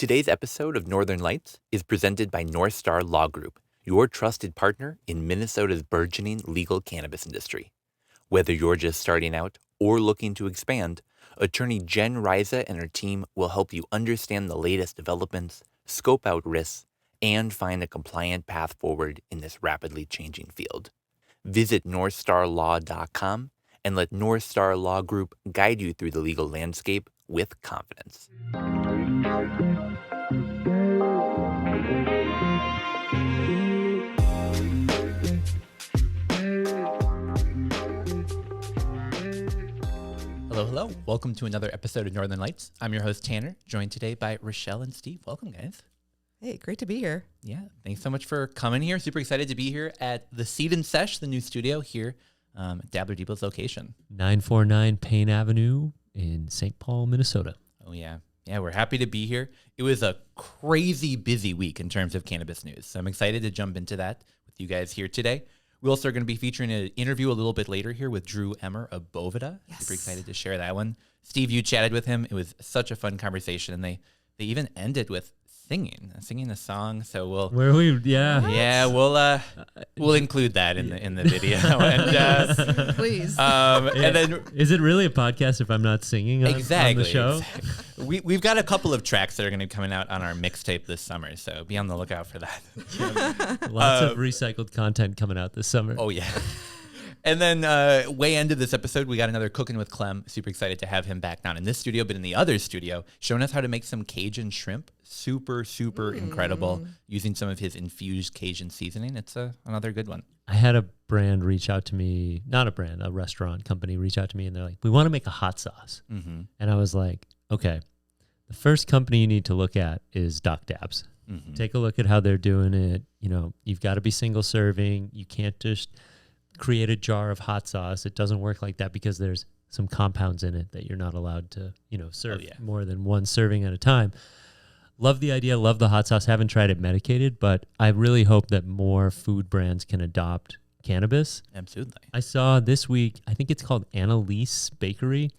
Today's episode of Northern Lights is presented by North Star Law Group, your trusted partner in Minnesota's burgeoning legal cannabis industry. Whether you're just starting out or looking to expand, attorney Jen Riza and her team will help you understand the latest developments, scope out risks, and find a compliant path forward in this rapidly changing field. Visit northstarlaw.com and let North Star Law Group guide you through the legal landscape with confidence. Hello. Welcome to another episode of Northern Lights. I'm your host, Tanner, joined today by Rachelle and Steve. Welcome, guys. Hey, great to be here. Yeah, thanks so much for coming here. Super excited to be here at the Seed and Sesh, the new studio here at Dabbler Depot's location. 949 Payne Avenue in St. Paul, Minnesota. Oh, yeah. Yeah, we're happy to be here. It was a crazy busy week in terms of cannabis news, so I'm excited to jump into that with you guys here today. We also are going to be featuring an interview a little bit later here with Drew Emmer of Boveda. Yes. Super excited to share that one. Steve, you chatted with him. It was such a fun conversation, and they even ended with singing a song. So we'll include that in the video. And please. And then is it really a podcast if I'm not singing on the show? Exactly. We've got a couple of tracks that are going to be coming out on our mixtape this summer, so be on the lookout for that. Lots of recycled content coming out this summer. Oh yeah. And then way end of this episode, we got another Cooking with Clem. Super excited to have him back not in this studio, but in the other studio, showing us how to make some Cajun shrimp. Super incredible, using some of his infused Cajun seasoning. It's another good one. I had a brand reach out to me, a restaurant company reach out to me, and they're like, we want to make a hot sauce. Mm-hmm. And I was like, okay, the first company you need to look at is Doc Dabs. Mm-hmm. Take a look at how they're doing it. You know, you've got to be single serving. You can't just create a jar of hot sauce. It doesn't work like that because there's some compounds in it that you're not allowed to, serve more than one serving at a time. Love the idea, love the hot sauce. Haven't tried it medicated, but I really hope that more food brands can adopt cannabis. Absolutely. I saw this week, I think it's called Annalise Bakery.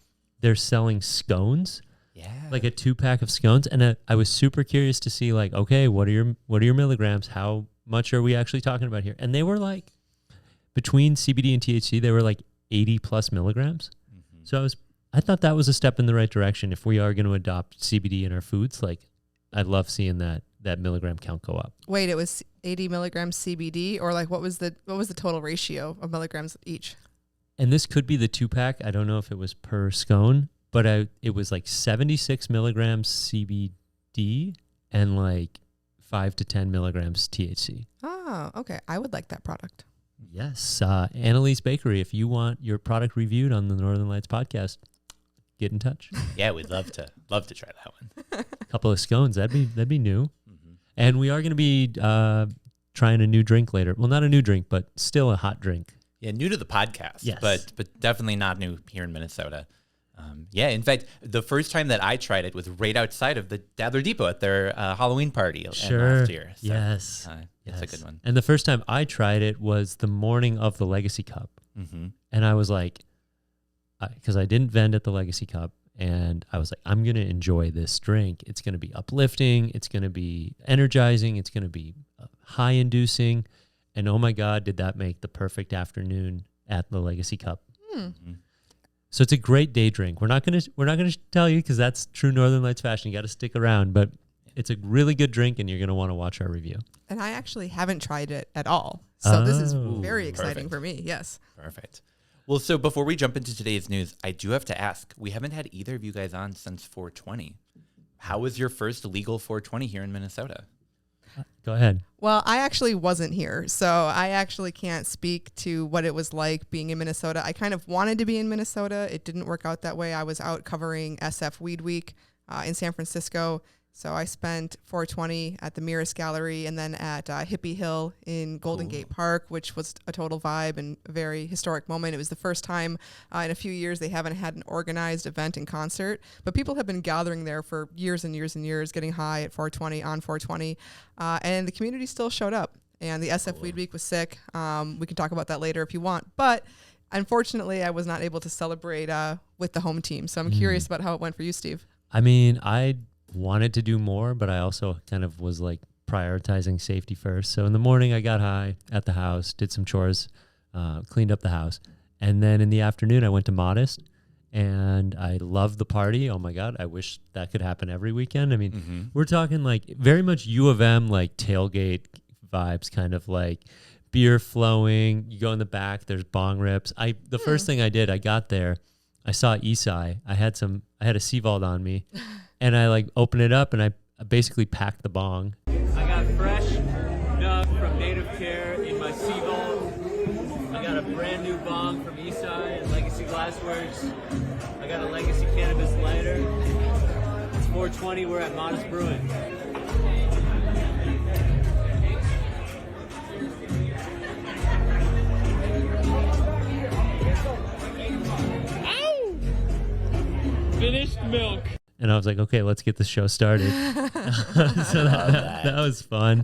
They're selling scones. Yeah. Like a 2-pack of scones. And I was super curious to see like, okay, what are your milligrams? How much are we actually talking about here? And they were like, between CBD and THC, they were like 80 plus milligrams. Mm-hmm. So I thought that was a step in the right direction. If we are going to adopt CBD in our foods, like I'd love seeing that milligram count go up. Wait, it was 80 milligrams CBD, or like what was the total ratio of milligrams each? And this could be the 2-pack. I don't know if it was per scone, but it was like 76 milligrams CBD and like 5 to 10 milligrams THC. Oh, okay. I would like that product. Yes. Annalise Bakery, if you want your product reviewed on the Northern Lights podcast, get in touch. Yeah, we'd love to try that one. A couple of scones, that'd be new. Mm-hmm. And we are going to be trying a new drink later. Well, not a new drink, but still a hot drink. Yeah, new to the podcast, yes. but definitely not new here in Minnesota. In fact, the first time that I tried it was right outside of the Dabbler Depot at their Halloween party last year. So, yes. It's a good one. And the first time I tried it was the morning of the Legacy Cup. Mm-hmm. And I was like, because I didn't vend at the Legacy Cup, and I was like, I'm going to enjoy this drink. It's going to be uplifting. It's going to be energizing. It's going to be high-inducing. And oh my God, did that make the perfect afternoon at the Legacy Cup. Mm-hmm. So it's a great day drink. We're not gonna tell you because that's true Northern Lights fashion. You got to stick around, but it's a really good drink, and you're gonna want to watch our review. And I actually haven't tried it at all, so this is very exciting for me. Yes. Perfect. Well, so before we jump into today's news, I do have to ask. We haven't had either of you guys on since 420. How was your first legal 420 here in Minnesota? Go ahead. Well, I actually wasn't here, so I actually can't speak to what it was like being in Minnesota. I kind of wanted to be in Minnesota. It didn't work out that way. I was out covering SF Weed Week in San Francisco. So I spent 420 at the Mirrors Gallery and then at Hippie Hill in Golden Gate Park, which was a total vibe and a very historic moment. It was the first time in a few years they haven't had an organized event in concert, but people have been gathering there for years and years and years, getting high at 420, on 420, and the community still showed up. And the SF Weed Week was sick. We can talk about that later if you want, but unfortunately I was not able to celebrate with the home team. So I'm curious about how it went for you, Steve. I mean, I wanted to do more, but I also kind of was like prioritizing safety first. So in the morning I got high at the house, did some chores, cleaned up the house. And then in the afternoon I went to Modest and I loved the party. Oh my God. I wish that could happen every weekend. I mean, we're talking like very much U of M, like tailgate vibes, kind of like beer flowing. You go in the back, there's bong rips. The first thing I did, I got there, I saw Isai. I had a Seavold on me and I like opened it up and I basically packed the bong. I got fresh nug from NativeCare in my Seavold. I got a brand new bong from Isai and Legacy Glassworks. I got a Legacy Cannabis lighter. It's 420. We're at Modest Brewing. Finished milk. And I was like, okay, let's get the show started. So that was fun.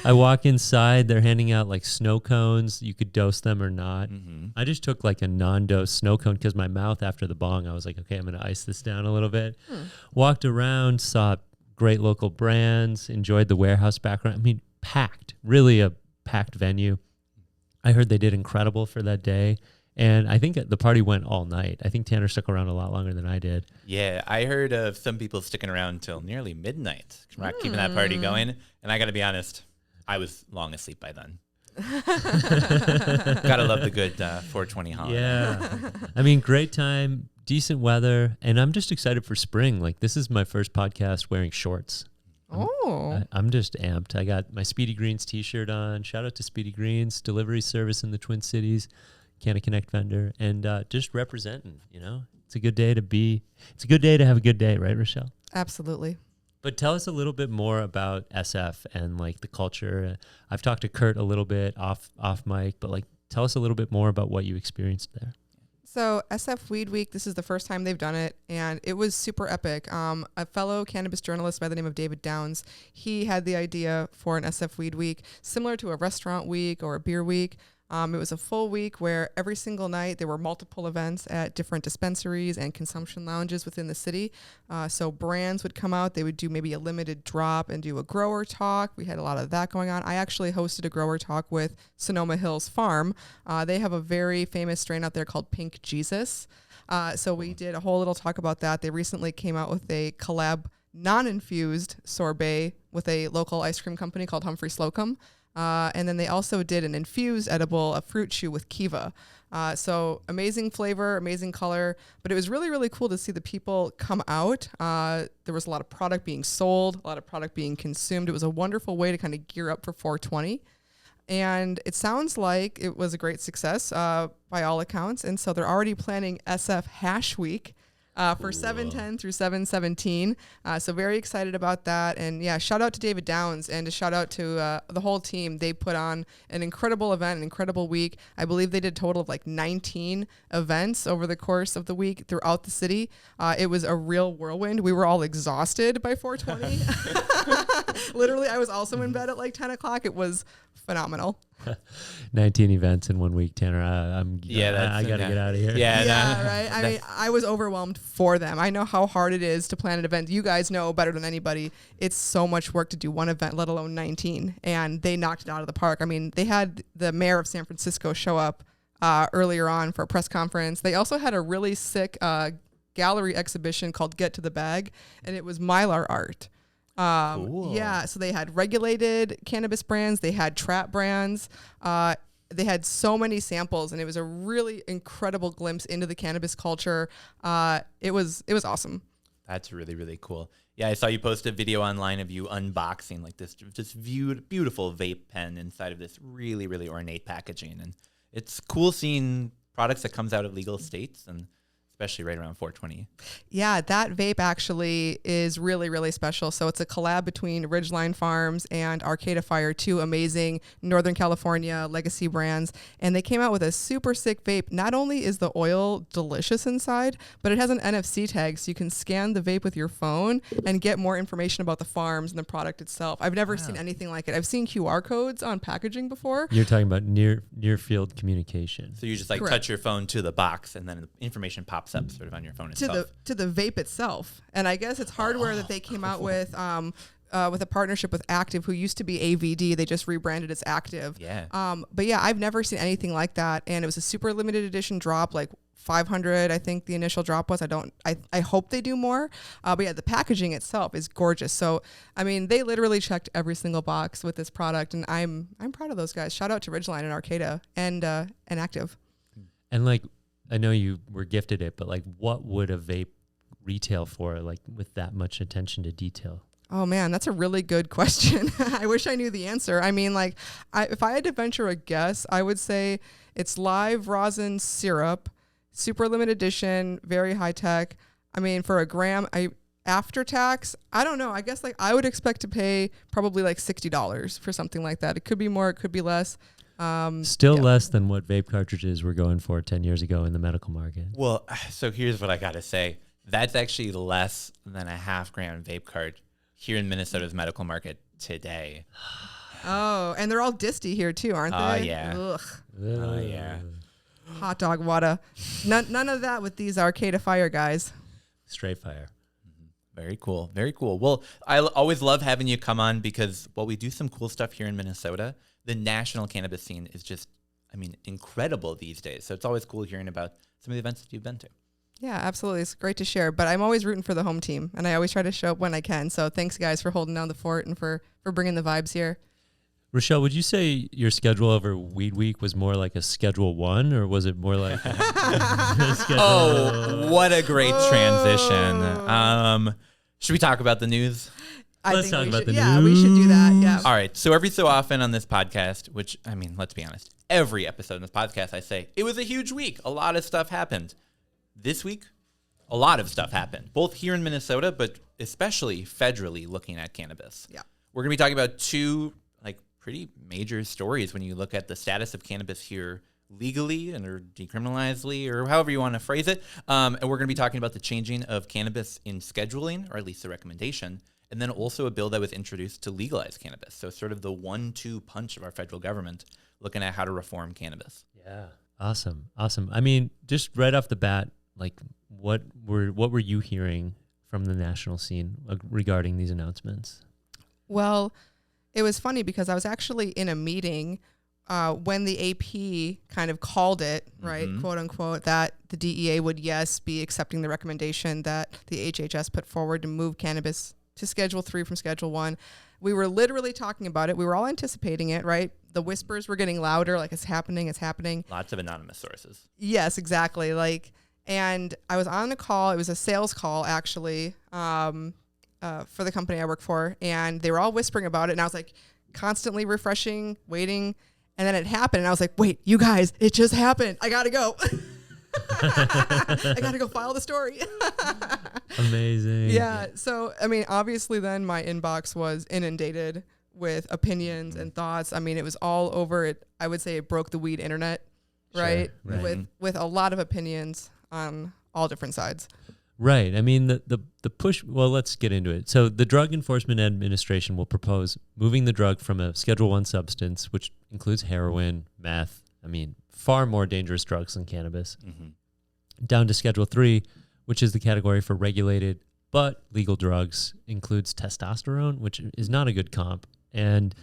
I walk inside. They're handing out like snow cones. You could dose them or not. I just took like a non-dose snow cone because my mouth after the bong, I was like, okay, I'm going to ice this down a little bit. Walked around, saw great local brands, enjoyed the warehouse background. I mean, packed, really a packed venue. I heard they did incredible for that day. And I think the party went all night. I think Tanner stuck around a lot longer than I did. Yeah, I heard of some people sticking around till nearly midnight, keeping that party going. And I got to be honest, I was long asleep by then. Gotta love the good 420 holiday. Yeah. I mean, great time, decent weather. And I'm just excited for spring. Like, this is my first podcast wearing shorts. I'm just amped. I got my Speedy Greens t-shirt on. Shout out to Speedy Greens, delivery service in the Twin Cities. Canna Connect vendor, and just representing, it's a good day to have a good day, right, Rachelle? Absolutely. But tell us a little bit more about SF and like the culture. I've talked to Kurt a little bit off mic, but like tell us a little bit more about what you experienced there. So SF Weed Week, this is the first time they've done it, and it was super epic. A fellow cannabis journalist by the name of David Downs, he had the idea for an SF Weed Week, similar to a restaurant week or a beer week. It was a full week where every single night there were multiple events at different dispensaries and consumption lounges within the city. So brands would come out. They would do maybe a limited drop and do a grower talk. We had a lot of that going on. I actually hosted a grower talk with Sonoma Hills Farm. They have a very famous strain out there called Pink Jesus. So we did a whole little talk about that. They recently came out with a collab non-infused sorbet with a local ice cream company called Humphrey Slocum. And then they also did an infused edible, a fruit chew with kiva. So amazing flavor, amazing color, but it was really, really cool to see the people come out. There was a lot of product being sold, a lot of product being consumed. It was a wonderful way to kind of gear up for 420. And it sounds like it was a great success by all accounts. And so they're already planning SF Hash Week. For 7/10 through 7/17. So very excited about that. And yeah, shout out to David Downs and a shout out to the whole team. They put on an incredible event, an incredible week. I believe they did a total of like 19 events over the course of the week throughout the city. It was a real whirlwind. We were all exhausted by 420. Literally, I was also in bed at like 10 o'clock. It was phenomenal. 19 events in 1 week, Tanner. I got to get out of here. Right. I mean, I was overwhelmed for them. I know how hard it is to plan an event. You guys know better than anybody. It's so much work to do one event, let alone 19. And they knocked it out of the park. I mean, they had the mayor of San Francisco show up earlier on for a press conference. They also had a really sick gallery exhibition called Get to the Bag, and it was Mylar art. Cool. Yeah, so they had regulated cannabis brands, they had trap brands, they had so many samples, and it was a really incredible glimpse into the cannabis culture. It was awesome. That's really, really cool. Yeah, I saw you post a video online of you unboxing like this beautiful vape pen inside of this really, really ornate packaging, and it's cool seeing products that comes out of legal states and especially right around 420. Yeah, that vape actually is really, really special. So it's a collab between Ridgeline Farms and Arcada Fire, two amazing Northern California legacy brands. And they came out with a super sick vape. Not only is the oil delicious inside, but it has an NFC tag, so you can scan the vape with your phone and get more information about the farms and the product itself. I've never seen anything like it. I've seen QR codes on packaging before. You're talking about near field communication. So you just like Correct. touch your phone to the box and then information pops pops up sort of on your phone itself. To the vape itself. And I guess it's hardware that they came out with a partnership with Active, who used to be AVD. They just rebranded as Active. Yeah. But yeah, I've never seen anything like that. And it was a super limited edition drop, like 500, I think the initial drop was. I hope they do more. But yeah, the packaging itself is gorgeous. So, I mean, they literally checked every single box with this product, and I'm proud of those guys. Shout out to Ridgeline and Arcata and Active. And like, I know you were gifted it, but like, what would a vape retail for, like, with that much attention to detail? Oh man, that's a really good question. I wish I knew the answer. I mean, like, if I had to venture a guess, I would say it's live rosin syrup, super limited edition, very high tech. I mean, for a gram, after tax, I don't know. I guess like I would expect to pay probably like $60 for something like that. It could be more, it could be less. Still less than what vape cartridges were going for 10 years ago in the medical market. Well, so here's what I got to say. That's actually less than a half-gram vape cart here in Minnesota's medical market today. Oh, and they're all disty here too, aren't they? Yeah. Ugh. Oh, yeah. Hot dog water. None of that with these Arcata Fire guys. Straight fire. Very cool. Very cool. Well, I always love having you come on because while we do some cool stuff here in Minnesota, the national cannabis scene is just, I mean, incredible these days. So it's always cool hearing about some of the events that you've been to. Yeah, absolutely. It's great to share. But I'm always rooting for the home team, and I always try to show up when I can. So thanks, guys, for holding down the fort and for bringing the vibes here. Rachelle, would you say your schedule over Weed Week was more like a Schedule 1, or was it more like a schedule? Oh, what a great transition. Should we talk about the news? Let's talk about the news. Yeah, we should do that. Yeah. All right. So every so often on this podcast, which, I mean, let's be honest, every episode in this podcast, I say, it was a huge week. A lot of stuff happened. This week, a lot of stuff happened, both here in Minnesota, but especially federally looking at cannabis. Yeah. We're going to be talking about two pretty major stories when you look at the status of cannabis here legally and or decriminalizedly or however you want to phrase it. And we're going to be talking about the changing of cannabis in scheduling, or at least the recommendation, and then also a bill that was introduced to legalize cannabis. So sort of the 1-2 punch of our federal government looking at how to reform cannabis. Yeah. Awesome. I mean, just right off the bat, like what were you hearing from the national scene regarding these announcements? Well, it was funny because I was actually in a meeting when the AP kind of called it, right, quote unquote, that the DEA would, yes, be accepting the recommendation that the HHS put forward to move cannabis to Schedule 3 from Schedule 1. We were literally talking about it. We were all anticipating it, right? The whispers were getting louder, like it's happening. Lots of anonymous sources. Yes, exactly. And I was on a call. It was a sales call, actually, for the company I work for, and they were all whispering about it, and I was like constantly refreshing, waiting, and then it happened, and I was like, wait, you guys, it just happened. I gotta go. I gotta go file the story. Amazing. Yeah. So, I mean, obviously then my inbox was inundated with opinions and thoughts. I mean, it was all over it. I would say it broke the weed internet, right? Sure, right. With a lot of opinions on all different sides. Right. I mean, the push, well, let's get into it. So the Drug Enforcement Administration will propose moving the drug from a Schedule 1 substance, which includes heroin, meth, I mean, far more dangerous drugs than cannabis, down to Schedule 3, which is the category for regulated but legal drugs, includes testosterone, which is not a good comp, and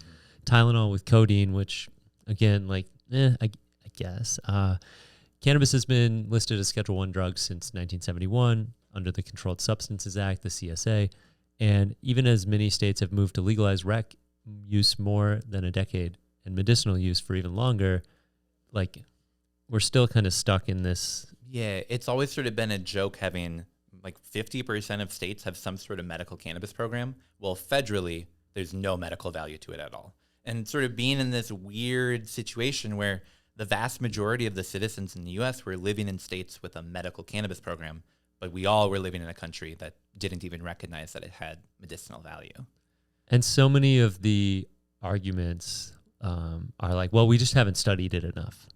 Tylenol with codeine, which, again, like, I guess. Cannabis has been listed as Schedule 1 drug since 1971 under the Controlled Substances Act, the CSA, and even as many states have moved to legalize rec use more than a decade and medicinal use for even longer, like, we're still kind of stuck in this. Yeah, it's always sort of been a joke having like 50% of states have some sort of medical cannabis program. Well, federally, there's no medical value to it at all. And sort of being in this weird situation where the vast majority of the citizens in the U.S. were living in states with a medical cannabis program, but we all were living in a country that didn't even recognize that it had medicinal value. And so many of the arguments are like, well, we just haven't studied it enough.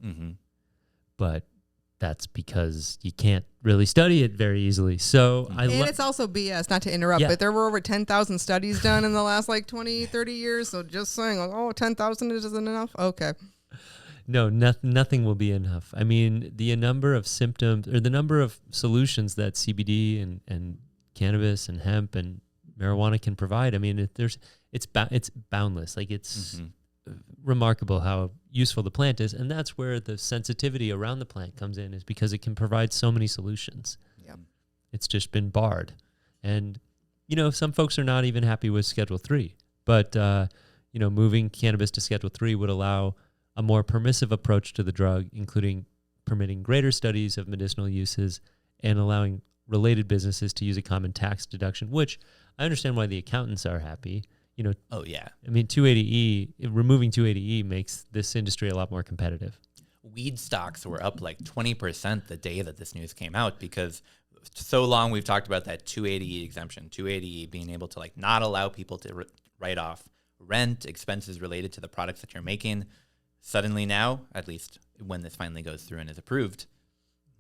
But that's because you can't really study it very easily. So it's also BS, not to interrupt, but there were over 10,000 studies done in the last like 20, 30 years. So just saying, like, 10,000 isn't enough? Okay. No, nothing will be enough. I mean, the number of symptoms or the number of solutions that CBD and cannabis and hemp and marijuana can provide. I mean, it's boundless. Like it's remarkable how useful the plant is, and that's where the sensitivity around the plant comes in, is because it can provide so many solutions. Yep. It's just been barred, and some folks are not even happy with Schedule 3, but moving cannabis to Schedule 3 would allow a more permissive approach to the drug, including permitting greater studies of medicinal uses and allowing related businesses to use a common tax deduction, which I understand why the accountants are happy. Oh, yeah. I mean, 280E, removing 280E makes this industry a lot more competitive. Weed stocks were up like 20% the day that this news came out, because so long we've talked about that 280E exemption, 280E being able to like not allow people to write off rent, expenses related to the products that you're making. Suddenly now, at least when this finally goes through and is approved,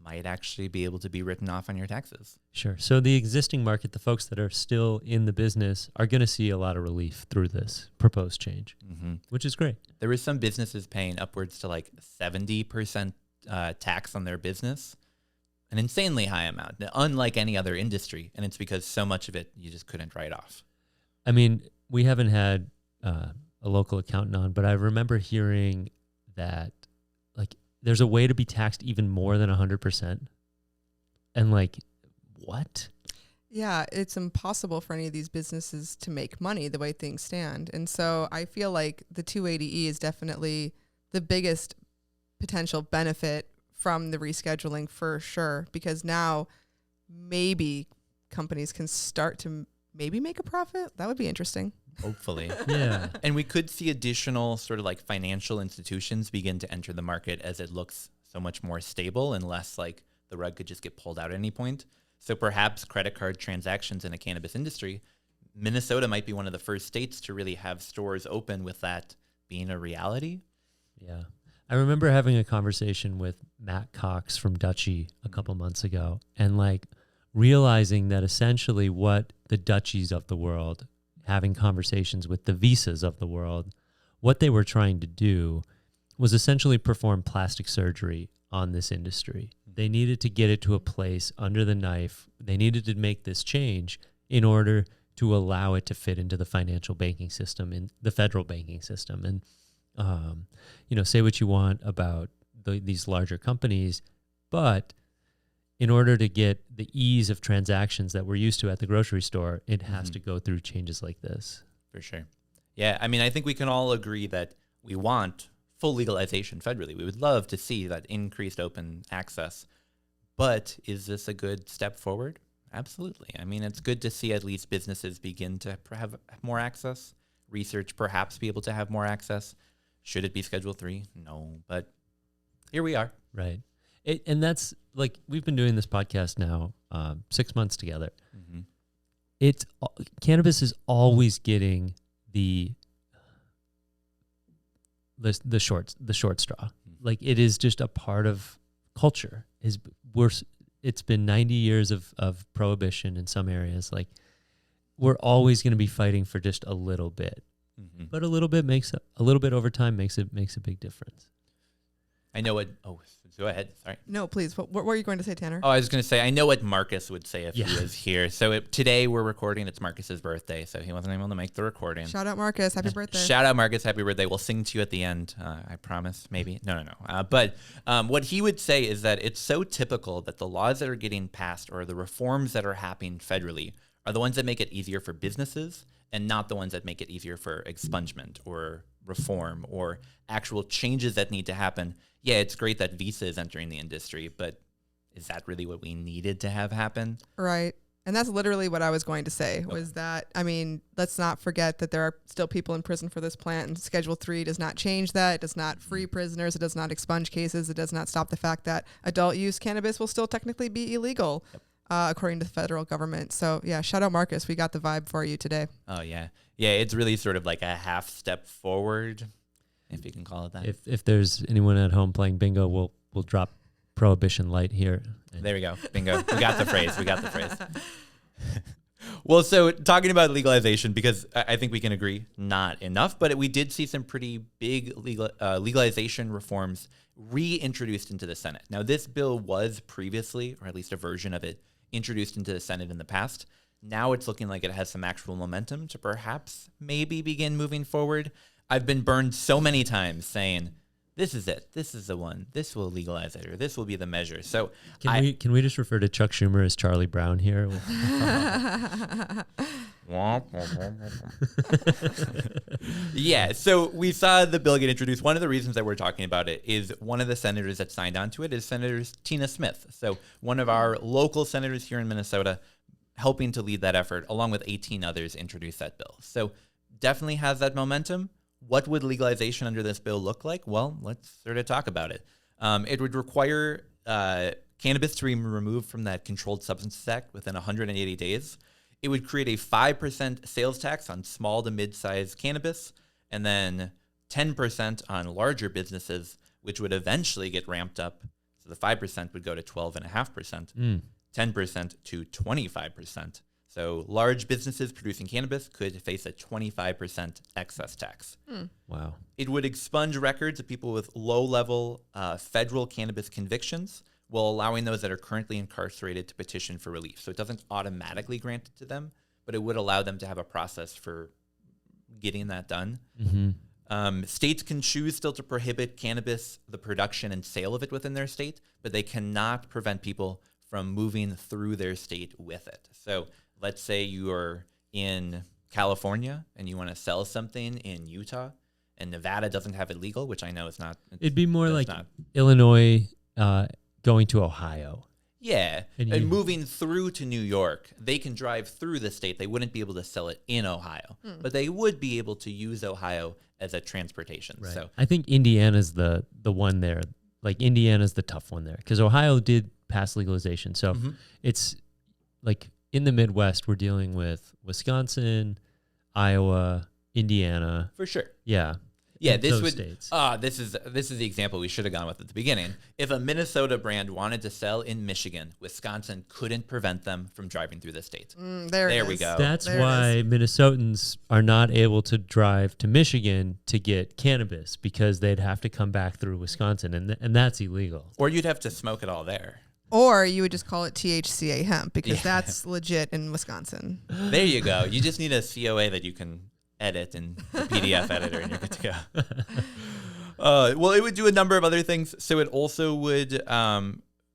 might actually be able to be written off on your taxes. Sure. So the existing market, the folks that are still in the business, are going to see a lot of relief through this proposed change, which is great. There were some businesses paying upwards to like 70% tax on their business, an insanely high amount, unlike any other industry. And it's because so much of it you just couldn't write off. I mean, we haven't had a local accountant on, but I remember hearing that like there's a way to be taxed even more than 100%. And like, what? Yeah, it's impossible for any of these businesses to make money the way things stand. And so I feel like the 280E is definitely the biggest potential benefit from the rescheduling for sure, because now maybe companies can start to maybe make a profit. That would be interesting. Hopefully. Yeah. And we could see additional sort of like financial institutions begin to enter the market as it looks so much more stable and less like the rug could just get pulled out at any point. So perhaps credit card transactions in a cannabis industry, Minnesota might be one of the first states to really have stores open with that being a reality. Yeah. I remember having a conversation with Matt Cox from Dutchie a couple months ago, and like realizing that essentially what the Dutchies of the world, having conversations with the Visas of the world, what they were trying to do was essentially perform plastic surgery on this industry. They needed to get it to a place under the knife. They needed to make this change in order to allow it to fit into the financial banking system, in the federal banking system. And, say what you want about these larger companies, but in order to get the ease of transactions that we're used to at the grocery store, it has to go through changes like this. For sure. Yeah, I mean, I think we can all agree that we want full legalization federally. We would love to see that increased open access. But is this a good step forward? Absolutely. I mean, it's good to see at least businesses begin to have more access, research perhaps be able to have more access. Should it be Schedule 3? No, but here we are. Right. And that's like, we've been doing this podcast now 6 months together. Cannabis is always getting the short straw. Like, it is just a part of culture. It's been 90 years of prohibition in some areas. Like, we're always going to be fighting for just a little bit, but a little bit over time makes a big difference. I know what. Oh, go ahead. Sorry. No, please. What were you going to say, Tanner? Oh, I was going to say, I know what Marcus would say if he was here. So today we're recording. It's Marcus's birthday, so he wasn't able to make the recording. Shout out, Marcus. Happy birthday. Shout out, Marcus. Happy birthday. We'll sing to you at the end. I promise. Maybe. No. But what he would say is that it's so typical that the laws that are getting passed or the reforms that are happening federally are the ones that make it easier for businesses and not the ones that make it easier for expungement or reform or actual changes that need to happen. Yeah, it's great that Visa is entering the industry, but is that really what we needed to have happen? Right. And that's literally what I was going to say, was that, I mean, let's not forget that there are still people in prison for this plant, and Schedule 3 does not change that. It does not free prisoners. It does not expunge cases. It does not stop the fact that adult use cannabis will still technically be illegal, according to the federal government. So, yeah, shout out, Marcus. We got the vibe for you today. Oh, yeah. Yeah, it's really sort of like a half step forward, if you can call it that. If there's anyone at home playing bingo, we'll drop Prohibition Light here. There we go. Bingo. We got the phrase. Well, so talking about legalization, because I think we can agree not enough, but we did see some pretty big legalization reforms reintroduced into the Senate. Now, this bill was previously, or at least a version of it, introduced into the Senate in the past. Now it's looking like it has some actual momentum to perhaps maybe begin moving forward. I've been burned so many times saying, this is it. This is the one. This will legalize it, or this will be the measure. So can we just refer to Chuck Schumer as Charlie Brown here? Yeah, so we saw the bill get introduced. One of the reasons that we're talking about it is one of the senators that signed on to it is Senator Tina Smith. So one of our local senators here in Minnesota helping to lead that effort, along with 18 others, introduce that bill. So definitely has that momentum. What would legalization under this bill look like? Well, let's sort of talk about it. It would require cannabis to be removed from that Controlled Substances Act within 180 days. It would create a 5% sales tax on small to mid-sized cannabis, and then 10% on larger businesses, which would eventually get ramped up. So the 5% would go to 12.5%, 10% to 25%. So large businesses producing cannabis could face a 25% excess tax. Wow. It would expunge records of people with low-level federal cannabis convictions, while allowing those that are currently incarcerated to petition for relief. So it doesn't automatically grant it to them, but it would allow them to have a process for getting that done. States can choose still to prohibit cannabis, the production and sale of it within their state, but they cannot prevent people from moving through their state with it. So let's say you are in California and you want to sell something in Utah, and Nevada doesn't have it legal, which I know is not. It'd be more like Illinois going to Ohio. Yeah, and moving through to New York, they can drive through the state. They wouldn't be able to sell it in Ohio, but they would be able to use Ohio as a transportation. Right. So I think Indiana's the one there. Like Indiana's the tough one there because Ohio did pass legalization. So it's like in the Midwest, we're dealing with Wisconsin, Iowa, Indiana. for sure. Yeah. Yeah, this would. States. This is the example we should have gone with at the beginning. If a Minnesota brand wanted to sell in Michigan, Wisconsin couldn't prevent them from driving through the state. There we go. That's why Minnesotans are not able to drive to Michigan to get cannabis because they'd have to come back through Wisconsin, and that's illegal. Or you'd have to smoke it all there. Or you would just call it THCA hemp because that's legit in Wisconsin. There you go. You just need a COA that you can edit in the PDF editor and you're good to go. Well, it would do a number of other things. So it also would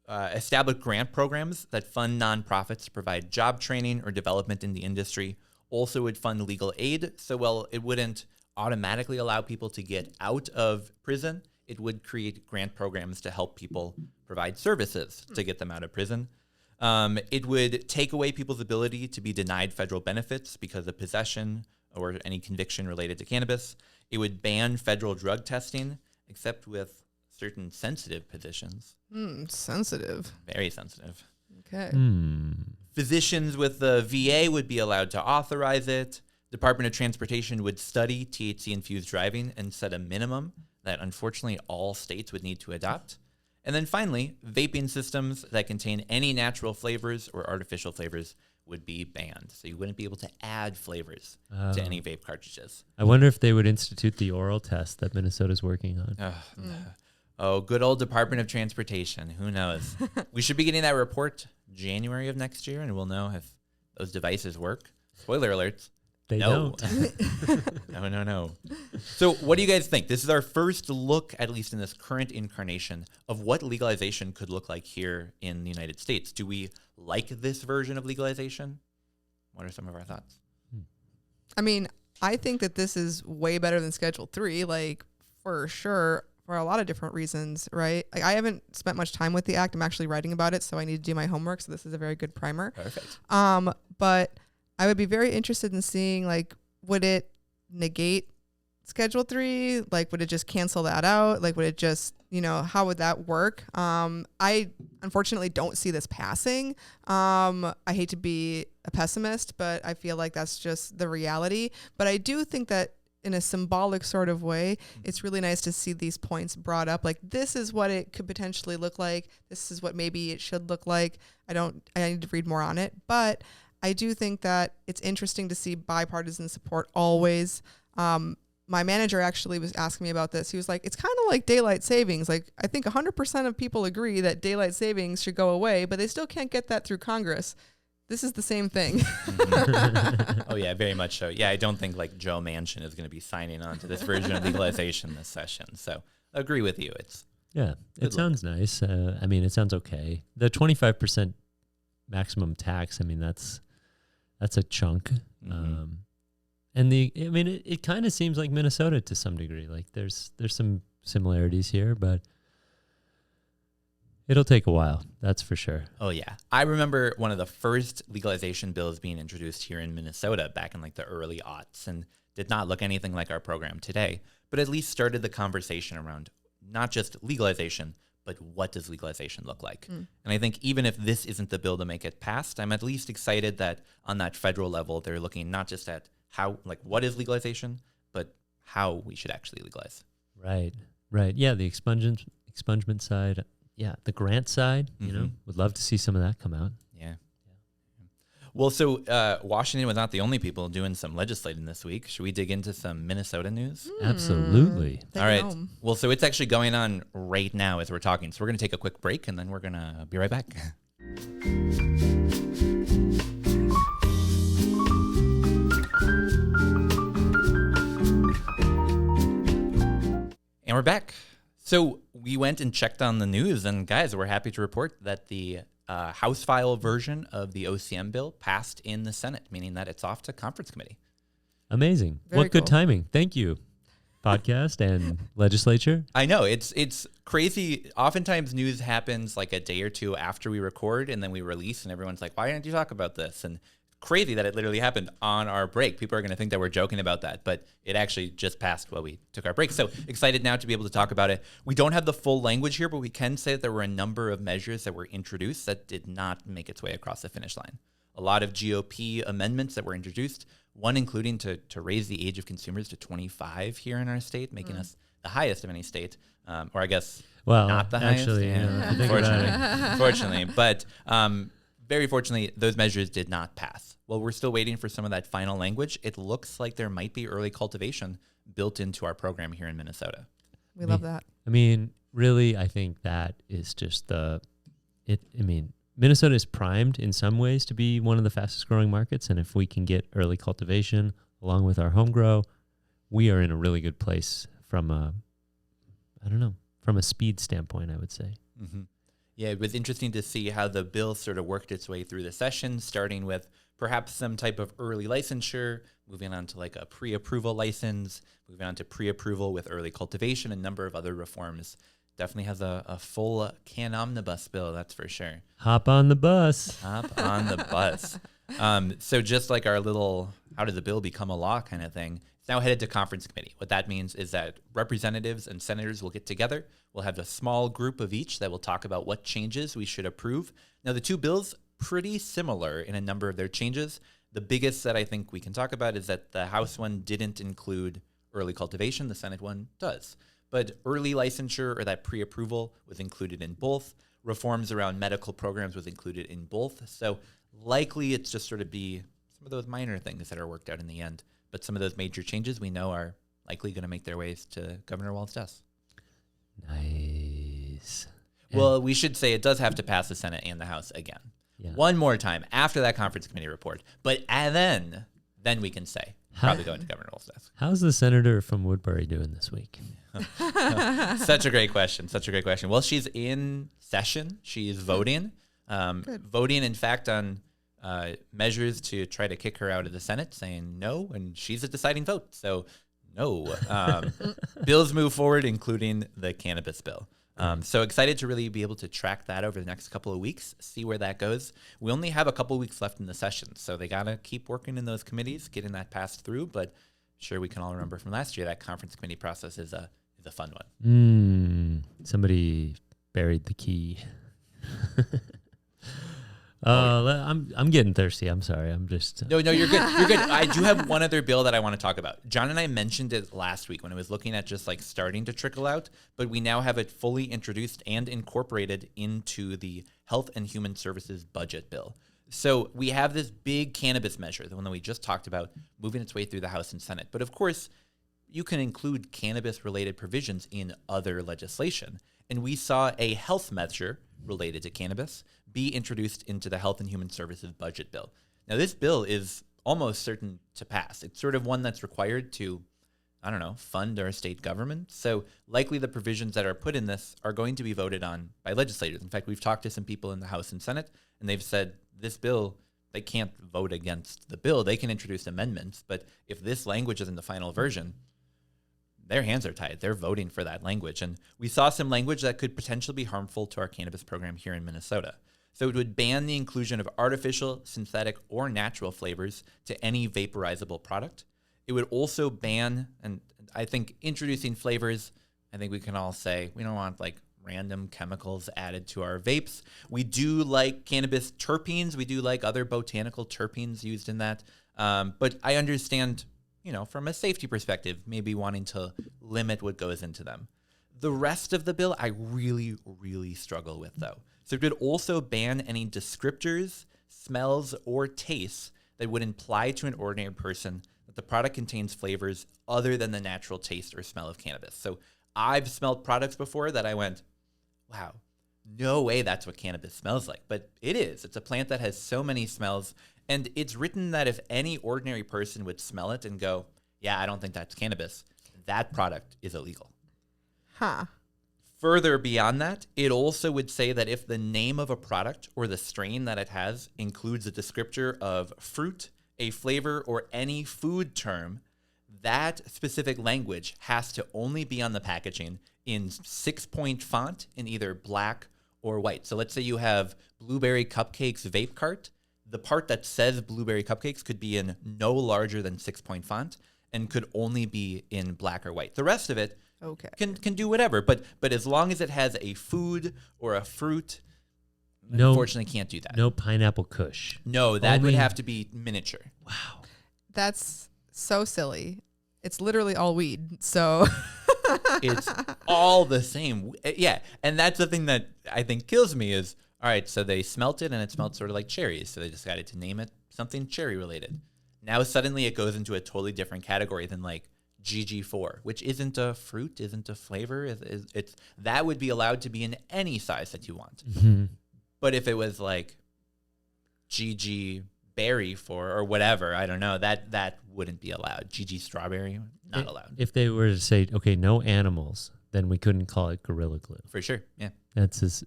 establish grant programs that fund nonprofits to provide job training or development in the industry. Also would fund legal aid. So while it wouldn't automatically allow people to get out of prison, it would create grant programs to help people provide services to get them out of prison. It would take away people's ability to be denied federal benefits because of possession or any conviction related to cannabis. It would ban federal drug testing, except with certain sensitive positions. Sensitive. Very sensitive. Okay. Physicians with the VA would be allowed to authorize it. Department of Transportation would study THC-infused driving and set a minimum that unfortunately all states would need to adopt. And then finally, vaping systems that contain any natural flavors or artificial flavors would be banned. So you wouldn't be able to add flavors to any vape cartridges. I wonder if they would institute the oral test that Minnesota's working on. Oh, good old Department of Transportation. Who knows? We should be getting that report January of next year, and we'll know if those devices work. Spoiler alerts. They don't. No. So what do you guys think? This is our first look, at least in this current incarnation, of what legalization could look like here in the United States. Do we like this version of legalization? What are some of our thoughts? I mean, I think that this is way better than Schedule 3, like for sure, for a lot of different reasons, right? Like I haven't spent much time with the act. I'm actually writing about it, so I need to do my homework. So this is a very good primer. Perfect. But I would be very interested in seeing, like, would it negate Schedule 3? Like, would it just cancel that out? Like, would it just, how would that work? I unfortunately don't see this passing. I hate to be a pessimist, but I feel like that's just the reality. But I do think that in a symbolic sort of way, it's really nice to see these points brought up. Like, this is what it could potentially look like. This is what maybe it should look like. I need to read more on it, but I do think that it's interesting to see bipartisan support always. My manager actually was asking me about this. He was like, it's kind of like daylight savings. Like, I think 100% of people agree that daylight savings should go away, but they still can't get that through Congress. This is the same thing. Oh, yeah, very much so. Yeah, I don't think like Joe Manchin is going to be signing on to this version of legalization this session. So agree with you. It sounds nice. I mean, it sounds okay. The 25% maximum tax, I mean, that's a chunk. And it kind of seems like Minnesota to some degree. Like there's some similarities here, but it'll take a while. That's for sure. Oh yeah. I remember one of the first legalization bills being introduced here in Minnesota back in like the early aughts, and did not look anything like our program today, but at least started the conversation around not just legalization, but what does legalization look like? And I think even if this isn't the bill to make it passed, I'm at least excited that on that federal level, they're looking not just at how, like, what is legalization, but how we should actually legalize. Right. Yeah, the expungement side. Yeah, the grant side, would love to see some of that come out. Yeah. Well, so Washington was not the only people doing some legislating this week. Should we dig into some Minnesota news? Absolutely. All right. Well, so it's actually going on right now as we're talking. So we're going to take a quick break, and then we're going to be right back. And we're back. So we went and checked on the news, and guys, we're happy to report that the House file version of the OCM bill passed in the Senate, meaning that it's off to conference committee. Amazing. What good timing. Thank you, podcast and legislature. I know. It's crazy. Oftentimes news happens like a day or two after we record, and then we release, and everyone's like, why didn't you talk about this? And crazy that it literally happened on our break. People are going to think that we're joking about that, but it actually just passed while we took our break. So excited now to be able to talk about it. We don't have the full language here, but we can say that there were a number of measures that were introduced that did not make its way across the finish line. A lot of GOP amendments that were introduced, one including to raise the age of consumers to 25 here in our state, making us the highest of any state, or I guess not the highest. Actually, Unfortunately. But very fortunately, those measures did not pass. While we're still waiting for some of that final language, it looks like there might be early cultivation built into our program here in Minnesota. We love that. I mean, really, I think that is just Minnesota is primed in some ways to be one of the fastest growing markets. And if we can get early cultivation along with our home grow, we are in a really good place from a speed standpoint, I would say. Mm-hmm. Yeah, it was interesting to see how the bill sort of worked its way through the session, starting with perhaps some type of early licensure, moving on to like a pre-approval license, moving on to pre-approval with early cultivation, a number of other reforms. Definitely has a full CannOmnibus bill, that's for sure. Hop on the bus. Hop on the bus. So just like our little how did the bill become a law kind of thing, it's now headed to conference committee. What that means is that representatives and senators will get together. We'll have a small group of each that will talk about what changes we should approve. Now, the two bills, pretty similar in a number of their changes. The biggest that I think we can talk about is that the House one didn't include early cultivation. The Senate one does. But early licensure or that pre-approval was included in both. Reforms around medical programs was included in both. So likely it's just sort of be some of those minor things that are worked out in the end. But some of those major changes we know are likely going to make their ways to Governor Walz's desk. Nice. Well, we should say it does have to pass the Senate and the House again. Yeah. One more time after that conference committee report. But then we can say probably going to Governor Walz's desk. How's the senator from Woodbury doing this week? Such a great question. Well, she's in session. She's voting. Voting, in fact, on measures to try to kick her out of the Senate, saying no, and she's a deciding vote. So no. Bills move forward, including the cannabis bill. So excited to really be able to track that over the next couple of weeks, see where that goes. We only have a couple of weeks left in the session, so they got to keep working in those committees, getting that passed through. But sure, we can all remember from last year that conference committee process is a fun one. Somebody buried the key. I'm getting thirsty. I'm sorry. I'm just No, you're good. You're good. I do have one other bill that I want to talk about. John and I mentioned it last week when I was looking at just like starting to trickle out, but we now have it fully introduced and incorporated into the Health and Human Services budget bill. So we have this big cannabis measure, the one that we just talked about, moving its way through the House and Senate. But of course, you can include cannabis-related provisions in other legislation. And we saw a health measure related to cannabis be introduced into the Health and Human Services budget bill. Now, this bill is almost certain to pass. It's sort of one that's required to, I don't know, fund our state government. So likely the provisions that are put in this are going to be voted on by legislators. In fact, we've talked to some people in the House and Senate, and they've said this bill, they can't vote against the bill. They can introduce amendments, but if this language is in the final version, their hands are tied. They're voting for that language. And we saw some language that could potentially be harmful to our cannabis program here in Minnesota. So it would ban the inclusion of artificial, synthetic, or natural flavors to any vaporizable product. It would also ban, and I think introducing flavors, I think we can all say, we don't want like random chemicals added to our vapes. We do like cannabis terpenes. We do like other botanical terpenes used in that. But I understand, from a safety perspective, maybe wanting to limit what goes into them. The rest of the bill, I really, really struggle with, though. So it would also ban any descriptors, smells, or tastes that would imply to an ordinary person that the product contains flavors other than the natural taste or smell of cannabis. So I've smelled products before that I went, wow, no way that's what cannabis smells like. But it is. It's a plant that has so many smells. And it's written that if any ordinary person would smell it and go, yeah, I don't think that's cannabis, that product is illegal. Huh. Further beyond that, it also would say that if the name of a product or the strain that it has includes a descriptor of fruit, a flavor, or any food term, that specific language has to only be on the packaging in 6-point font in either black or white. So let's say you have Blueberry Cupcakes vape cart. The part that says Blueberry Cupcakes could be in no larger than 6-point font and could only be in black or white. The rest of it can do whatever, but as long as it has a food or a fruit, unfortunately can't do that. No pineapple kush. No, that would have to be miniature. Wow. That's so silly. It's literally all weed, so... It's all the same. Yeah, and that's the thing that I think kills me is, all right, so they smelt it and it smelled sort of like cherries, so they decided to name it something cherry related. Now suddenly it goes into a totally different category than like GG4, which isn't a fruit, isn't a flavor. It's that would be allowed to be in any size that you want. Mm-hmm. But if it was like GG berry for or whatever, I don't know, that wouldn't be allowed. GG strawberry, not allowed. If they were to say, okay, no animals, then we couldn't call it Gorilla Glue. For sure, yeah. It's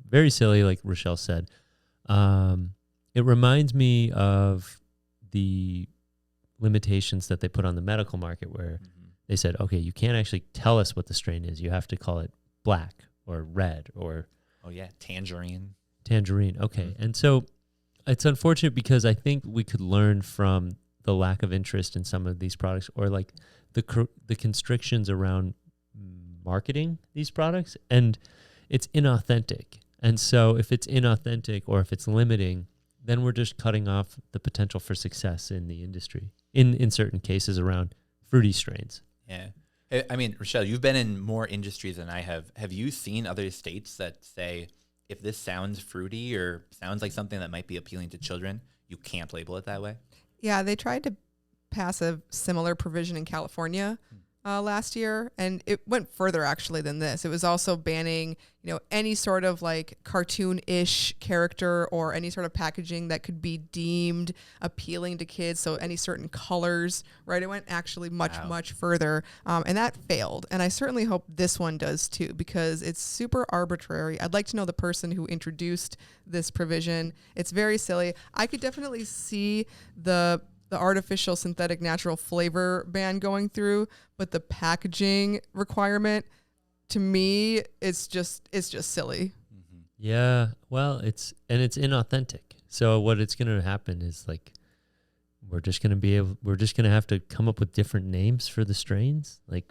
very silly, like Rachelle said. It reminds me of the limitations that they put on the medical market where they said, okay, you can't actually tell us what the strain is. You have to call it black or red or... Oh, yeah, tangerine. Tangerine, okay. And so it's unfortunate because I think we could learn from the lack of interest in some of these products or like the constrictions around marketing these products, and it's inauthentic. And so if it's inauthentic or if it's limiting, then we're just cutting off the potential for success in the industry in certain cases around fruity strains. Yeah. I mean, Rachelle, you've been in more industries than I have. Have you seen other states that say, if this sounds fruity or sounds like something that might be appealing to children, you can't label it that way? Yeah, they tried to pass a similar provision in California last year, and it went further actually than this. It was also banning, any sort of like cartoon-ish character or any sort of packaging that could be deemed appealing to kids. So any certain colors, right? It went actually much further, and that failed. And I certainly hope this one does too, because it's super arbitrary. I'd like to know the person who introduced this provision. It's very silly. I could definitely see the artificial synthetic natural flavor ban going through, but the packaging requirement, to me, it's just silly. Mm-hmm. Yeah, well, it's inauthentic. So what it's going to happen is like we're just going to have to come up with different names for the strains, like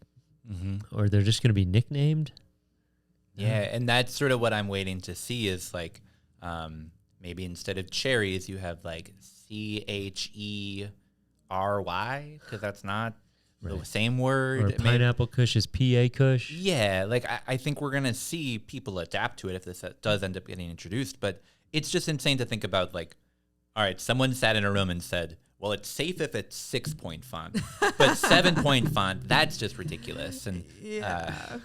or they're just going to be nicknamed. Yeah, and that's sort of what I'm waiting to see is like maybe instead of cherries you have like CHERY, because that's not the same word. Or pineapple kush is PA kush. Yeah, like I think we're going to see people adapt to it if this does end up getting introduced. But it's just insane to think about like All right, someone sat in a room and said, well, it's safe if it's 6-point font, but 7-point font, that's just ridiculous. And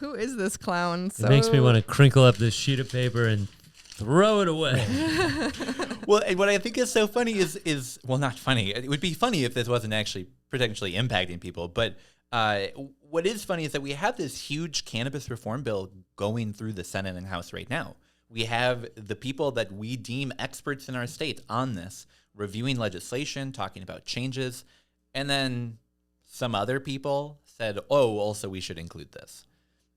who is this clown? It makes me want to crinkle up this sheet of paper and throw it away. Well, and what I think is so funny is well, not funny. It would be funny if this wasn't actually potentially impacting people. But what is funny is that we have this huge cannabis reform bill going through the Senate and House right now. We have the people that we deem experts in our state on this reviewing legislation, talking about changes, and then some other people said, oh, also we should include this.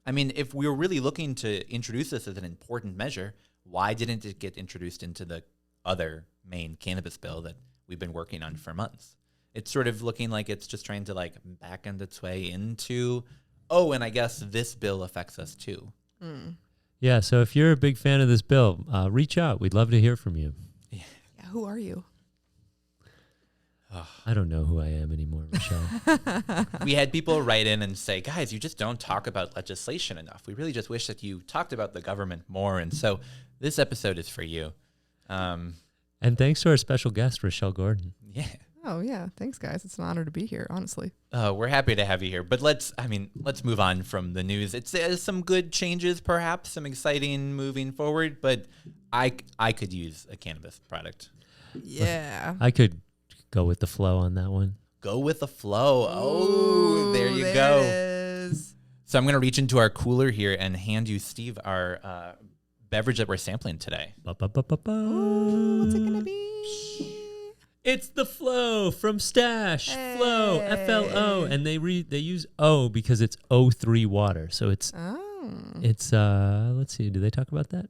I mean, if we were really looking to introduce this as an important measure, why didn't it get introduced into the other main cannabis bill that we've been working on for months? It's sort of looking like it's just trying to like back end its way into, oh, and I guess this bill affects us too. Yeah, so if you're a big fan of this bill, reach out. We'd love to hear from you. Yeah, who are you? I don't know who I am anymore, Michelle. We had people write in and say, guys, you just don't talk about legislation enough. We really just wish that you talked about the government more. And so this episode is for you. And thanks to our special guest, Rachelle Gordon. Yeah. Oh, yeah. Thanks, guys. It's an honor to be here, honestly. We're happy to have you here. But let's move on from the news. It's some good changes, perhaps, some exciting moving forward. But I could use a cannabis product. Yeah. I could go with the flow on that one. Go with the flow. Oh, there you there go. It is. So I'm going to reach into our cooler here and hand you, Steve, our beverage that we're sampling today. Ooh, what's it going to be? It's the Flo from Stash. Hey. Flo, F-L-O. And they use O because it's O3 water. So it's let's see, do they talk about that?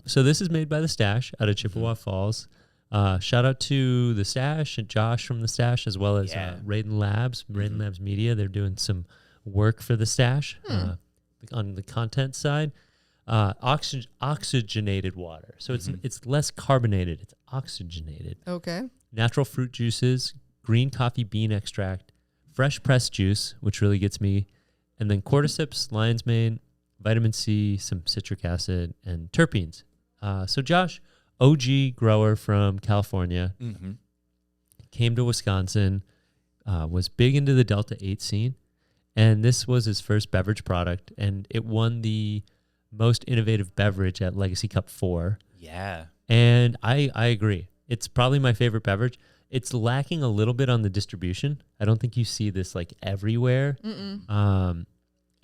So this is made by the Stash out of Chippewa Falls. Shout out to the Stash and Josh from the Stash, as well as Raiden Labs Media. They're doing some work for the Stash on the content side. Oxygenated water, so it's less carbonated. It's oxygenated. Okay. Natural fruit juices, green coffee bean extract, fresh pressed juice, which really gets me, and then cordyceps, lion's mane, vitamin C, some citric acid, and terpenes. So Josh, OG grower from California, came to Wisconsin, was big into the Delta 8 scene, and this was his first beverage product, and it won the most innovative beverage at Legacy Cup 4. Yeah. And I agree. It's probably my favorite beverage. It's lacking a little bit on the distribution. I don't think you see this like everywhere. And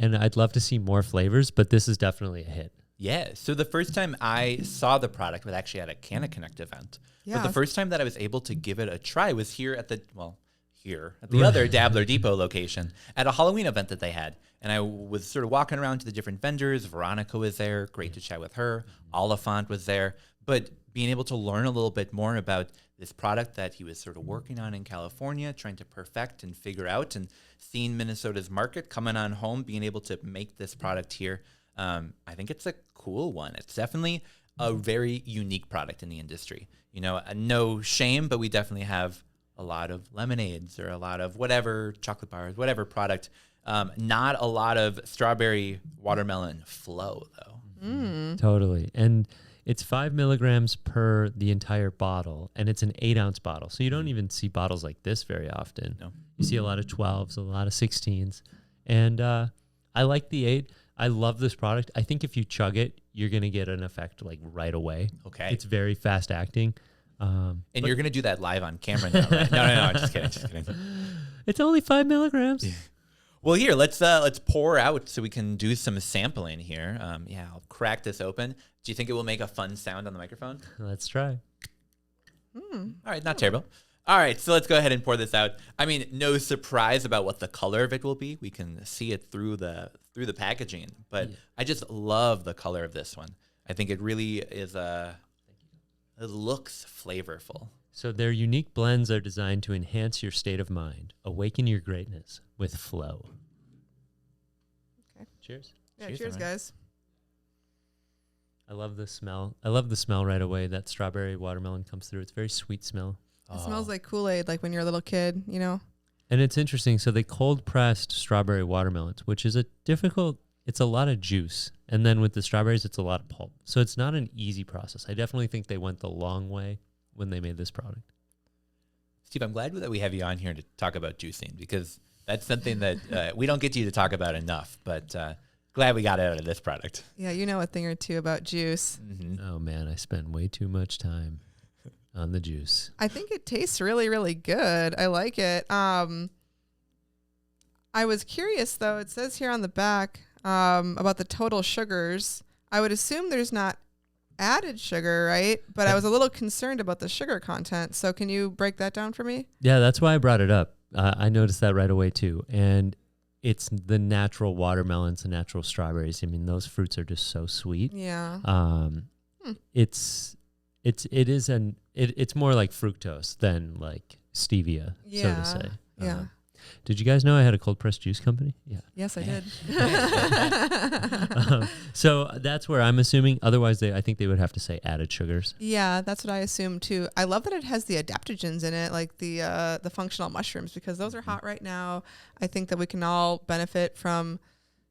I'd love to see more flavors, but this is definitely a hit. Yeah. So the first time I saw the product was actually at a Canna Connect event. Yeah. But the first time that I was able to give it a try was here at the other Dabbler Depot location at a Halloween event that they had. And I was sort of walking around to the different vendors. Veronica was there. Great to chat with her. Oliphant was there. But being able to learn a little bit more about this product that he was sort of working on in California, trying to perfect and figure out, and seeing Minnesota's market coming on home, being able to make this product here, I think it's a cool one. It's definitely a very unique product in the industry. You know, no shame, but we definitely have a lot of lemonades or a lot of whatever, chocolate bars, whatever product. Not a lot of strawberry watermelon flow, though. Totally. And it's 5 milligrams per the entire bottle, and it's an 8-ounce bottle. So you don't even see bottles like this very often. No. You see a lot of 12s, a lot of 16s. And I like the 8. I love this product. I think if you chug it, you're going to get an effect like right away. Okay. It's very fast acting. And you're going to do that live on camera now, right? No, just kidding. It's only 5 milligrams. Yeah. Well, here, let's pour out so we can do some sampling here. I'll crack this open. Do you think it will make a fun sound on the microphone? Let's try. All right, not terrible. All right, so let's go ahead and pour this out. I mean, no surprise about what the color of it will be. We can see it through the packaging, but I just love the color of this one. I think it really is it looks flavorful. So their unique blends are designed to enhance your state of mind. Awaken your greatness with Flo. Okay. Cheers. Yeah, cheers guys. I love the smell. I love the smell right away. That strawberry watermelon comes through. It's a very sweet smell. It smells like Kool-Aid, like when you're a little kid, you know? And it's interesting. So they cold pressed strawberry watermelons, which is it's a lot of juice. And then with the strawberries, it's a lot of pulp. So it's not an easy process. I definitely think they went the long way when they made this product. Steve, I'm glad that we have you on here to talk about juicing, because that's something that we don't get you to talk about enough, but glad we got it out of this product. Yeah, you know a thing or two about juice. Mm-hmm. Oh man, I spend way too much time on the juice. I think it tastes really, really good. I like it. I was curious though. It says here on the back about the total sugars. I would assume there's not added sugar, right? But I was a little concerned about the sugar content. So can you break that down for me? Yeah, that's why I brought it up. I noticed that right away too. And it's the natural watermelons and natural strawberries. I mean, those fruits are just so sweet. Yeah. It's more like fructose than like stevia, so to say. Yeah. Did you guys know I had a cold pressed juice company? Yeah. Yes, I did. So that's where I'm assuming. Otherwise, I think they would have to say added sugars. Yeah, that's what I assume too. I love that it has the adaptogens in it, like the functional mushrooms, because those are hot right now. I think that we can all benefit from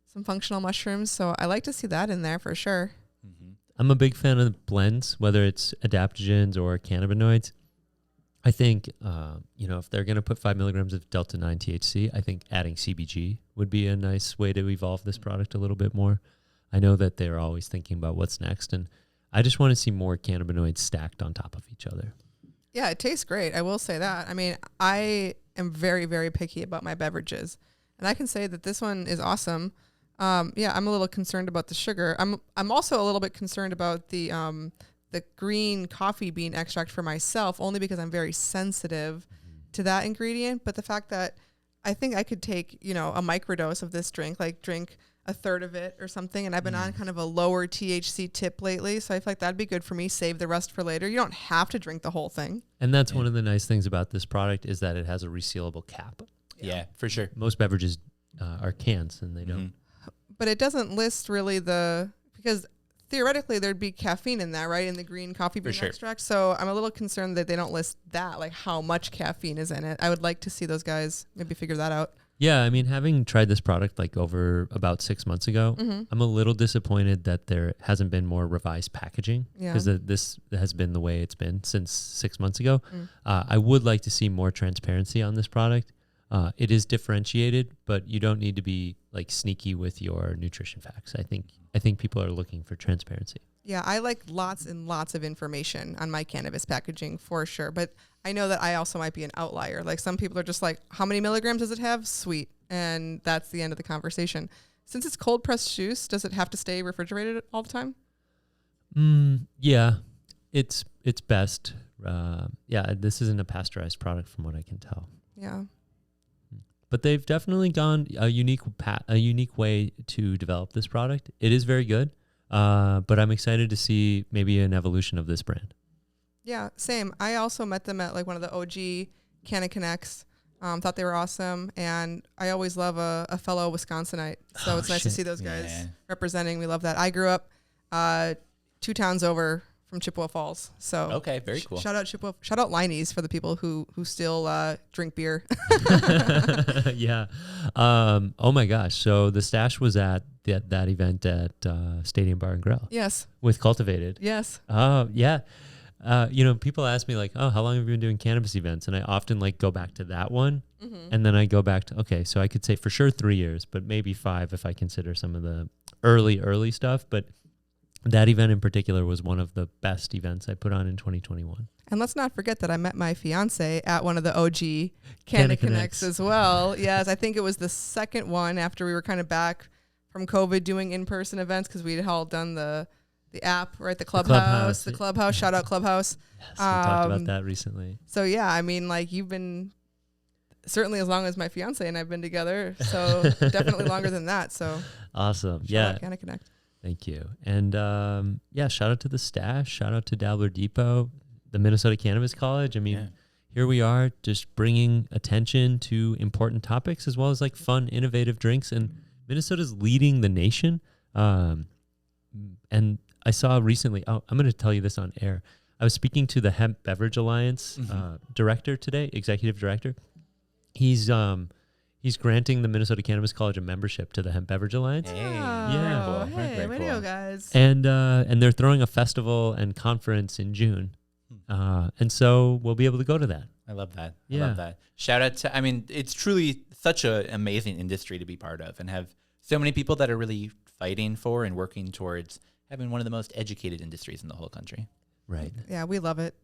some functional mushrooms. So I like to see that in there for sure. Mm-hmm. I'm a big fan of the blends, whether it's adaptogens or cannabinoids. I think, if they're going to put 5 milligrams of Delta 9 THC, I think adding CBG would be a nice way to evolve this product a little bit more. I know that they're always thinking about what's next, and I just want to see more cannabinoids stacked on top of each other. Yeah, it tastes great. I will say that. I mean, I am very, very picky about my beverages, and I can say that this one is awesome. I'm a little concerned about the sugar. I'm also a little bit concerned about the green coffee bean extract for myself, only because I'm very sensitive to that ingredient. But the fact that I think I could take, a microdose of this drink, like drink a third of it or something. And I've been on kind of a lower THC tip lately. So I feel like that'd be good for me. Save the rest for later. You don't have to drink the whole thing. And that's one of the nice things about this product is that it has a resealable cap. Yeah, for sure. Most beverages are cans and they don't. But it doesn't list really because theoretically there'd be caffeine in that, right? In the green coffee bean extract. So I'm a little concerned that they don't list that, like how much caffeine is in it. I would like to see those guys maybe figure that out. Yeah, I mean, having tried this product like over about 6 months ago, I'm a little disappointed that there hasn't been more revised packaging because this has been the way it's been since 6 months ago. I would like to see more transparency on this product. It is differentiated, but you don't need to be like sneaky with your nutrition facts. I think people are looking for transparency. Yeah, I like lots and lots of information on my cannabis packaging for sure. But I know that I also might be an outlier. Like some people are just like, how many milligrams does it have? Sweet. And that's the end of the conversation. Since it's cold pressed juice, does it have to stay refrigerated all the time? Yeah, it's best. This isn't a pasteurized product from what I can tell. Yeah. But they've definitely gone a unique way to develop this product. It is very good, but I'm excited to see maybe an evolution of this brand. Yeah, same. I also met them at like one of the OG CannConnects. Thought they were awesome, and I always love a fellow Wisconsinite. So it's nice to see those guys representing. We love that. I grew up 2 towns over from Chippewa Falls. So okay, very cool. Shout out Chippewa. Shout out Liney's for the people who still drink beer. Yeah. Oh my gosh. So the stash was at that event at Stadium Bar and Grill. Yes. With Cultivated. Yes. Oh yeah. People ask me like, oh, how long have you been doing cannabis events? And I often like go back to that one. And then I go back to, okay, so I could say for sure 3 years, but maybe 5 if I consider some of the early stuff. But that event in particular was one of the best events I put on in 2021. And let's not forget that I met my fiance at one of the OG CannConnects as well. Yes, I think it was the second one after we were kind of back from COVID doing in-person events because we had all done the app, right? The Clubhouse. Shout out Clubhouse. Yes, we talked about that recently. So yeah, I mean, like you've been certainly as long as my fiance and I've been together. So definitely longer than that. So awesome. Shout out CannConnect. Thank you. And shout out to the stash. Shout out to Dabbler Depot, the Minnesota Cannabis College. I mean, here we are just bringing attention to important topics as well as like fun, innovative drinks. And Minnesota's leading the nation. And I saw recently, I'm going to tell you this on air. I was speaking to the Hemp Beverage Alliance director today, executive director. He's granting the Minnesota Cannabis College a membership to the Hemp Beverage Alliance. Hey, Hey, way to go, guys. And they're throwing a festival and conference in June. And so we'll be able to go to that. I love that. Yeah. I love that. Shout out to, I mean, it's truly such an amazing industry to be part of and have so many people that are really fighting for and working towards having one of the most educated industries in the whole country. Right. Yeah, we love it.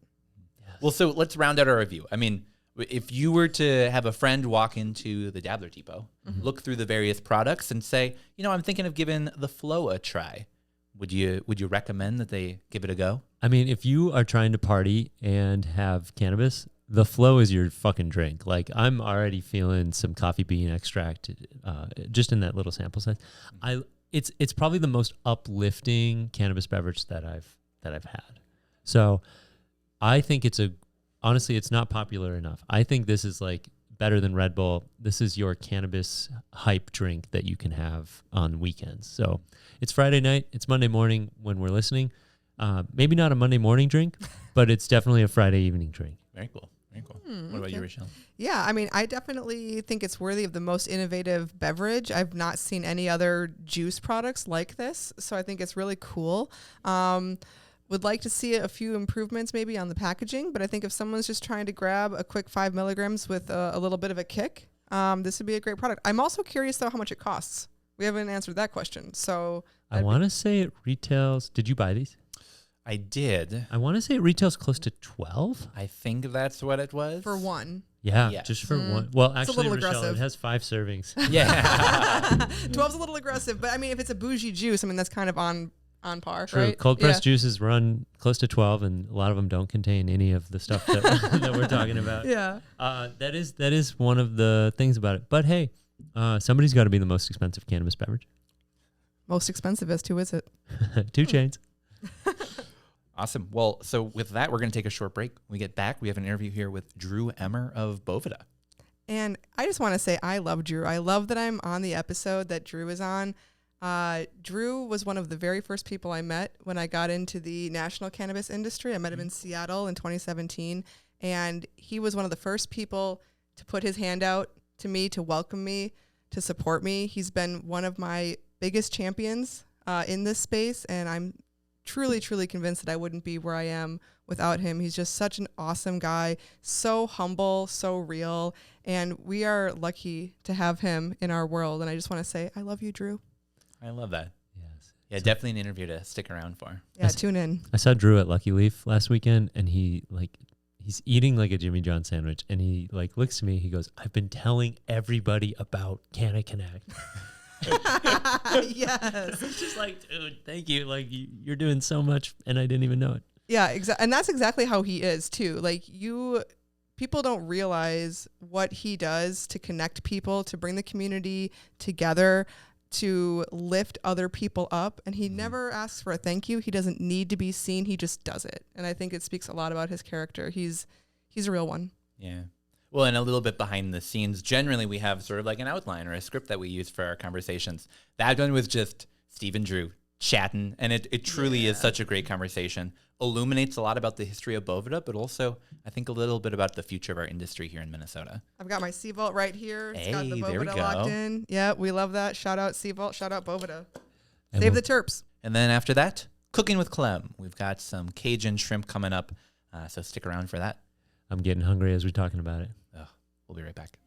Yes. Well, so let's round out our review. I mean, if you were to have a friend walk into the Dabbler Depot, look through the various products and say, you know, I'm thinking of giving the Flo a try, would you recommend that they give it a go? I mean, if you are trying to party and have cannabis, the Flo is your fucking drink. Like, I'm already feeling some coffee bean extract just in that little sample size. It's probably the most uplifting cannabis beverage that I've had. So I think honestly, it's not popular enough. I think this is like better than Red Bull. This is your cannabis hype drink that you can have on weekends. So it's Friday night. It's Monday morning when we're listening. Maybe not a Monday morning drink, but it's definitely a Friday evening drink. Very cool. Very cool. What about you, Rachelle? Yeah, I mean, I definitely think it's worthy of the most innovative beverage. I've not seen any other juice products like this, so I think it's really cool. Would like to see a few improvements maybe on the packaging, but I think if someone's just trying to grab a quick 5 milligrams with a little bit of a kick, this would be a great product. I'm also curious, though, how much it costs. We haven't answered that question. So I want to say it retails. Did you buy these? I did. I want to say it retails close to 12. I think that's what it was. for one. Yeah, Yes. just for one. Well, It's a actually, little Rochelle, aggressive. it has 5 servings. Yeah. 12's a little aggressive, but I mean, if it's a bougie juice, I mean, that's kind of on par, True. right? Cold pressed juices run close to 12, and a lot of them don't contain any of the stuff that, that we're talking about. Yeah. That is one of the things about it. But hey, somebody's got to be the most expensive cannabis beverage. Most expensive as to is it? 2 chains. Awesome. Well, so with that, we're going to take a short break. When we get back, we have an interview here with Drew Emmer of Boveda. And I just want to say I love Drew. I love that I'm on the episode that Drew is on. Drew was one of the very first people I met when I got into the national cannabis industry. I met him in Seattle in 2017, and he was one of the first people to put his hand out to me, to welcome me, to support me. He's been one of my biggest champions in this space, and I'm truly, truly convinced that I wouldn't be where I am without him. He's just such an awesome guy, so humble, so real, and we are lucky to have him in our world. And I just want to say, I love you, Drew. I love that. Yes. Yeah, definitely an interview to stick around for. Yeah, tune in. I saw Drew at Lucky Leaf last weekend, and he's eating like a Jimmy John sandwich, and he like looks to me. He goes, "I've been telling everybody about Canna Connect." Yes. It's just like, dude, thank you. Like you're doing so much, and I didn't even know it. Yeah, exactly. And that's exactly how he is too. Like people don't realize what he does to connect people, to bring the community together, to lift other people up. And he never asks for a thank you. He doesn't need to be seen. He just does it. And I think it speaks a lot about his character. He's a real one. Yeah. Well, and a little bit behind the scenes, generally we have sort of like an outline or a script that we use for our conversations. That one was just Steve and Drew chatting, and it truly is such a great conversation. Illuminates a lot about the history of Boveda, but also I think a little bit about the future of our industry here in Minnesota. I've got my Sea Vault right here. It's got the Hey, there we Boveda go. locked in. Yeah, we love that. Shout out Sea Vault. Shout out Boveda. And Save we'll- the Terps. And then after that, cooking with Clem. We've got some Cajun shrimp coming up, so stick around for that. I'm getting hungry as we're talking about it. We'll be right back.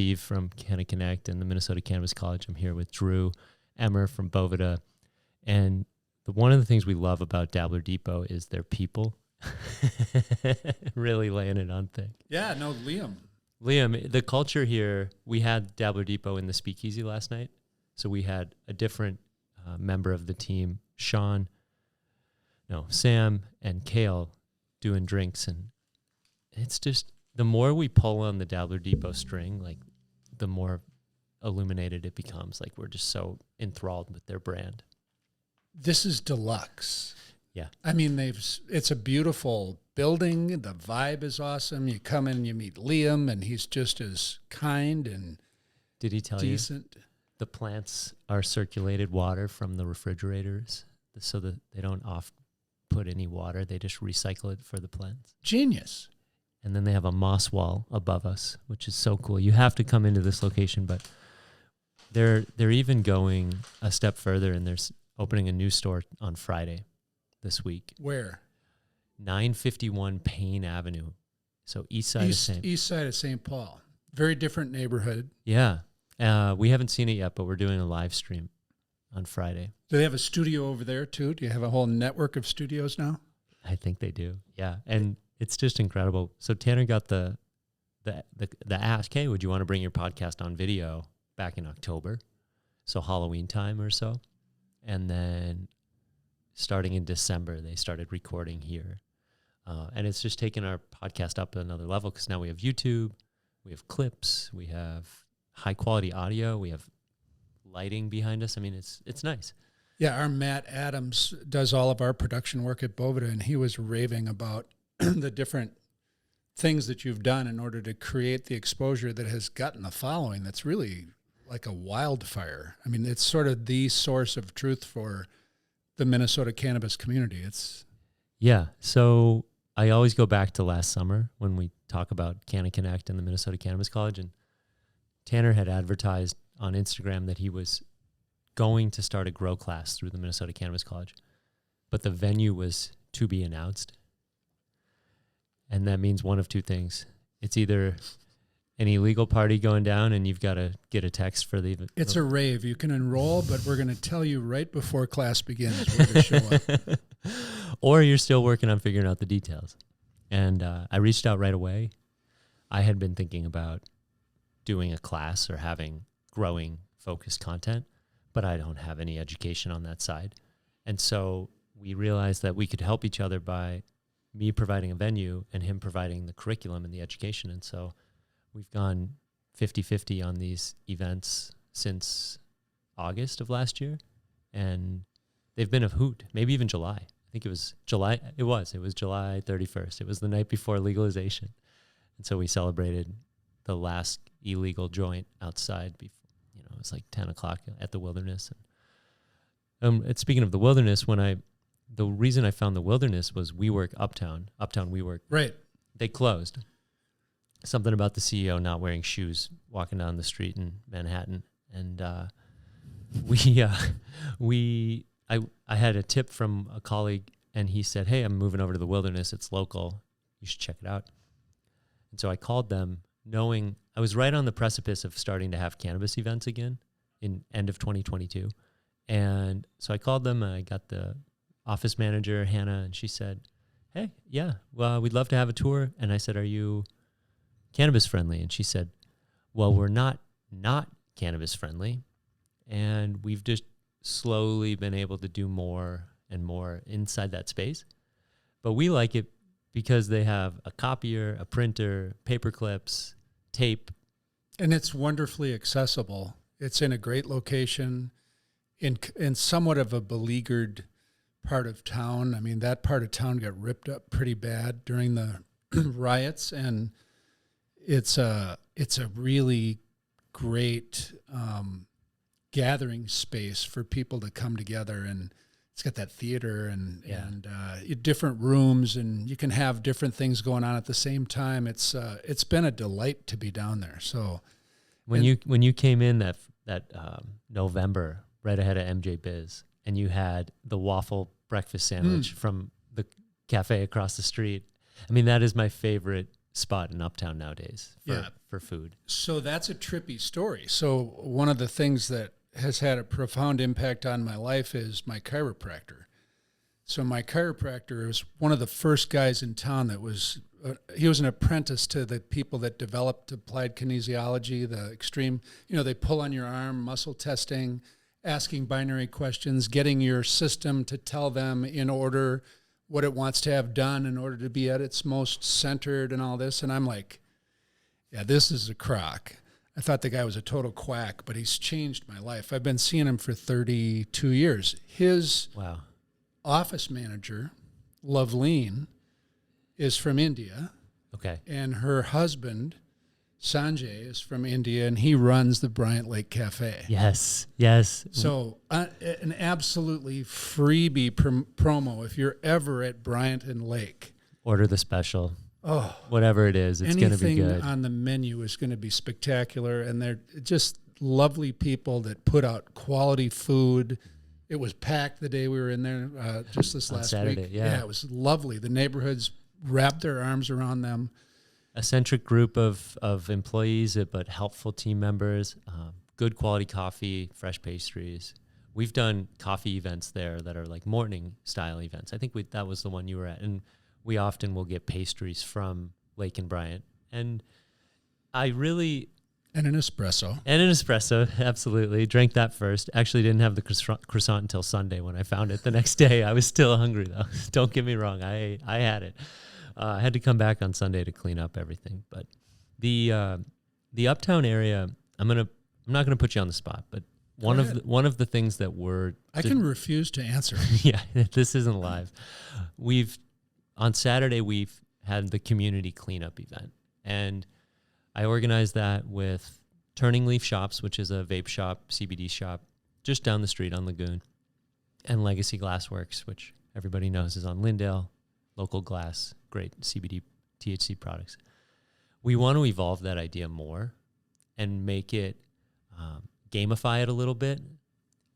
Steve from Connect and the Minnesota Cannabis College. I'm here with Drew Emmer from Boveda. And one of the things we love about Dabbler Depot is their people. Really laying it on thick. Yeah, no, Liam, the culture here, we had Dabbler Depot in the speakeasy last night. So we had a different member of the team, Sam and Kale doing drinks. And it's just, the more we pull on the Dabbler Depot string, like the more illuminated it becomes. Like we're just so enthralled with their brand. this is deluxe. Yeah. I mean, it's a beautiful building. The vibe is awesome. You come in and you meet Liam, and he's just as kind and Did he tell decent. you the plants are circulated water from the refrigerators so that they don't put any water. They just recycle it for the plants. Genius. And then they have a moss wall above us, which is so cool. You have to come into this location, but they're even going a step further, and they're opening a new store on Friday this week. Where? 951 Payne Avenue. So east side of St. Paul. Very different neighborhood. Yeah. We haven't seen it yet, but we're doing a live stream on Friday. Do they have a studio over there too? Do you have a whole network of studios now? I think they do. Yeah. And it's just incredible. So Tanner got the ask, hey, would you want to bring your podcast on video back in October? So Halloween time or so. And then starting in December, they started recording here. And it's just taken our podcast up another level because now we have YouTube, we have clips, we have high quality audio, we have lighting behind us. I mean, it's nice. Yeah, our Matt Adams does all of our production work at Boveda, and he was raving about the different things that you've done in order to create the exposure that has gotten the following that's really like a wildfire. I mean, it's sort of the source of truth for the Minnesota cannabis community. Yeah. So I always go back to last summer when we talk about Connect and the Minnesota Cannabis College, and Tanner had advertised on Instagram that he was going to start a grow class through the Minnesota Cannabis College, but the venue was to be announced. And that means one of two things. It's either an illegal party going down and you've got to get a text for the event. It's a rave. You can enroll, but we're going to tell you right before class begins where to show up. Or you're still working on figuring out the details. And I reached out right away. I had been thinking about doing a class or having growing focused content, but I don't have any education on that side. And so we realized that we could help each other by me providing a venue and him providing the curriculum and the education. And so we've gone 50-50 on these events since August of last year. And they've been a hoot, maybe even July. I think it was July. It was July 31st. It was the night before legalization. And so we celebrated the last illegal joint outside before, it was like 10 o'clock at the Wilderness. And speaking of the Wilderness, the reason I found the Wilderness was WeWork Uptown WeWork. Right. They closed. Something about the CEO not wearing shoes walking down the street in Manhattan. And I had a tip from a colleague, and he said, hey, I'm moving over to the Wilderness. It's local. You should check it out. And so I called them knowing I was right on the precipice of starting to have cannabis events again in end of 2022. And so I called them, and I got the office manager, Hannah, and she said, hey, yeah, well, we'd love to have a tour. And I said, are you cannabis friendly? And she said, well, we're not cannabis friendly. And we've just slowly been able to do more and more inside that space. But we like it because they have a copier, a printer, paper clips, tape. And it's wonderfully accessible. It's in a great location in somewhat of a beleaguered part of town. I mean, that part of town got ripped up pretty bad during the riots, and it's a really great gathering space for people to come together, and it's got that theater and different rooms, and you can have different things going on at the same time. It's been a delight to be down there. So when you came in that November, right ahead of MJ Biz, and you had the waffle breakfast sandwich from the cafe across the street. I mean, that is my favorite spot in Uptown nowadays for food. So that's a trippy story. So one of the things that has had a profound impact on my life is my chiropractor. So my chiropractor was one of the first guys in town that was, he was an apprentice to the people that developed applied kinesiology, the extreme, they pull on your arm, muscle testing, asking binary questions, getting your system to tell them in order what it wants to have done in order to be at its most centered and all this. And I'm like, yeah, this is a crock. I thought the guy was a total quack, but he's changed my life. I've been seeing him for 32 years. His office manager, Loveleen, is from India. Okay. And her husband, Sanjay, is from India, and he runs the Bryant Lake Cafe. Yes. So an absolutely freebie promo if you're ever at Bryant and Lake. Order the special. Oh, whatever it is, it's going to be good. Anything on the menu is going to be spectacular, and they're just lovely people that put out quality food. It was packed the day we were in there just this last Saturday, week. Yeah, it was lovely. The neighborhoods wrapped their arms around them. Eccentric group of employees, but helpful team members, good quality coffee, fresh pastries. We've done coffee events there that are like morning style events. I think that was the one you were at. And we often will get pastries from Lake and Bryant. And I really... And an espresso. Absolutely. Drank that first. Actually didn't have the croissant until Sunday when I found it the next day. I was still hungry, though. Don't get me wrong. I had it. I had to come back on Sunday to clean up everything. But the Uptown area, I'm not gonna put you on the spot, but one of the things that I can refuse to answer. Yeah, this isn't live. On Saturday we've had the community cleanup event, and I organized that with Turning Leaf Shops, which is a vape shop, CBD shop, just down the street on Lagoon, and Legacy Glassworks, which everybody knows is on Lindale, local glass, great CBD, THC products. We want to evolve that idea more and make it, gamify it a little bit.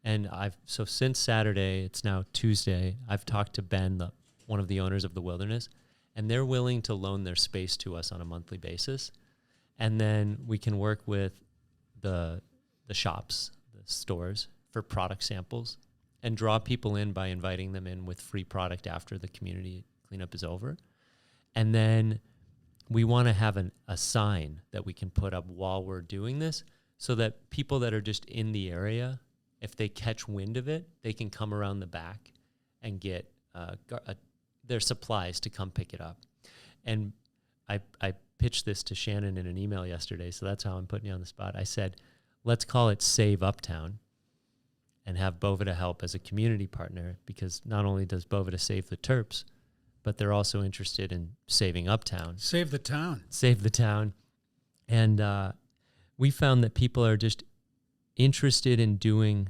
And so since Saturday, it's now Tuesday, I've talked to Ben, one of the owners of the Wilderness, and they're willing to loan their space to us on a monthly basis. And then we can work with the shops, the stores, for product samples and draw people in by inviting them in with free product after the community cleanup is over. And then we want to have a sign that we can put up while we're doing this so that people that are just in the area, if they catch wind of it, they can come around the back and get their supplies to come pick it up. And I pitched this to Shannon in an email yesterday, so that's how I'm putting you on the spot. I said, let's call it Save Uptown and have Boveda help as a community partner, because not only does Boveda save the terps, but they're also interested in saving Uptown. Save the town. Save the town. And we found that people are just interested in doing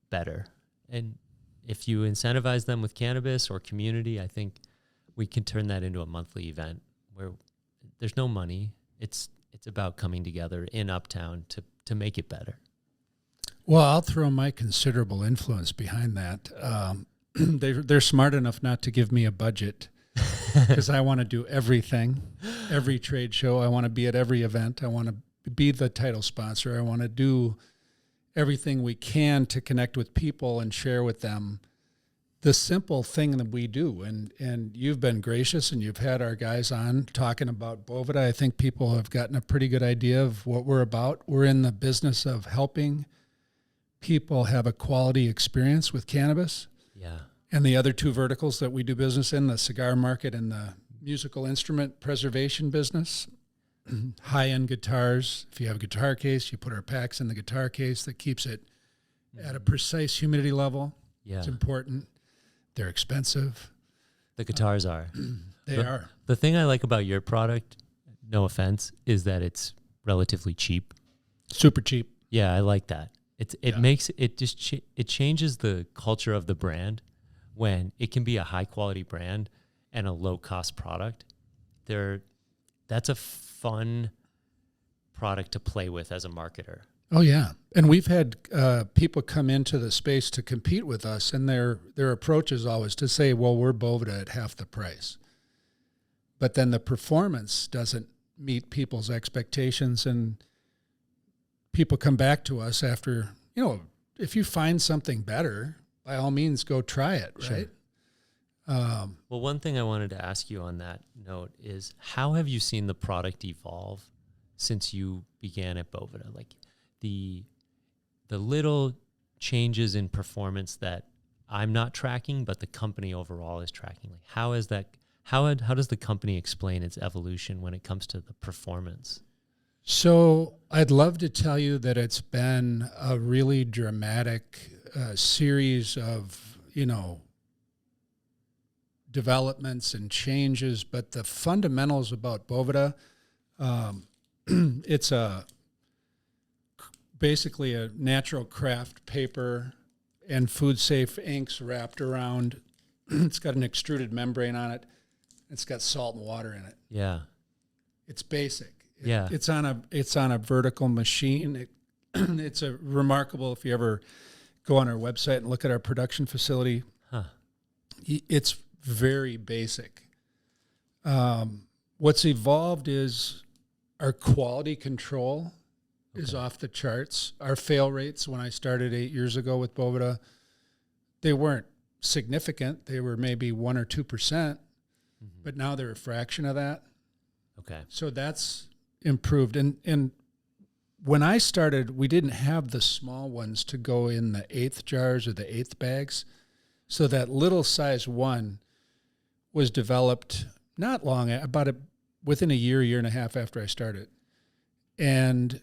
better. And if you incentivize them with cannabis or community, I think we can turn that into a monthly event where there's no money. It's about coming together in Uptown to make it better. Well, I'll throw my considerable influence behind that. They're smart enough not to give me a budget because I want to do everything, every trade show. I want to be at every event. I want to be the title sponsor. I want to do everything we can to connect with people and share with them the simple thing that we do. And you've been gracious, and you've had our guys on talking about Boveda. I think people have gotten a pretty good idea of what we're about. We're in the business of helping people have a quality experience with cannabis. Yeah. And the other two verticals that we do business in, the cigar market and the musical instrument preservation business. High-end guitars. If you have a guitar case, you put our packs in the guitar case that keeps it at a precise humidity level. Yeah. It's important. They're expensive. The guitars are. They are. The thing I like about your product, no offense, is that it's relatively cheap. Super cheap. Yeah, I like that. It makes it just it changes the culture of the brand when it can be a high quality brand and a low cost product. That's a fun product to play with as a marketer. Oh yeah, and we've had people come into the space to compete with us, and their approach is always to say, "Well, we're Boveda at half the price." but then the performance doesn't meet people's expectations, and people come back to us after, if you find something better, by all means, go try it, right? Sure. Well, one thing I wanted to ask you on that note is, how have you seen the product evolve since you began at Boveda? Like the little changes in performance that I'm not tracking, but the company overall is tracking. Like how is that? How does the company explain its evolution when it comes to the performance? So I'd love to tell you that it's been a really dramatic series of, developments and changes, but the fundamentals about Boveda, it's basically a natural craft paper and food safe inks wrapped around. It's got an extruded membrane on it. It's got salt and water in it. Yeah. It's basic. Yeah. It's on a vertical machine. It's a remarkable, if you ever go on our website and look at our production facility, it's very basic. What's evolved is our quality control is off the charts. Our fail rates, when I started 8 years ago with Boveda, they weren't significant. They were maybe 1 or 2%, but now they're a fraction of that. Okay. So that's improved. And when I started, we didn't have the small ones to go in the 1/8 jars or the 1/8 bags. So that little size one was developed not long, within a year and a half after I started. And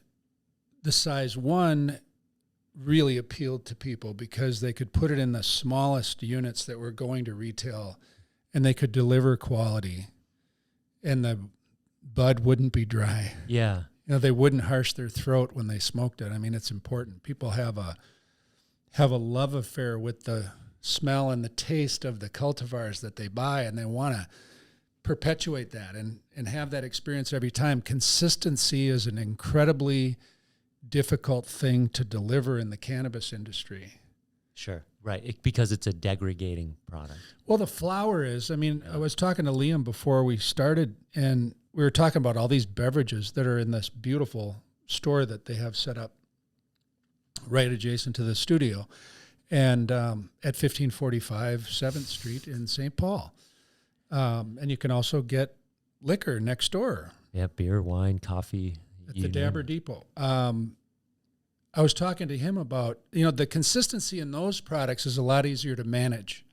the size one really appealed to people because they could put it in the smallest units that were going to retail, and they could deliver quality, and the bud wouldn't be dry. Yeah. They wouldn't harsh their throat when they smoked it. I mean, it's important. People have a love affair with the smell and the taste of the cultivars that they buy, and they want to perpetuate that and have that experience every time. Consistency is an incredibly difficult thing to deliver in the cannabis industry. Sure. Right. Because it's a degrading product. Well, the flower is. I mean, I was talking to Liam before we started, and we were talking about all these beverages that are in this beautiful store that they have set up right adjacent to the studio, and at 1545 7th Street in St. Paul. And you can also get liquor next door. Yeah, beer, wine, coffee. At the Dabber Depot. I was talking to him about, the consistency in those products is a lot easier to manage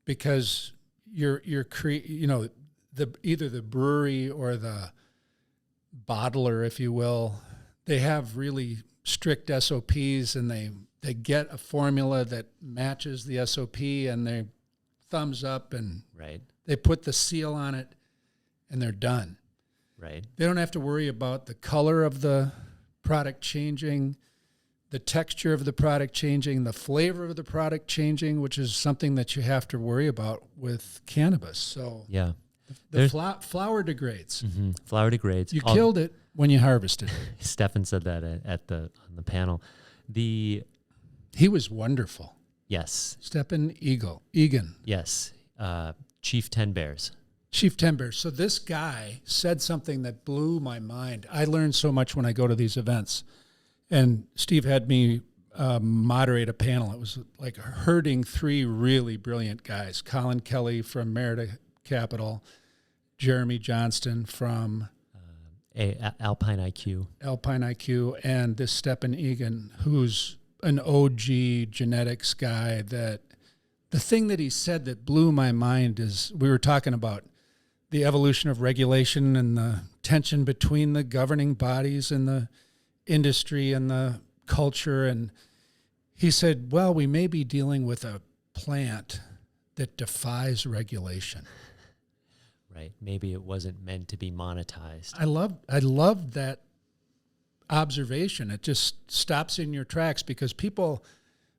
because either the brewery or the bottler, if you will, they have really strict SOPs, and they get a formula that matches the SOP, and they thumbs up, and they put the seal on it, and they're done. Right. They don't have to worry about the color of the product changing, the texture of the product changing, the flavor of the product changing, which is something that you have to worry about with cannabis. So yeah, the flower degrades. Mm-hmm. Flower degrades. You killed it when you harvested it. Stefan said that on the panel. He was wonderful. Yes. Stefan Egan. Yes. Chief 10 Bears. Chief 10 Bears. So this guy said something that blew my mind. I learn so much when I go to these events. And Steve had me moderate a panel. It was like herding 3 really brilliant guys. Colin, Kelley from Merida Capital, Jeremy Johnston from Alpine IQ, and this Stefan Egan, who's an OG genetics guy. That the thing that he said that blew my mind is, we were talking about the evolution of regulation and the tension between the governing bodies and the industry and the culture. And he said, well, we may be dealing with a plant that defies regulation. Right. Maybe it wasn't meant to be monetized. I love that observation. It just stops in your tracks, because people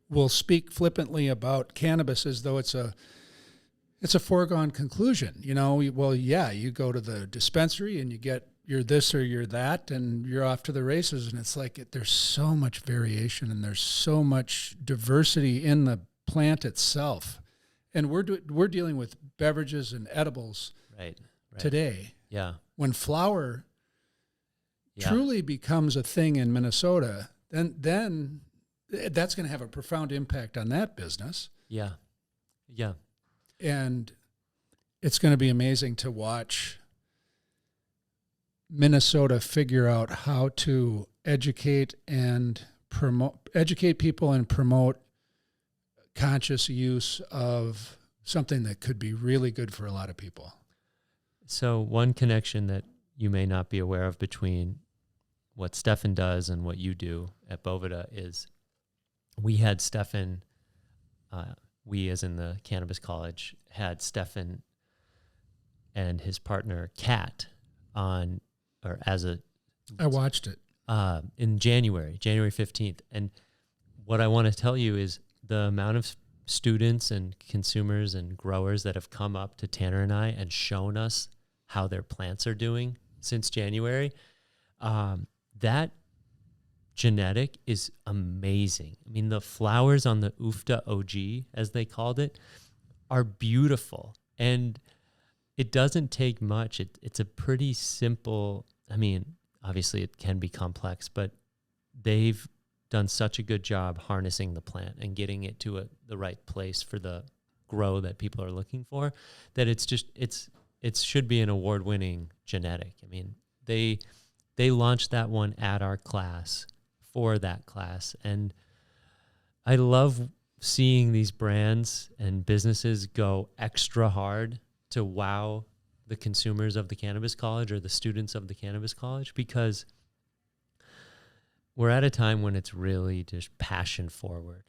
will speak flippantly about cannabis as though it's a foregone conclusion. Well, yeah, you go to the dispensary and you get your this or your that, and you're off to the races. And it's like, there's so much variation, and there's so much diversity in the plant itself. And we're dealing with beverages and edibles. Right. today. Yeah. When flower truly becomes a thing in Minnesota, then that's going to have a profound impact on that business. Yeah. Yeah. And it's going to be amazing to watch Minnesota figure out how to educate people and promote conscious use of something that could be really good for a lot of people. So one connection that you may not be aware of between what Stefan does and what you do at Boveda is we had Stefan, we as in the Cannabis College, had Stefan and his partner Kat on, or as a... I watched it. In January 15th. And what I want to tell you is the amount of students and consumers and growers that have come up to Tanner and I and shown us how their plants are doing since January, that genetic is amazing. I mean, the flowers on the Ufta OG, as they called it, are beautiful. And it doesn't take much. It's a pretty simple, I mean, obviously it can be complex, but they've done such a good job harnessing the plant and getting it to the right place for the grow that people are looking for, that it should be an award-winning genetic. I mean, they launched that one at our class for that class. And I love seeing these brands and businesses go extra hard to wow the consumers of the Cannabis College or the students of the Cannabis College, because we're at a time when it's really just passion forward.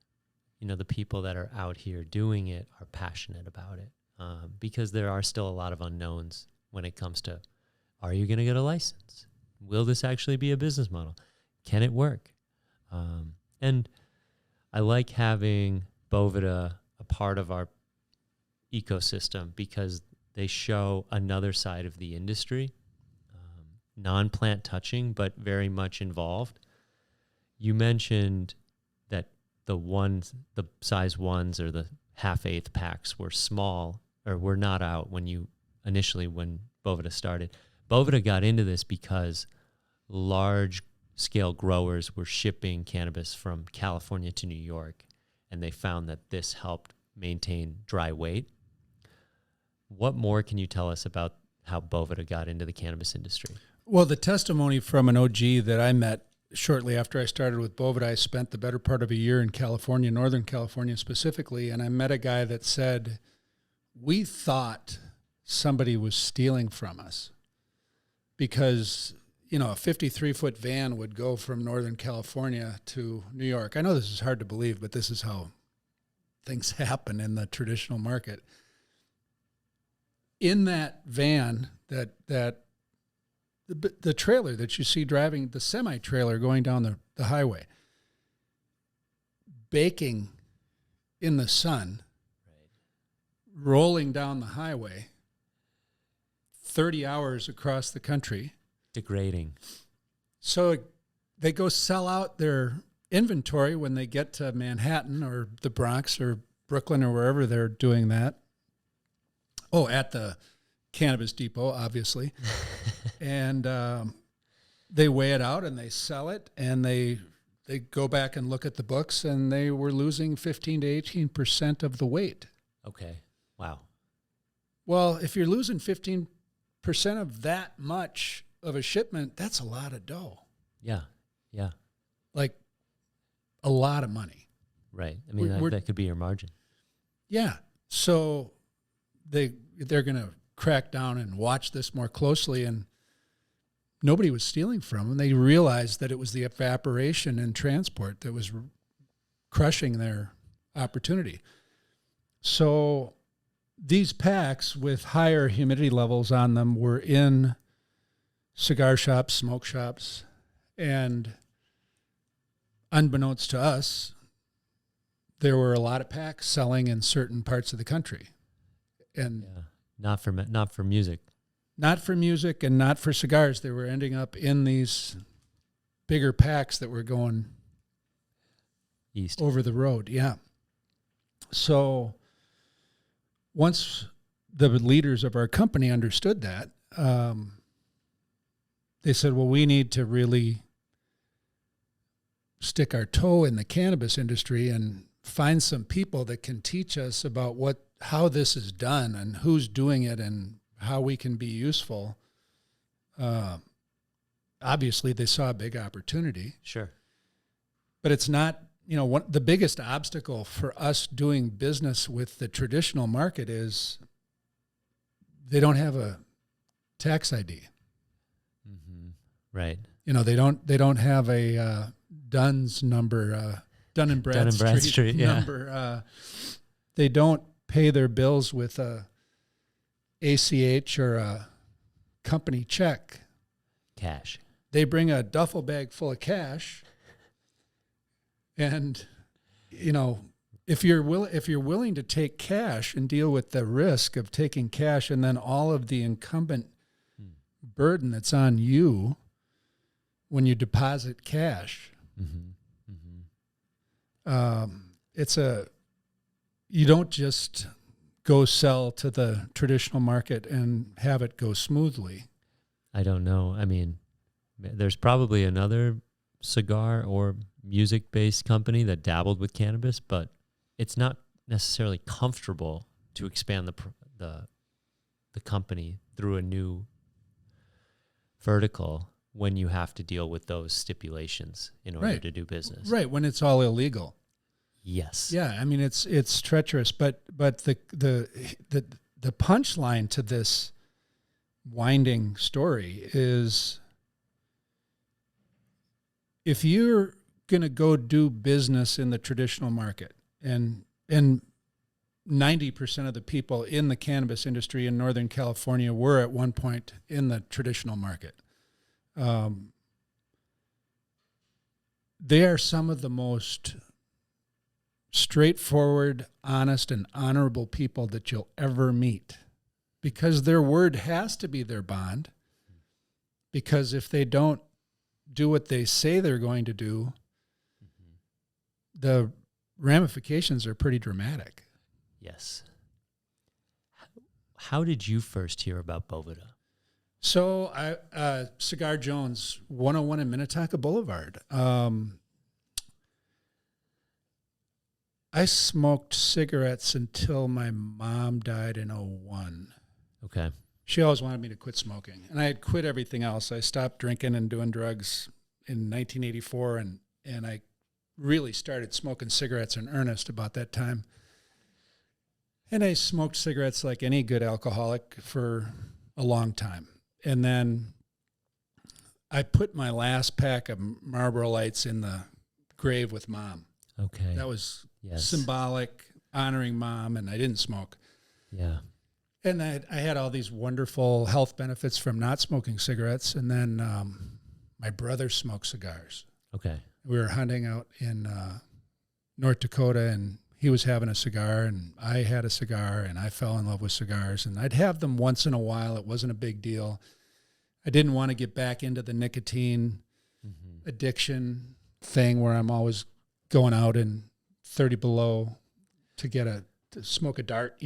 You know, the people that are out here doing it are passionate about it, because there are still a lot of unknowns when it comes to, are you going to get a license? Will this actually be a business model? Can it work? And I like having Boveda a part of our ecosystem because they show another side of the industry, non-plant touching, but very much involved. You mentioned that the size ones or the half-eighth packs were small or were not out when Boveda started. Boveda got into this because large-scale growers were shipping cannabis from California to New York, and they found that this helped maintain dry weight. What more can you tell us about how Boveda got into the cannabis industry? Well, the testimony from an OG that I met shortly after I started with Boveda, I spent the better part of a year in California, Northern California specifically, and I met a guy that said, we thought somebody was stealing from us because, you know, a 53-foot van would go from Northern California to New York. I know this is hard to believe, but this is how things happen in the traditional market. In that van, the trailer that you see driving, the semi-trailer going down the highway, baking in the sun, right, rolling down the highway, 30 hours across the country. Degrading. So they go sell out their inventory when they get to Manhattan or the Bronx or Brooklyn or wherever they're doing that. Oh, at the Cannabis Depot, obviously. And they weigh it out and they sell it, and they go back and look at the books, and they were losing 15 to 18% of the weight. Okay. Wow. Well, if you're losing 15% of that much of a shipment, that's a lot of dough. Yeah. Yeah. Like a lot of money. Right. I mean, that could be your margin. Yeah. So they're going to crack down and watch this more closely, and nobody was stealing from them. They realized that it was the evaporation and transport that was crushing their opportunity. So these packs with higher humidity levels on them were in cigar shops, smoke shops, and unbeknownst to us, there were a lot of packs selling in certain parts of the country. And yeah. Not for music. Not for music and not for cigars. They were ending up in these bigger packs that were going east over the road. Yeah. So once the leaders of our company understood that, they said, well, we need to really stick our toe in the cannabis industry and find some people that can teach us about how this is done and who's doing it and how we can be useful. Obviously, they saw a big opportunity. Sure. But it's not, the biggest obstacle for us doing business with the traditional market is they don't have a tax ID. Mm-hmm. Right. They don't have a Dunn's number, Dun and Bradstreet number. They don't pay their bills with a ACH or a company check. Cash. They bring a duffel bag full of cash, and if you're willing to take cash and deal with the risk of taking cash, and then all of the incumbent burden that's on you when you deposit cash, you don't just go sell to the traditional market and have it go smoothly. I don't know. I mean, there's probably another cigar or music-based company that dabbled with cannabis, but it's not necessarily comfortable to expand the company through a new vertical when you have to deal with those stipulations in order to do business. Right, when it's all illegal. Yes. Yeah, I mean it's treacherous, but the punchline to this winding story is, if you're going to go do business in the traditional market, and 90% of the people in the cannabis industry in Northern California were at one point in the traditional market, they are some of the most straightforward, honest, and honorable people that you'll ever meet, because their word has to be their bond, because if they don't do what they say they're going to do, the ramifications are pretty dramatic. Yes. How did you first hear about Boveda? So Cigar Jones, 101 in Minnetonka Boulevard. I smoked cigarettes until my mom died in 2001. Okay. She always wanted me to quit smoking, and I had quit everything else. I stopped drinking and doing drugs in 1984, and I really started smoking cigarettes in earnest about that time. And I smoked cigarettes like any good alcoholic for a long time. And then I put my last pack of Marlboro Lights in the grave with Mom. Okay. That was symbolic, honoring Mom, and I didn't smoke. Yeah. And I had all these wonderful health benefits from not smoking cigarettes. And then my brother smoked cigars. Okay. We were hunting out in North Dakota, and he was having a cigar, and I had a cigar, and I fell in love with cigars. And I'd have them once in a while. It wasn't a big deal. I didn't want to get back into the nicotine addiction thing where I'm always going out in 30 below to smoke a dart,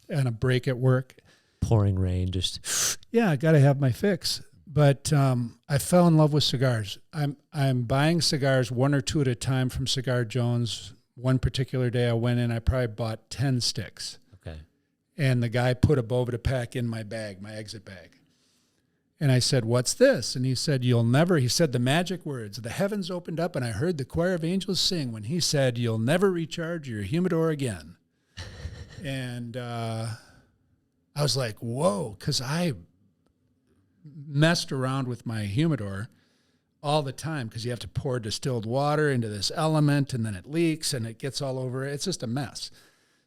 on a break at work. Pouring rain, just yeah, I got to have my fix. But I fell in love with cigars. I'm buying cigars one or two at a time from Cigar Jones. One particular day I went in, I probably bought 10 sticks. Okay. And the guy put a Boveda pack in my bag, my exit bag. And I said, "What's this?" And he said, he said the magic words. The heavens opened up and I heard the choir of angels sing when he said, "You'll never recharge your humidor again." And I was like, whoa, because I messed around with my humidor all the time, because you have to pour distilled water into this element and then it leaks and it gets all over. It's just a mess.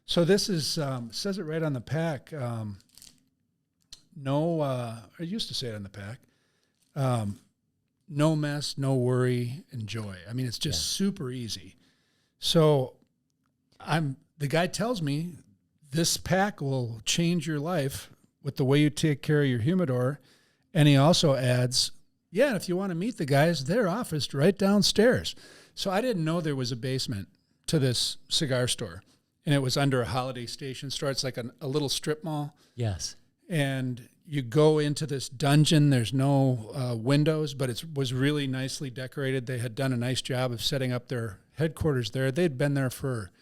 So this is, says it right on the pack. I used to say it on the pack. No mess, no worry, enjoy. I mean, it's just super easy. So the guy tells me this pack will change your life with the way you take care of your humidor. And he also adds, and if you want to meet the guys, their office right downstairs. So I didn't know there was a basement to this cigar store. And it was under a Holiday Station store. It's like a little strip mall. Yes. And you go into this dungeon. There's no windows, but it was really nicely decorated. They had done a nice job of setting up their headquarters there. They'd been there for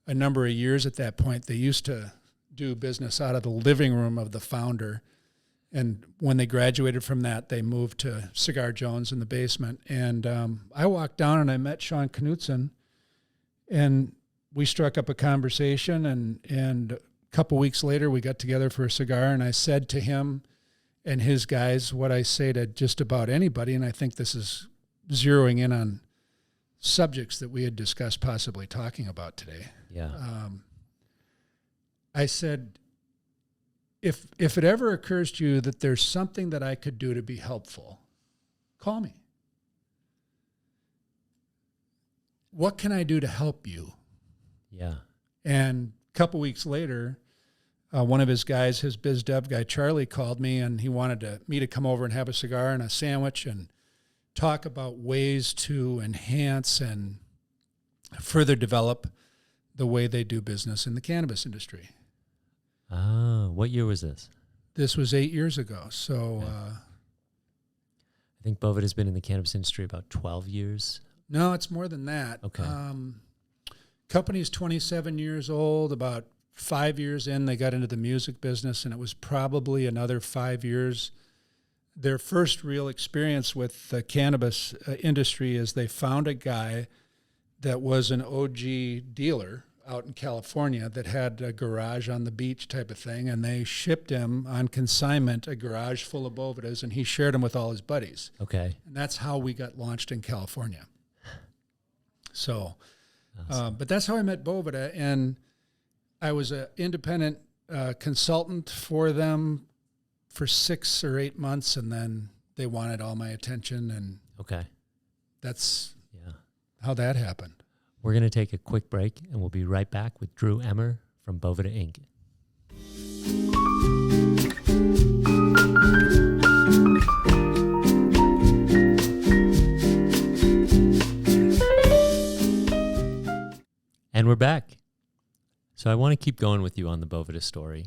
a number of years at that point. They used to do business out of the living room of the founder. And when they graduated from that, they moved to Cigar Jones in the basement. And I walked down and I met Sean Knutson, and we struck up a conversation. And a couple weeks later, we got together for a cigar. And I said to him and his guys what I say to just about anybody. And I think this is zeroing in on subjects that we had discussed possibly talking about today. Yeah. I said, if it ever occurs to you that there's something that I could do to be helpful, call me. What can I do to help you? Yeah. And a couple weeks later, one of his guys, his biz dev guy, Charlie, called me, and he wanted me to come over and have a cigar and a sandwich and talk about ways to enhance and further develop the way they do business in the cannabis industry. Oh, what year was this? This was 8 years ago. So Okay. I think Boveda has been in the cannabis industry about 12 years. no, it's more than that. Okay. Company's 27 years old. About 5 years in, they got into the music business, and it was probably another 5 years. Their first real experience with the cannabis industry is they found a guy that was an OG dealer out in California that had a garage on the beach type of thing, and they shipped him on consignment a garage full of Bovedas, and he shared them with all his buddies. Okay. And that's how we got launched in California. So, Awesome. but that's how I met Boveda, and I was an independent consultant for them for 6 or 8 months, and then they wanted all my attention, and Okay. that's Yeah. how that happened. We're going to take a quick break, and we'll be right back with Drew Emmer from Boveda Inc. And we're back. So I want to keep going with you on the Boveda story.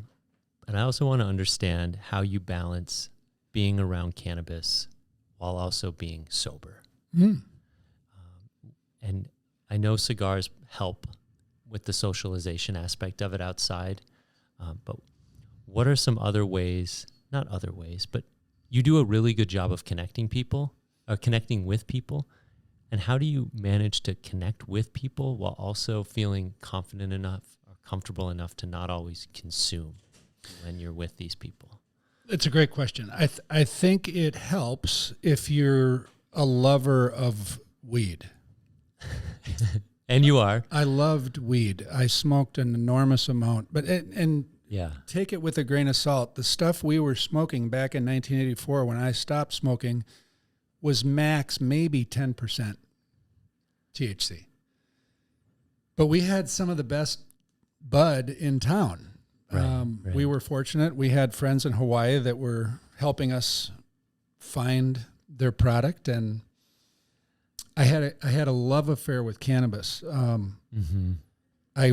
And I also want to understand how you balance being around cannabis while also being sober. And I know cigars help with the socialization aspect of it outside, but what are some other ways, not other ways, but you do a really good job of connecting with people. And how do you manage to connect with people while also feeling confident enough or comfortable enough to not always consume when you're with these people? It's a great question. I think it helps if you're a lover of weed. And you are. I loved weed. I smoked an enormous amount, but Yeah. take it with a grain of salt. The stuff we were smoking back in 1984 when I stopped smoking was max maybe 10% THC. But we had some of the best bud in town. Right. We were fortunate. We had friends in Hawaii that were helping us find their product, and I had a love affair with cannabis. I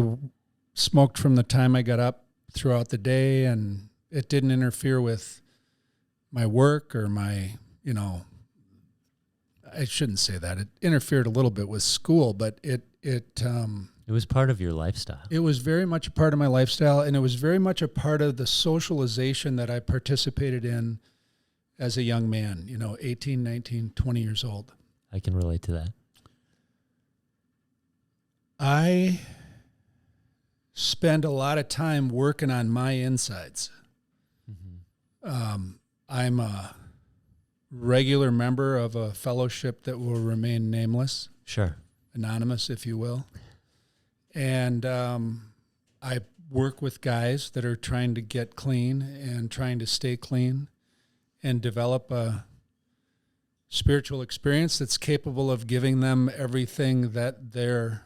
smoked from the time I got up throughout the day, and it didn't interfere with my work or my, I shouldn't say that. It interfered a little bit with school, but it was part of your lifestyle. It was very much a part of my lifestyle, and it was very much a part of the socialization that I participated in as a young man, 18, 19, 20 years old. I can relate to that. I spend a lot of time working on my insides. I'm a regular member of a fellowship that will remain nameless. Sure. Anonymous, if you will. And I work with guys that are trying to get clean and trying to stay clean and develop a spiritual experience that's capable of giving them everything that their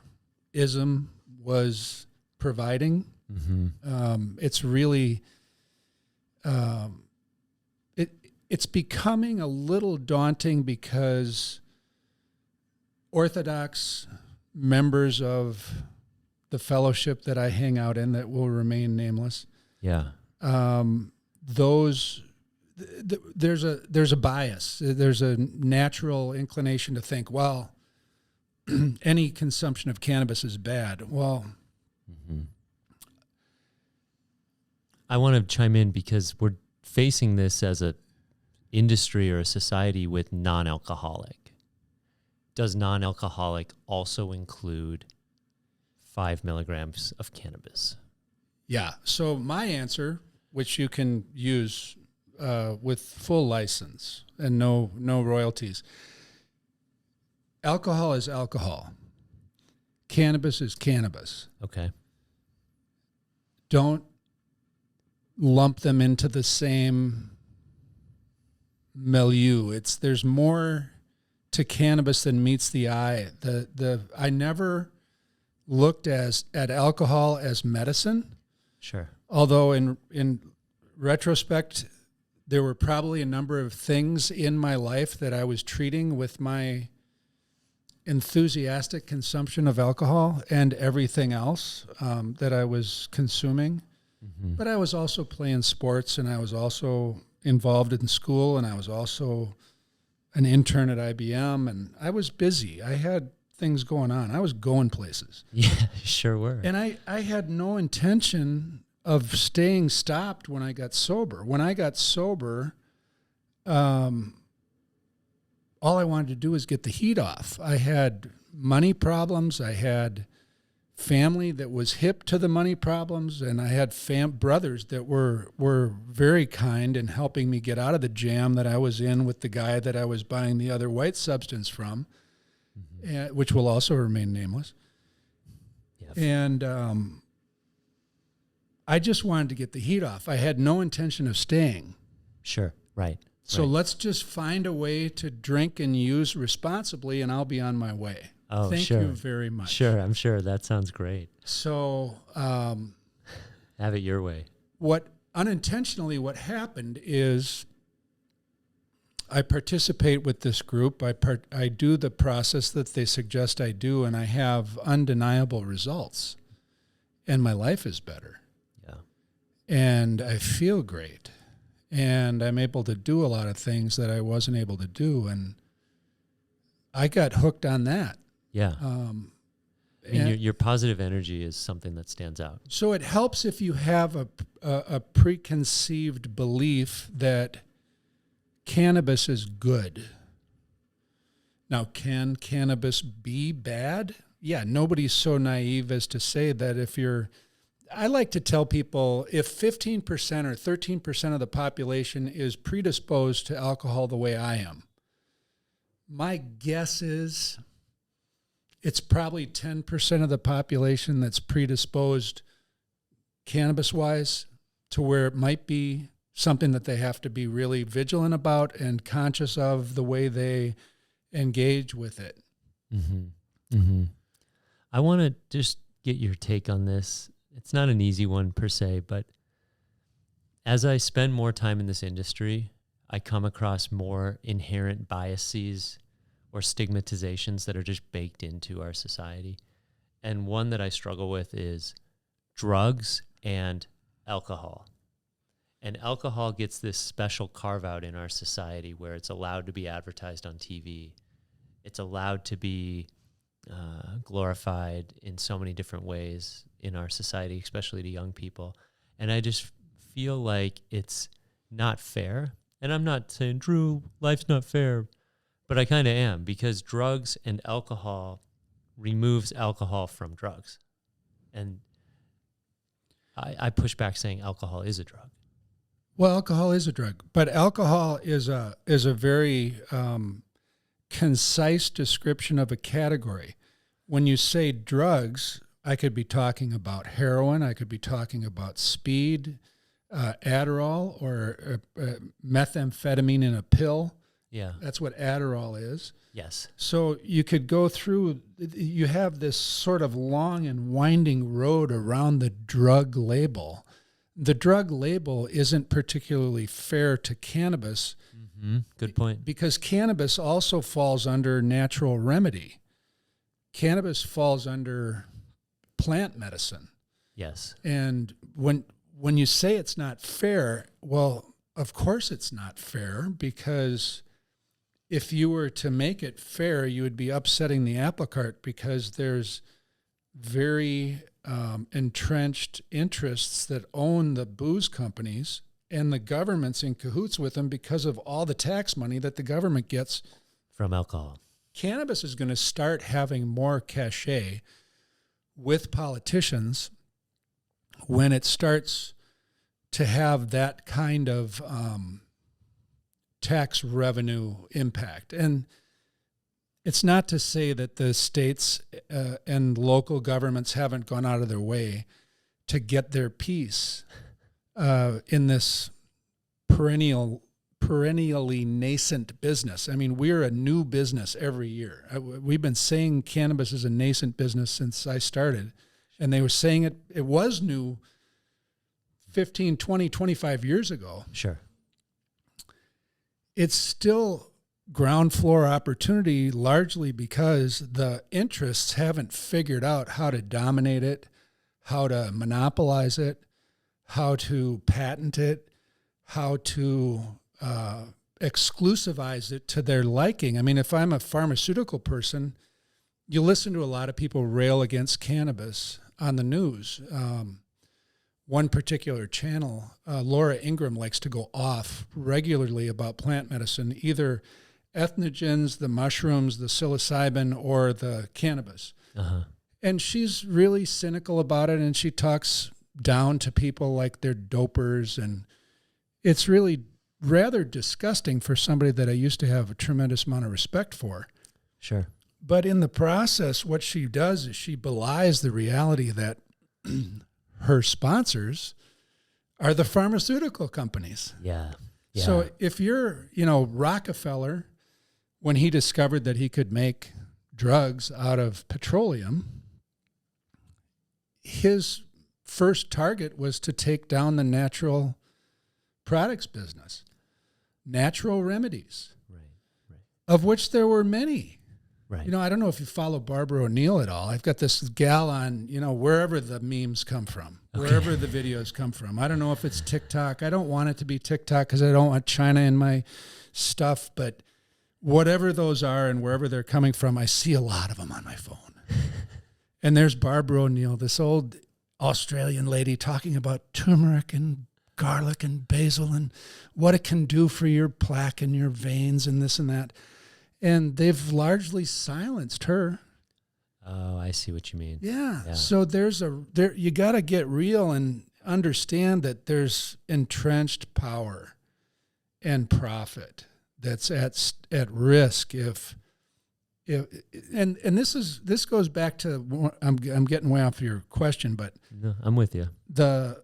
ism was providing. It's really, it's becoming a little daunting because Orthodox members of the fellowship that I hang out in that will remain nameless, Yeah. those there's a bias. There's a natural inclination to think, well, any consumption of cannabis is bad. Well, I want to chime in because we're facing this as a industry or a society with non-alcoholic. Does non-alcoholic also include 5 milligrams of cannabis? Yeah. So my answer, which you can use with full license and no royalties, alcohol is alcohol. Cannabis is cannabis. Okay. Don't lump them into the same milieu. There's more to cannabis than meets the eye. I never looked at alcohol as medicine. Sure. Although in retrospect, there were probably a number of things in my life that I was treating with my enthusiastic consumption of alcohol and everything else that I was consuming. Mm-hmm. But I was also playing sports, and I was also involved in school, and I was also an intern at IBM, and I was busy. I had things going on. I was going places. Yeah, sure were. And I had no intention of staying stopped when I got sober. When I got sober, all I wanted to do was get the heat off. I had money problems. I had family that was hip to the money problems, and I had brothers that were very kind in helping me get out of the jam that I was in with the guy that I was buying the other white substance from, which will also remain nameless. Yep. And I just wanted to get the heat off. I had no intention of staying. Sure, right. So let's just find a way to drink and use responsibly, and I'll be on my way. Oh, Thank you very much. Sure, I'm sure. That sounds great. So have it your way. What happened is I participate with this group. I do the process that they suggest I do, and I have undeniable results. And my life is better. Yeah. And I feel great. And I'm able to do a lot of things that I wasn't able to do. And I got hooked on that. Yeah. Your positive energy is something that stands out. So it helps if you have a preconceived belief that cannabis is good. Now, can cannabis be bad? Yeah, nobody's so naive as to say that I like to tell people if 15% or 13% of the population is predisposed to alcohol the way I am, my guess is it's probably 10% of the population that's predisposed cannabis-wise to where it might be something that they have to be really vigilant about and conscious of the way they engage with it. Mm-hmm. Mm-hmm. I want to just get your take on this. It's not an easy one per se, but as I spend more time in this industry, I come across more inherent biases or stigmatizations that are just baked into our society. And one that I struggle with is drugs and alcohol. And alcohol gets this special carve out in our society where it's allowed to be advertised on TV. It's allowed to be glorified in so many different ways in our society, especially to young people. And I just feel like it's not fair. And I'm not saying, Drew, life's not fair, but I kind of am, because drugs and alcohol removes alcohol from drugs. And I push back saying alcohol is a drug. Well, alcohol is a drug, but alcohol is a very concise description of a category. When you say drugs, I could be talking about heroin, I could be talking about speed, Adderall, or methamphetamine in a pill. Yeah. That's what Adderall is. Yes. So you could go through, you have this sort of long and winding road around the drug label. The drug label isn't particularly fair to cannabis. Mm-hmm. Good point. Because cannabis also falls under natural remedy. Cannabis falls under plant medicine. Yes. And when you say it's not fair, well, of course it's not fair, because if you were to make it fair, you would be upsetting the apple cart, because there's very entrenched interests that own the booze companies, and the government's in cahoots with them because of all the tax money that the government gets from alcohol. Cannabis is going to start having more cachet with politicians when it starts to have that kind of tax revenue impact. And it's not to say that the states and local governments haven't gone out of their way to get their piece in this perennially nascent business. I mean, we're a new business every year. We've been saying cannabis is a nascent business since I started, and they were saying it was new 15, 20, 25 years ago. Sure. It's still ground floor opportunity, largely because the interests haven't figured out how to dominate it, how to monopolize it, how to patent it, how to exclusivize it to their liking. I mean, if I'm a pharmaceutical person, you listen to a lot of people rail against cannabis on the news. One particular channel, Laura Ingraham, likes to go off regularly about plant medicine, either ethnogens, the mushrooms, the psilocybin, or the cannabis. Uh-huh. And she's really cynical about it, and she talks down to people like they're dopers, and it's really rather disgusting for somebody that I used to have a tremendous amount of respect for. Sure. But in the process, what she does is she belies the reality that her sponsors are the pharmaceutical companies. Yeah. So if you're, Rockefeller, when he discovered that he could make drugs out of petroleum, his first target was to take down the natural products business, natural remedies, right. of which there were many. Right. I don't know if you follow Barbara O'Neill at all. I've got this gal on, wherever the memes come from, wherever the videos come from. I don't know if it's TikTok. I don't want it to be TikTok because I don't want China in my stuff. But whatever those are and wherever they're coming from, I see a lot of them on my phone. And there's Barbara O'Neill, this old Australian lady, talking about turmeric and garlic and basil and what it can do for your plaque and your veins and this and that. And they've largely silenced her. Oh, I see what you mean. Yeah. So you got to get real and understand that there's entrenched power and profit that's at risk if this goes back to, I'm getting way off your question, but no, I'm with you. The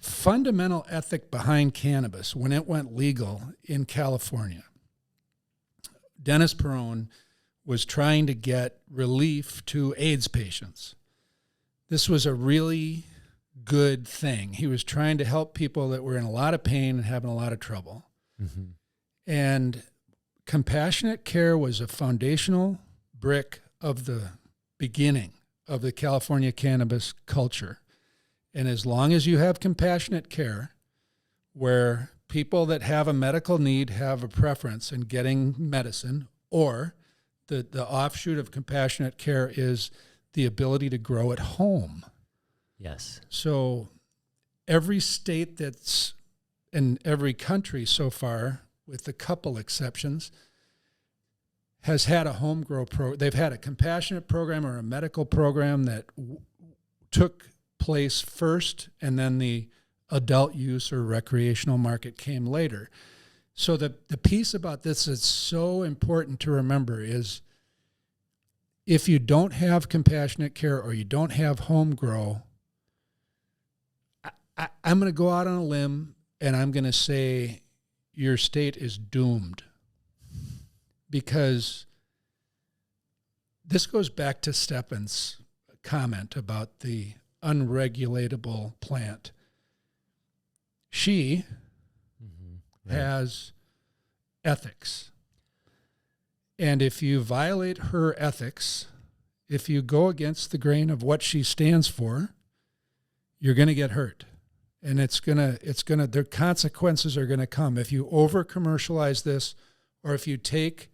fundamental ethic behind cannabis when it went legal in California, Dennis Perone was trying to get relief to AIDS patients. This was a really good thing. He was trying to help people that were in a lot of pain and having a lot of trouble. Mm-hmm. And compassionate care was a foundational brick of the beginning of the California cannabis culture. And as long as you have compassionate care, where people that have a medical need have a preference in getting medicine, or the offshoot of compassionate care is the ability to grow at home. Yes. So every state that's in every country so far, with a couple exceptions, has had a home grow they've had a compassionate program or a medical program that took place first, and then the adult use or recreational market came later. So the piece about this that's so important to remember is if you don't have compassionate care or you don't have home grow, I'm going to go out on a limb and I'm going to say your state is doomed, because this goes back to Stepan's comment about the unregulatable plant. She has ethics. And if you violate her ethics, if you go against the grain of what she stands for, you're going to get hurt. And their consequences are going to come. If you over commercialize this, or if you take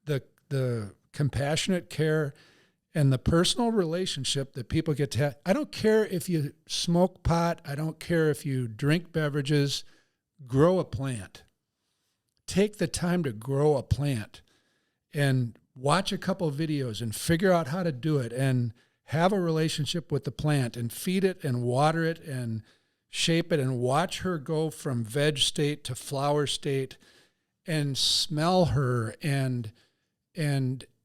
the compassionate care and the personal relationship that people get to have. I don't care if you smoke pot. I don't care if you drink beverages. Grow a plant. Take the time to grow a plant and watch a couple of videos and figure out how to do it and have a relationship with the plant and feed it and water it and shape it and watch her go from veg state to flower state and smell her and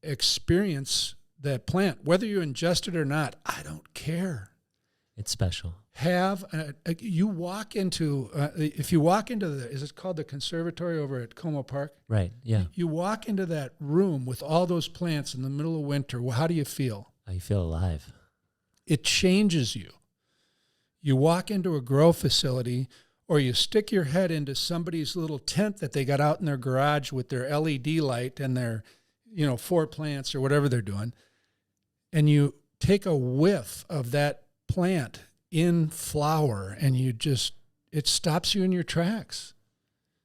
experience that plant. Whether you ingest it or not, I don't care. It's special. You walk into, if you walk into is it called the conservatory over at Como Park? Right, yeah. You walk into that room with all those plants in the middle of winter. Well, how do you feel? You feel alive. It changes you. You walk into a grow facility, or you stick your head into somebody's little tent that they got out in their garage with their LED light and their, 4 plants or whatever they're doing, and you take a whiff of that plant in flower, and it stops you in your tracks.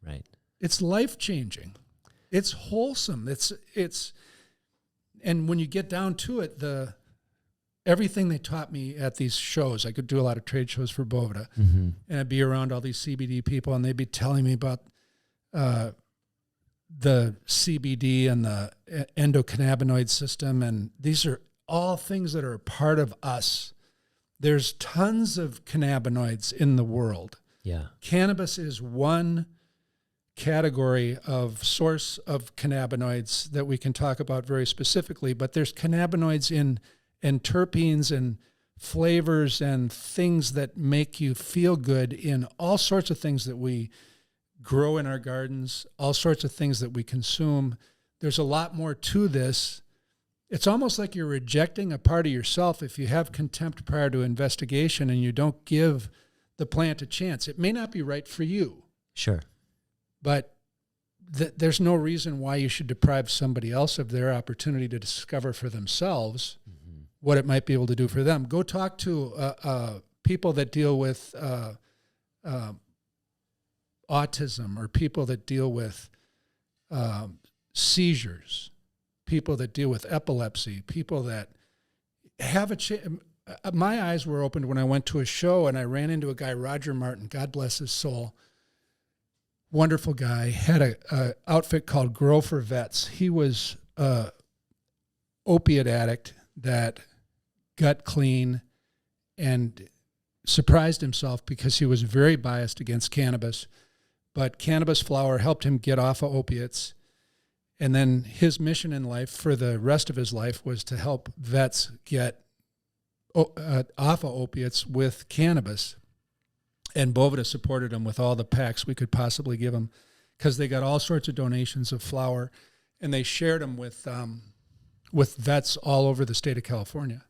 Right. It's life-changing. It's wholesome. And when you get down to it, everything they taught me at these shows, I could do a lot of trade shows for Boveda, and I'd be around all these CBD people, and they'd be telling me about the CBD and the endocannabinoid system, and these are all things that are a part of us. There's tons of cannabinoids in the world. Yeah. Cannabis is one category of source of cannabinoids that we can talk about very specifically, but there's cannabinoids and terpenes and flavors and things that make you feel good in all sorts of things that we grow in our gardens, all sorts of things that we consume. There's a lot more to this. It's almost like you're rejecting a part of yourself if you have contempt prior to investigation and you don't give the plant a chance. It may not be right for you. Sure. But there's no reason why you should deprive somebody else of their opportunity to discover for themselves what it might be able to do for them. Go talk to people that deal with autism, or people that deal with seizures, people that deal with epilepsy, people that have my eyes were opened when I went to a show and I ran into a guy, Roger Martin, God bless his soul. Wonderful guy, had a outfit called Grow for Vets. He was a opiate addict that got clean and surprised himself because he was very biased against cannabis. But cannabis flower helped him get off of opiates. And then his mission in life for the rest of his life was to help vets get off of opiates with cannabis. And Boveda supported him with all the packs we could possibly give him, because they got all sorts of donations of flower, and they shared them with vets all over the state of California.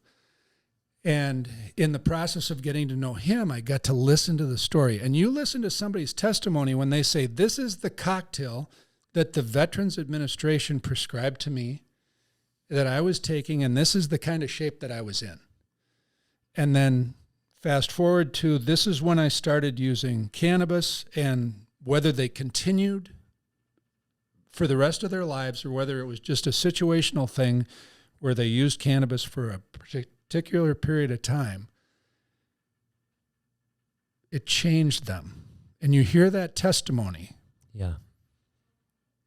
And in the process of getting to know him, I got to listen to the story. And you listen to somebody's testimony when they say, this is the cocktail that the Veterans Administration prescribed to me that I was taking, and this is the kind of shape that I was in. And then fast forward to, this is when I started using cannabis, and whether they continued for the rest of their lives or whether it was just a situational thing where they used cannabis for a particular period of time, it changed them. And you hear that testimony. Yeah.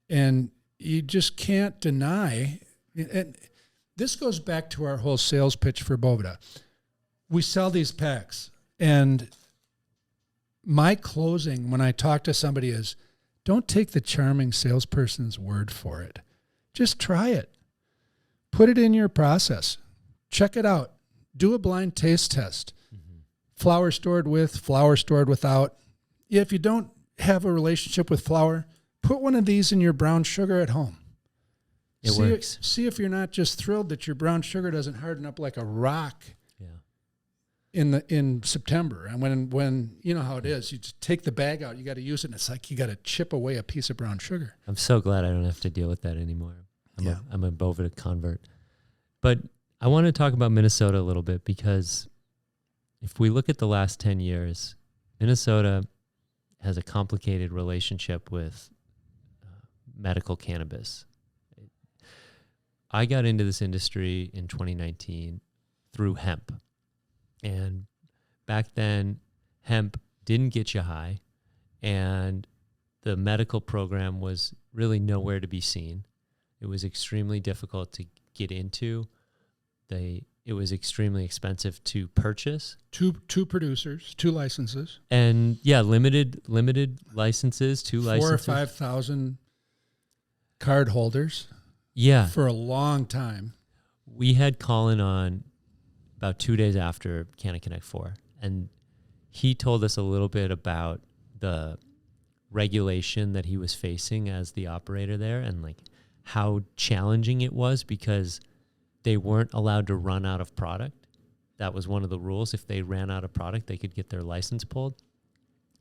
And you just can't deny, and this goes back to our whole sales pitch for Boveda. We sell these packs, and my closing when I talk to somebody is, don't take the charming salesperson's word for it. Just try it. Put it in your process. Check it out. Do a blind taste test. Flower stored with, flower stored without. If you don't have a relationship with flower, put one of these in your brown sugar at home. It works. See if you're not just thrilled that your brown sugar doesn't harden up like a rock in September. And when you know how it is, you just take the bag out, you got to use it, and it's like you got to chip away a piece of brown sugar. I'm so glad I don't have to deal with that anymore. I'm a Boveda convert. But I want to talk about Minnesota a little bit, because if we look at the last 10 years, Minnesota has a complicated relationship with medical cannabis. I got into this industry in 2019 through hemp. And back then, hemp didn't get you high, and the medical program was really nowhere to be seen. It was extremely difficult to get into. It was extremely expensive to purchase. Two producers, 2 licenses. And yeah, limited licenses, 2 licenses. 4,000 or 5,000 card holders. Yeah. For a long time. We had Colin on about 2 days after Canna Connect 4, and he told us a little bit about the regulation that he was facing as the operator there, and like how challenging it was because they weren't allowed to run out of product. That was one of the rules. If they ran out of product, they could get their license pulled.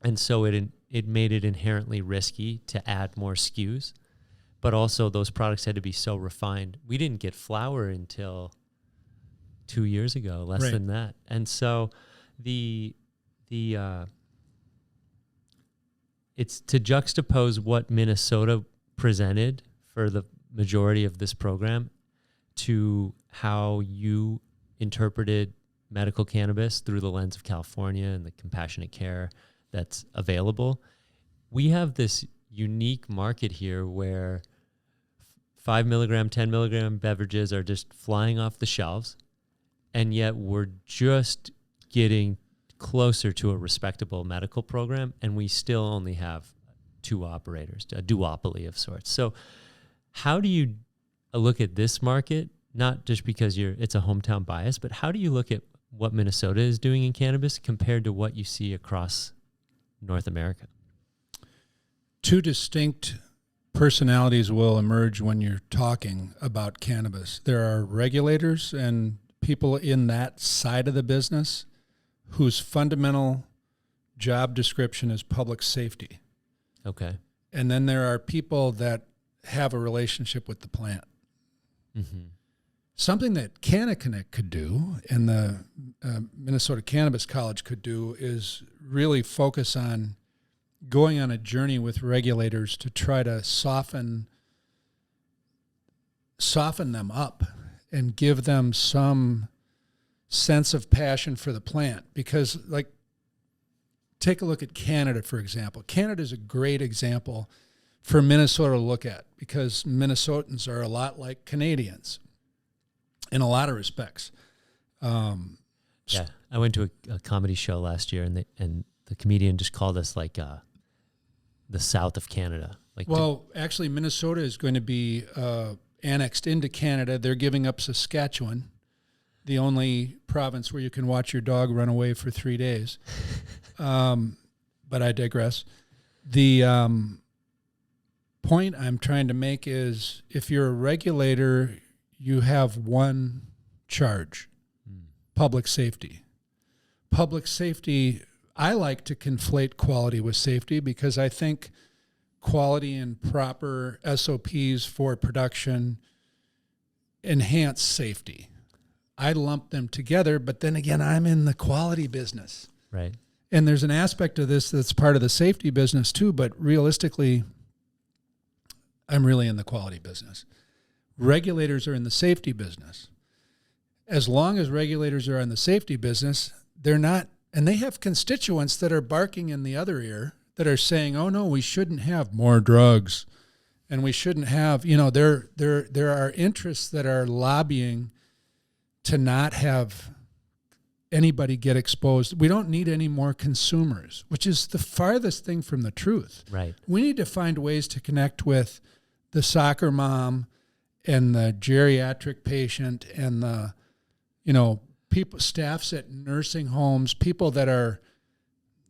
And so it made it inherently risky to add more SKUs, but also those products had to be so refined. We didn't get flower until 2 years ago, less Right. than that. And so it's to juxtapose what Minnesota presented for the majority of this program to how you interpreted medical cannabis through the lens of California and the compassionate care that's available. We have this unique market here where 5 milligram, 10 milligram beverages are just flying off the shelves, and yet we're just getting closer to a respectable medical program, and we still only have 2 operators, a duopoly of sorts. So how do you look at this market, not just because it's a hometown bias, but how do you look at what Minnesota is doing in cannabis compared to what you see across North America? 2 distinct personalities will emerge when you're talking about cannabis. There are regulators and people in that side of the business whose fundamental job description is public safety. Okay. And then there are people that have a relationship with the plant. Mm-hmm. Something that Canna Connect could do and the Minnesota Cannabis College could do is really focus on going on a journey with regulators to try to soften them up and give them some sense of passion for the plant. Because, like, take a look at Canada, for example. Canada is a great example for Minnesota to look at because Minnesotans are a lot like Canadians in a lot of respects. Yeah, I went to a comedy show last year, and the comedian just called us like the South of Canada. Actually, Minnesota is going to be annexed into Canada. They're giving up Saskatchewan, the only province where you can watch your dog run away for 3 days. But I digress. The point I'm trying to make is if you're a regulator, you have one charge, public safety. Public safety, I like to conflate quality with safety because I think quality and proper SOPs for production enhance safety. I lump them together, but then again, I'm in the quality business. Right. And there's an aspect of this that's part of the safety business too, but realistically, I'm really in the quality business. Regulators are in the safety business. As long as regulators are in the safety business, they're not, and they have constituents that are barking in the other ear that are saying, oh no, we shouldn't have more drugs. And we shouldn't have, there are interests that are lobbying to not have anybody get exposed. We don't need any more consumers, which is the farthest thing from the truth. Right. We need to find ways to connect with the soccer mom and the geriatric patient and the, people, staffs at nursing homes, people that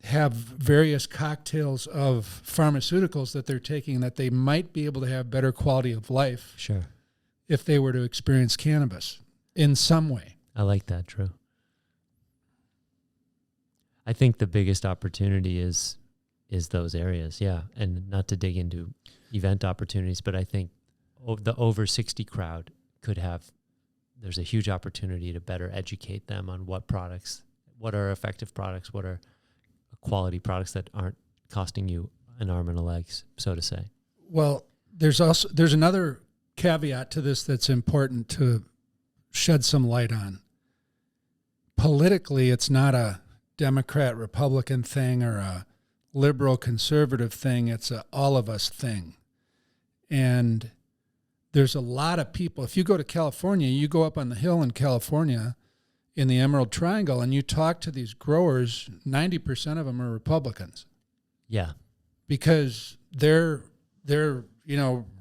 have various cocktails of pharmaceuticals that they're taking that they might be able to have better quality of life. Sure. If they were to experience cannabis in some way. I like that, Drew. I think the biggest opportunity is those areas, yeah. And not to dig into event opportunities, but I think the over 60 crowd there's a huge opportunity to better educate them on what are effective products, what are quality products that aren't costing you an arm and a leg, so to say. Well, there's another caveat to this that's important to shed some light on. Politically, it's not a Democrat-Republican thing or a liberal-conservative thing. It's a all of us thing. And there's a lot of people. If you go to California, you go up on the hill in California in the Emerald Triangle and you talk to these growers, 90% of them are Republicans. Yeah. Because they're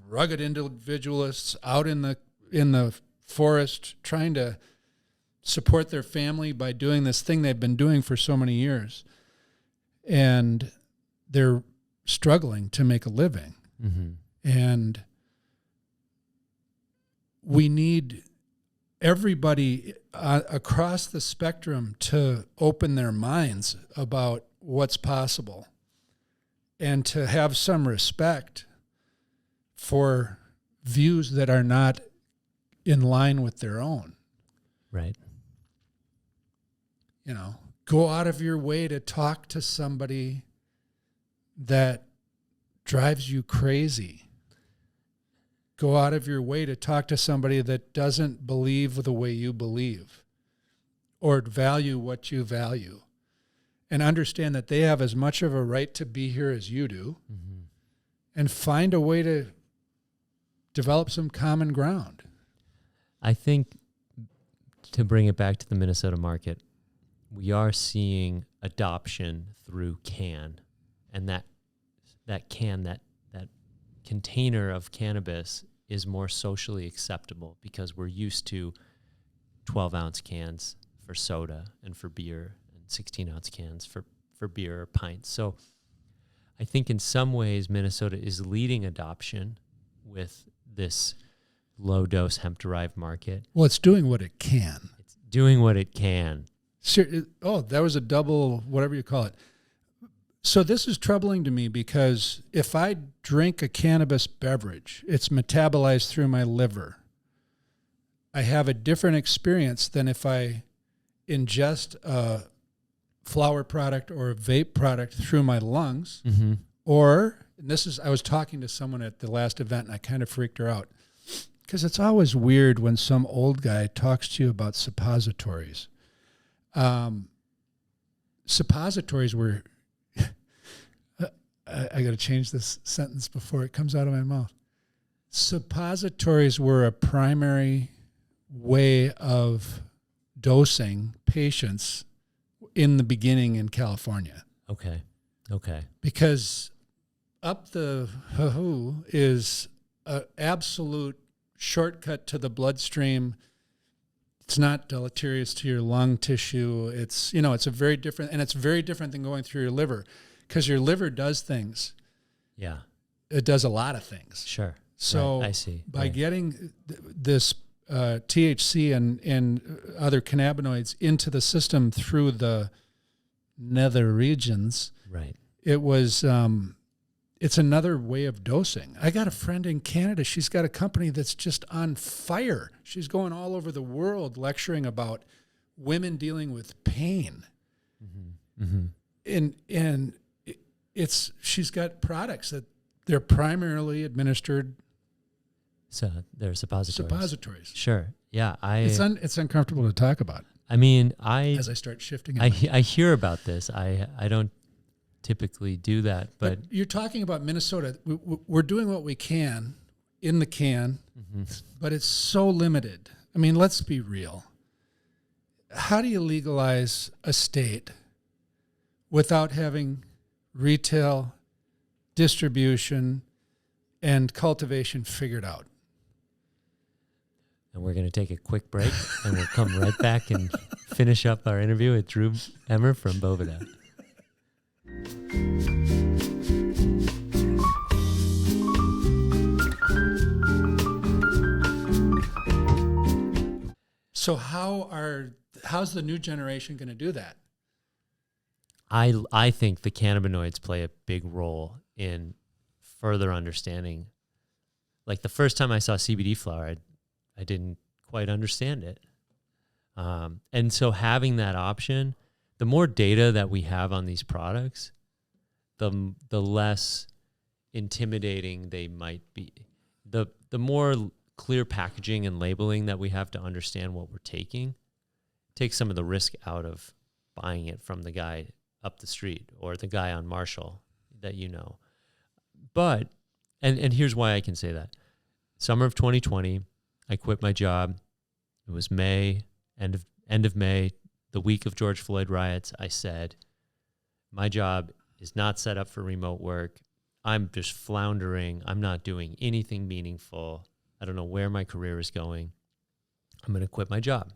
rugged individualists out in the forest trying to support their family by doing this thing they've been doing for so many years. And they're struggling to make a living. Mm-hmm. And we need everybody across the spectrum to open their minds about what's possible and to have some respect for views that are not in line with their own. Right. Go out of your way to talk to somebody that drives you crazy. Go out of your way to talk to somebody that doesn't believe the way you believe or value what you value, and understand that they have as much of a right to be here as you do, Mm-hmm. and find a way to develop some common ground. I think to bring it back to the Minnesota market, we are seeing adoption through can, and that container of cannabis is more socially acceptable because we're used to 12-ounce cans for soda and for beer and 16-ounce cans for beer or pints. So I think in some ways Minnesota is leading adoption with this low-dose hemp-derived market. Well, it's doing what it can. It's doing what it can. That was a double, whatever you call it. So this is troubling to me because if I drink a cannabis beverage, it's metabolized through my liver. I have a different experience than if I ingest a flower product or a vape product through my lungs. Mm-hmm. I was talking to someone at the last event and I kind of freaked her out because it's always weird when some old guy talks to you about suppositories. Suppositories were... I got to change this sentence before it comes out of my mouth. Suppositories were a primary way of dosing patients in the beginning in California. Okay. Because up the hoo is an absolute shortcut to the bloodstream. It's not deleterious to your lung tissue. It's a very different, and it's very different than going through your liver. Because your liver does things. Yeah. It does a lot of things. Sure. So right. I see. By getting this THC and other cannabinoids into the system through the nether regions, right, it was it's another way of dosing. I got a friend in Canada. She's got a company that's just on fire. She's going all over the world lecturing about women dealing with pain. Mm-hmm. Mm-hmm. And she's got products that they're primarily administered. So they're suppositories. Sure. Yeah. It's uncomfortable to talk about. I mean, as I start shifting. I hear about this. I don't typically do that, but you're talking about Minnesota. We're doing what we can in the can, mm-hmm. but it's so limited. I mean, let's be real. How do you legalize a state without having retail, distribution, and cultivation figured out? And we're going to take a quick break, and we'll come right back and finish up our interview with Drew Emmer from Boveda. So how's the new generation going to do that? I think the cannabinoids play a big role in further understanding. Like the first time I saw CBD flower, I didn't quite understand it. And so having that option, the more data that we have on these products, the less intimidating they might be. The more clear packaging and labeling that we have to understand what we're taking takes some of the risk out of buying it from the guy up the street or the guy on Marshall that you know. But, and here's why I can say that. Summer of 2020, I quit my job. It was May, end of May, the week of George Floyd riots. I said, my job is not set up for remote work. I'm just floundering. I'm not doing anything meaningful. I don't know where my career is going. I'm going to quit my job.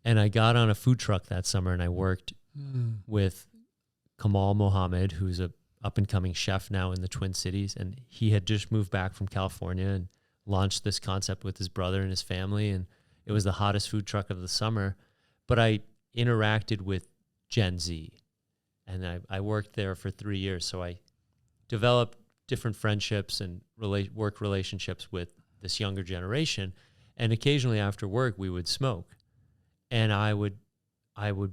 And I got on a food truck that summer and I worked with Kamal Mohammed, who's a up-and-coming chef now in the Twin Cities. And he had just moved back from California and launched this concept with his brother and his family. And it was the hottest food truck of the summer. But I interacted with Gen Z. And I worked there for 3 years. So I developed different friendships and work relationships with this younger generation. And occasionally after work, we would smoke. And I would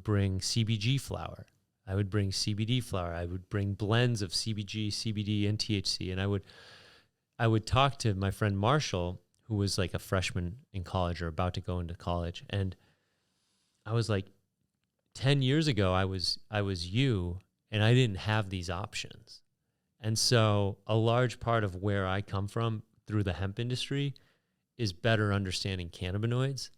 bring CBG flower. I would bring CBD flower. I would bring blends of CBG, CBD, and THC. And I would talk to my friend Marshall, who was like a freshman in college or about to go into college. And I was like, 10 years ago, I was you, and I didn't have these options. And so a large part of where I come from through the hemp industry is better understanding cannabinoids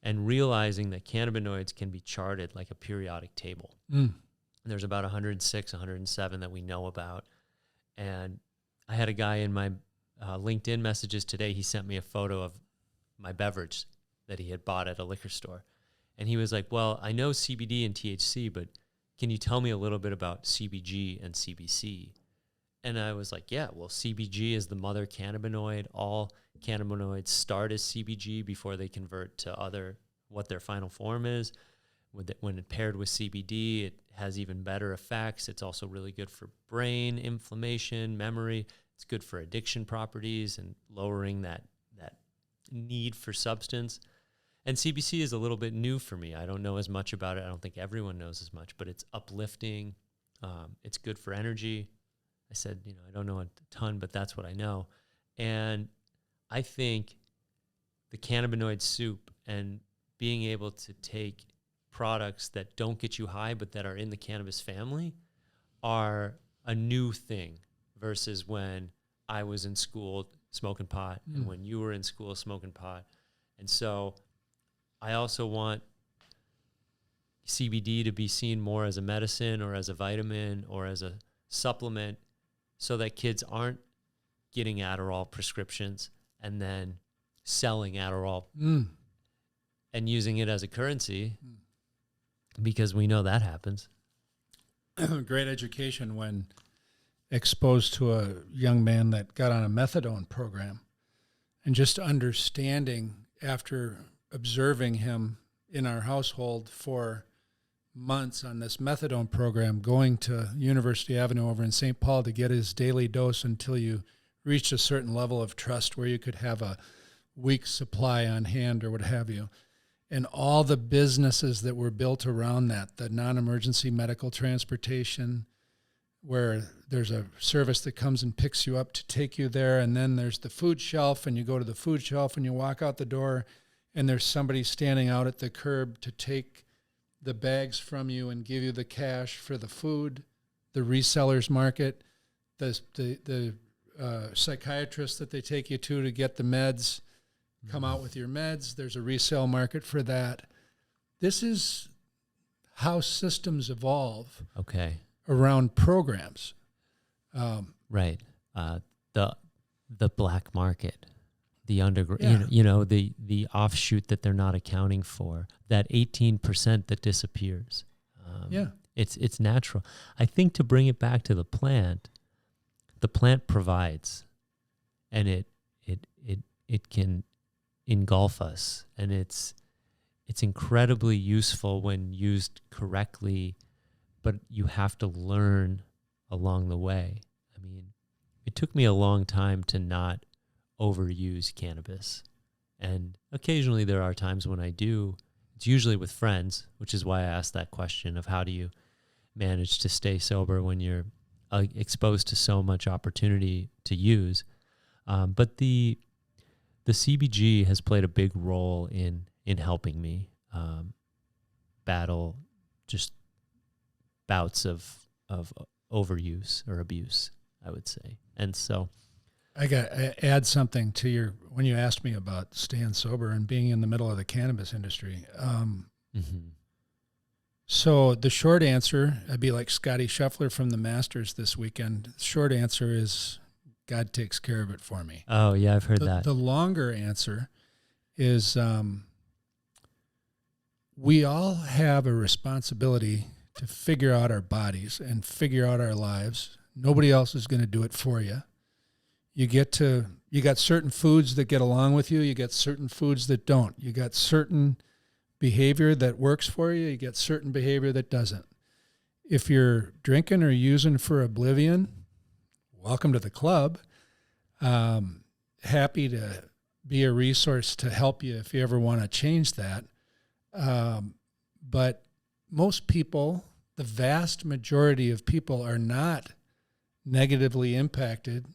and realizing that cannabinoids can be charted like a periodic table. And there's about 106, 107 that we know about. And I had a guy in my LinkedIn messages today. He sent me a photo of my beverage that he had bought at a liquor store. And he was like, well, I know CBD and THC, but can you tell me a little bit about CBG and CBC? And I was like, yeah, well, CBG is the mother cannabinoid. All cannabinoids start as CBG before they convert to what their final form is. When it paired with CBD, it has even better effects. It's also really good for brain inflammation, memory. It's good for addiction properties and lowering that need for substance. And CBC is a little bit new for me. I don't know as much about it. I don't think everyone knows as much, but it's uplifting. It's good for energy. I said, I don't know a ton, but that's what I know. And I think the cannabinoid soup and being able to take products that don't get you high, but that are in the cannabis family are a new thing versus when I was in school smoking pot and when you were in school smoking pot. And so I also want CBD to be seen more as a medicine or as a vitamin or as a supplement so that kids aren't getting Adderall prescriptions and then selling Adderall and using it as a currency because we know that happens. Great education when exposed to a young man that got on a methadone program and just understanding after observing him in our household for months on this methadone program, going to University Avenue over in St. Paul to get his daily dose until you reached a certain level of trust where you could have a week's supply on hand or what have you. And all the businesses that were built around that, the non-emergency medical transportation, where there's a service that comes and picks you up to take you there, and then there's the food shelf, and you go to the food shelf and you walk out the door, and there's somebody standing out at the curb to take the bags from you and give you the cash for the food, the resellers market, the psychiatrist that they take you to get the meds, come out with your meds. There's a resale market for that. This is how systems evolve. Okay. Around programs. Right. The black market, the underground, the offshoot that they're not accounting for, that 18% that disappears. It's natural. I think to bring it back to the plant provides, and it can engulf us, and it's incredibly useful when used correctly, but you have to learn along the way. I mean, it took me a long time to not overuse cannabis. And occasionally there are times when I do, it's usually with friends, which is why I asked that question of how do you manage to stay sober when you're exposed to so much opportunity to use. But the CBG has played a big role in helping me battle just bouts of overuse or abuse, I would say. And so I add something to when you asked me about staying sober and being in the middle of the cannabis industry. So the short answer, I'd be like Scotty Scheffler from the Masters this weekend. The short answer is God takes care of it for me. Oh, yeah, I've heard that. The longer answer is we all have a responsibility to figure out our bodies and figure out our lives. Nobody else is going to do it for you. You got certain foods that get along with you. You got certain foods that don't. You got certain behavior that works for you. You get certain behavior that doesn't. If you're drinking or using for oblivion, welcome to the club. Happy to be a resource to help you if you ever want to change that. But most people, the vast majority of people, are not negatively impacted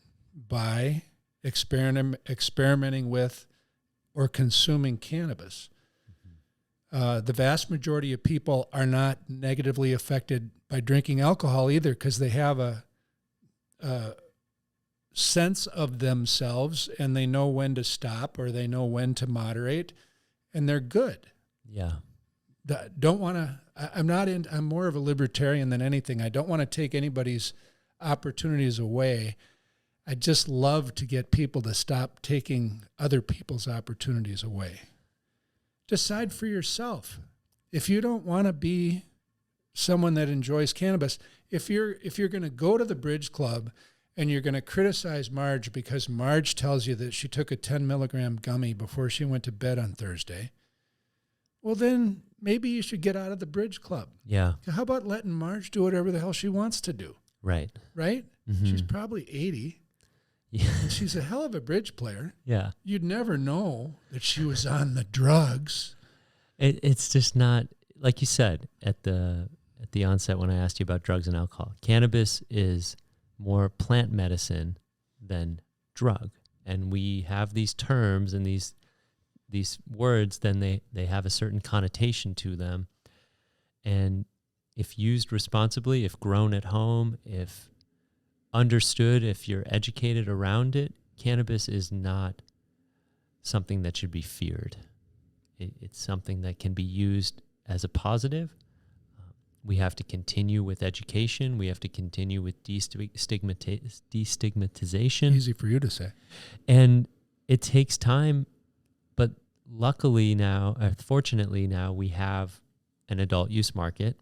by experimenting with or consuming cannabis. The vast majority of people are not negatively affected by drinking alcohol either, because they have a sense of themselves and they know when to stop or they know when to moderate, and they're good. Yeah. I'm more of a libertarian than anything. I don't want to take anybody's opportunities away. I just love to get people to stop taking other people's opportunities away. Decide for yourself. If you don't want to be someone that enjoys cannabis, if you're going to go to the Bridge Club and you're going to criticize Marge because Marge tells you that she took a 10 milligram gummy before she went to bed on Thursday, well, then maybe you should get out of the Bridge Club. Yeah. How about letting Marge do whatever the hell she wants to do? Right. Right? Mm-hmm. She's probably 80. Yeah. And she's a hell of a bridge player. Yeah. You'd never know that she was on the drugs. It's just not, like you said at the onset when I asked you about drugs and alcohol. Cannabis is more plant medicine than drug. And we have these terms and these words, then they have a certain connotation to them. And if used responsibly, if grown at home, if understood, if you're educated around it, cannabis is not something that should be feared. It's something that can be used as a positive. We have to continue with education. We have to continue with destigmatization. Easy for you to say. And it takes time, but luckily now, fortunately now, we have an adult use market.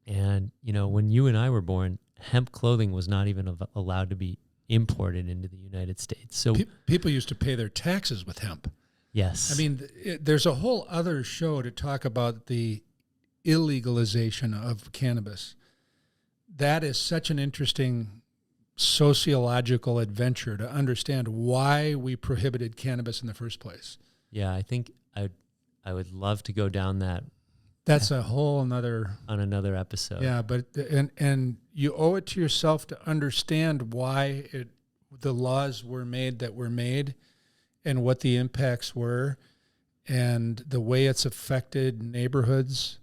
And, when you and I were born, hemp clothing was not even allowed to be imported into the United States. So people used to pay their taxes with hemp. Yes. I mean, there's a whole other show to talk about the illegalization of cannabis. That is such an interesting sociological adventure to understand why we prohibited cannabis in the first place. Yeah, I think I would love to go down that. That's a whole another on another episode. Yeah, but and you owe it to yourself to understand why the laws were made that were made, and what the impacts were, and the way it's affected neighborhoods,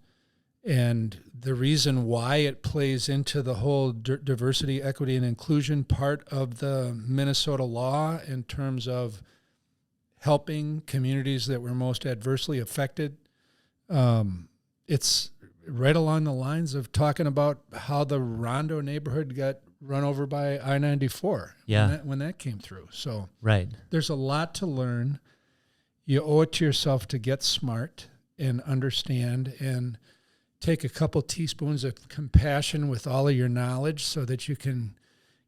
and the reason why it plays into the whole diversity, equity, and inclusion part of the Minnesota law in terms of helping communities that were most adversely affected. It's right along the lines of talking about how the Rondo neighborhood got run over by I-94 when that came through. So right. There's a lot to learn. You owe it to yourself to get smart and understand and take a couple teaspoons of compassion with all of your knowledge so that you can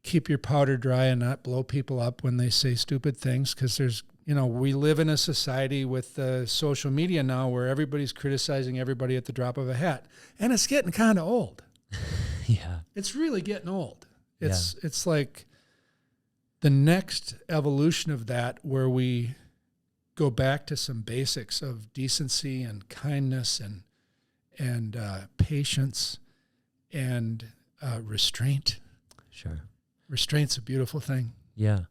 keep your powder dry and not blow people up when they say stupid things, because we live in a society with social media now where everybody's criticizing everybody at the drop of a hat. And it's getting kind of old. Yeah. It's really getting old. It's like the next evolution of that, where we go back to some basics of decency and kindness and patience and restraint. Sure. Restraint's a beautiful thing. Yeah.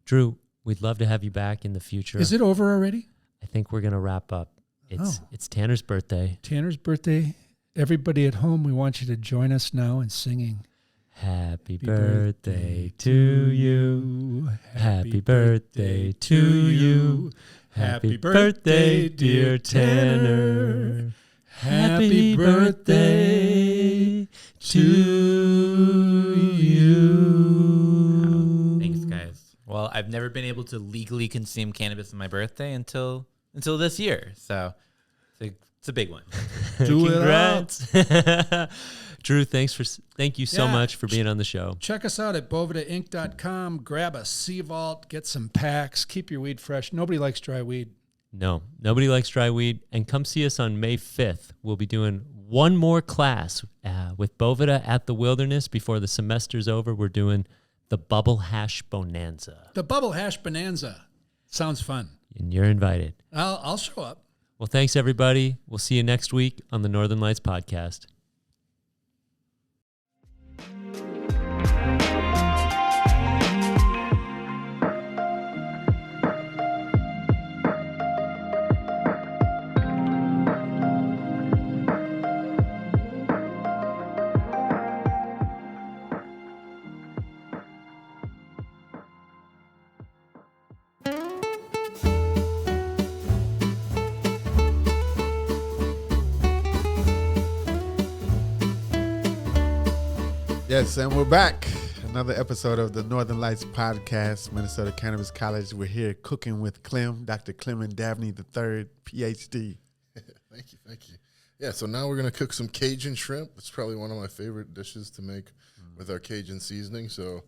Drew, we'd love to have you back in the future. Is it over already? I think we're going to wrap up. It's Tanner's birthday. Tanner's birthday. Everybody at home, we want you to join us now in singing. Happy birthday to you. Happy birthday to you. Happy birthday, dear Tanner. Happy birthday to you. Thanks, guys. Well, I've never been able to legally consume cannabis on my birthday until this year. So it's a big one. Congrats. Drew, thank you so much for being on the show. Check us out at bovedainc.com. Grab a C-Vault, get some packs, keep your weed fresh. Nobody likes dry weed. No, nobody likes dry weed. And come see us on May 5th. We'll be doing one more class with Boveda at the Wilderness before the semester's over. We're doing the Bubble Hash Bonanza. The Bubble Hash Bonanza. Sounds fun. And you're invited. I'll show up. Well, thanks, everybody. We'll see you next week on the Northern Lights Podcast. Yes, and we're back. Another episode of the Northern Lights Podcast, Minnesota Cannabis College. We're here cooking with Clem, Dr. Clem Dabney III, PhD. Thank you. Yeah, so now we're going to cook some Cajun shrimp. It's probably one of my favorite dishes to make with our Cajun seasoning. So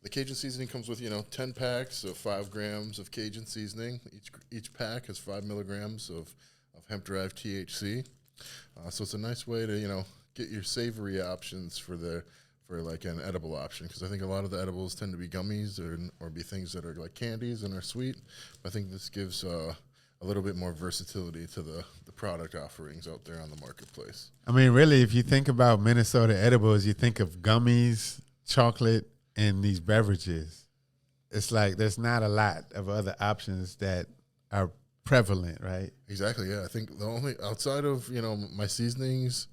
the Cajun seasoning comes with, 10 packs of 5 grams of Cajun seasoning. Each pack has 5 milligrams of hemp-derived THC. So it's a nice way to, get your savory options for like an edible option, because I think a lot of the edibles tend to be gummies or be things that are like candies and are sweet. But I think this gives a little bit more versatility to the product offerings out there on the marketplace. I mean, really, if you think about Minnesota edibles, you think of gummies, chocolate, and these beverages. It's like there's not a lot of other options that are prevalent, right? Exactly, yeah. I think the only, outside of, my seasonings,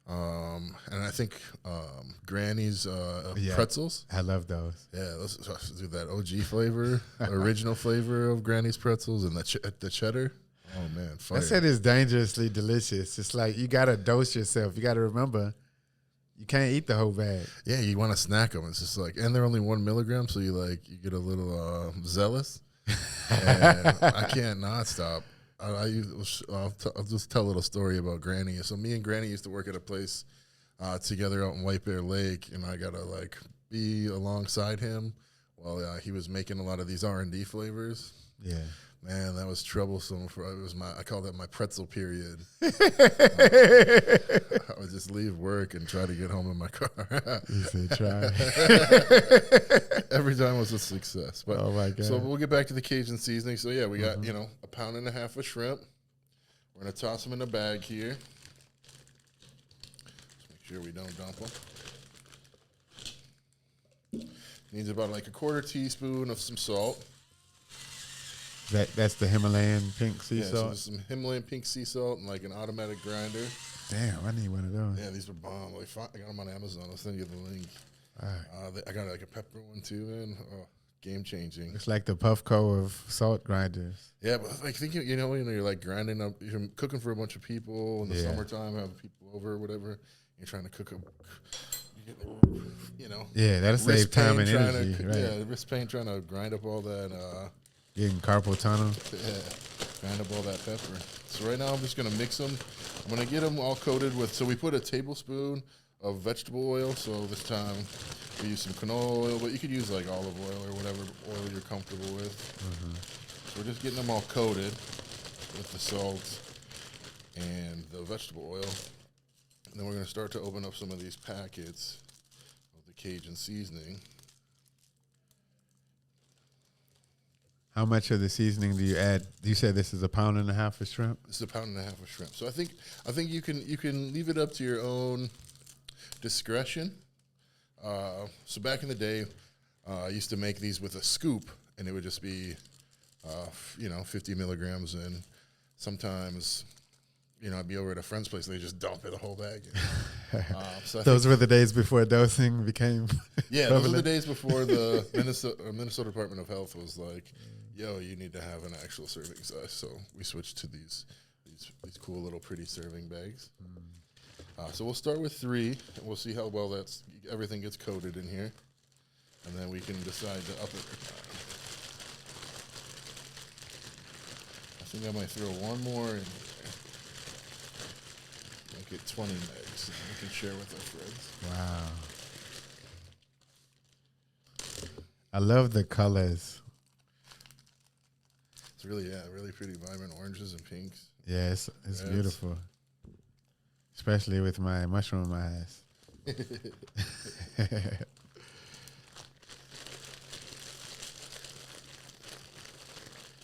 and I think Granny's pretzels. I love those. Yeah, let's do that OG flavor, original flavor of Granny's pretzels, and the cheddar. Oh man, fire. I said it's dangerously delicious. It's like you gotta dose yourself. You gotta remember, you can't eat the whole bag. Yeah, you want to snack them. It's just like, and they're only 1 milligram, so you get a little zealous. And I can't not stop. I'll just tell a little story about Granny. So me and Granny used to work at a place together out in White Bear Lake, and I gotta be alongside him while he was making a lot of these R&D flavors. Yeah, man, that was troublesome. I call that my pretzel period. I would just leave work and try to get home in my car. You say try. Every time was a success. But, oh my God. So we'll get back to the Cajun seasoning. So yeah, we got, 1.5 pounds of shrimp. We're going to toss them in a bag here. Just make sure we don't dump them. Needs about a quarter teaspoon of some salt. That's the Himalayan pink sea salt? So some Himalayan pink sea salt and an automatic grinder. Damn, I need one of those. Yeah, these are bomb. I got them on Amazon. I'll send you the link. All right. I got a pepper one too, man. Oh, game changing. It's like the Puffco of salt grinders. Yeah, but think when you're grinding up, you're cooking for a bunch of people in the summertime, having people over or whatever. You're trying to cook them. Yeah, that'll save time and energy. Right. Yeah, wrist pain trying to grind up all that. Getting carpal tunnel. Yeah, grind up all that pepper. So right now I'm just gonna mix them. I'm gonna get them all coated with. So we put a tablespoon of vegetable oil. So this time we use some canola oil, but you could use olive oil or whatever oil you're comfortable with. Mm-hmm. So we're just getting them all coated with the salt and the vegetable oil. And then we're gonna start to open up some of these packets of the Cajun seasoning. How much of the seasoning do you add? You said this is 1.5 pounds of shrimp. This is 1.5 pounds of shrimp. So I think you can leave it up to your own discretion. So back in the day, I used to make these with a scoop, and it would just be, 50 milligrams, and sometimes, I'd be over at a friend's place, and they just dump it a whole bag. So those were the days before dosing became. Yeah, those were the days before the Minnesota Department of Health was like, "Yo, you need to have an actual serving size." So we switched to these cool little pretty serving bags. So we'll start with 3, and we'll see how well everything gets coated in here, and then we can decide to up it. I think I might throw one more in there. Make it 20 megs, and we can share with our friends. Wow. I love the colors. It's really pretty vibrant oranges and pinks. Yeah, it's beautiful. Especially with my mushroom eyes.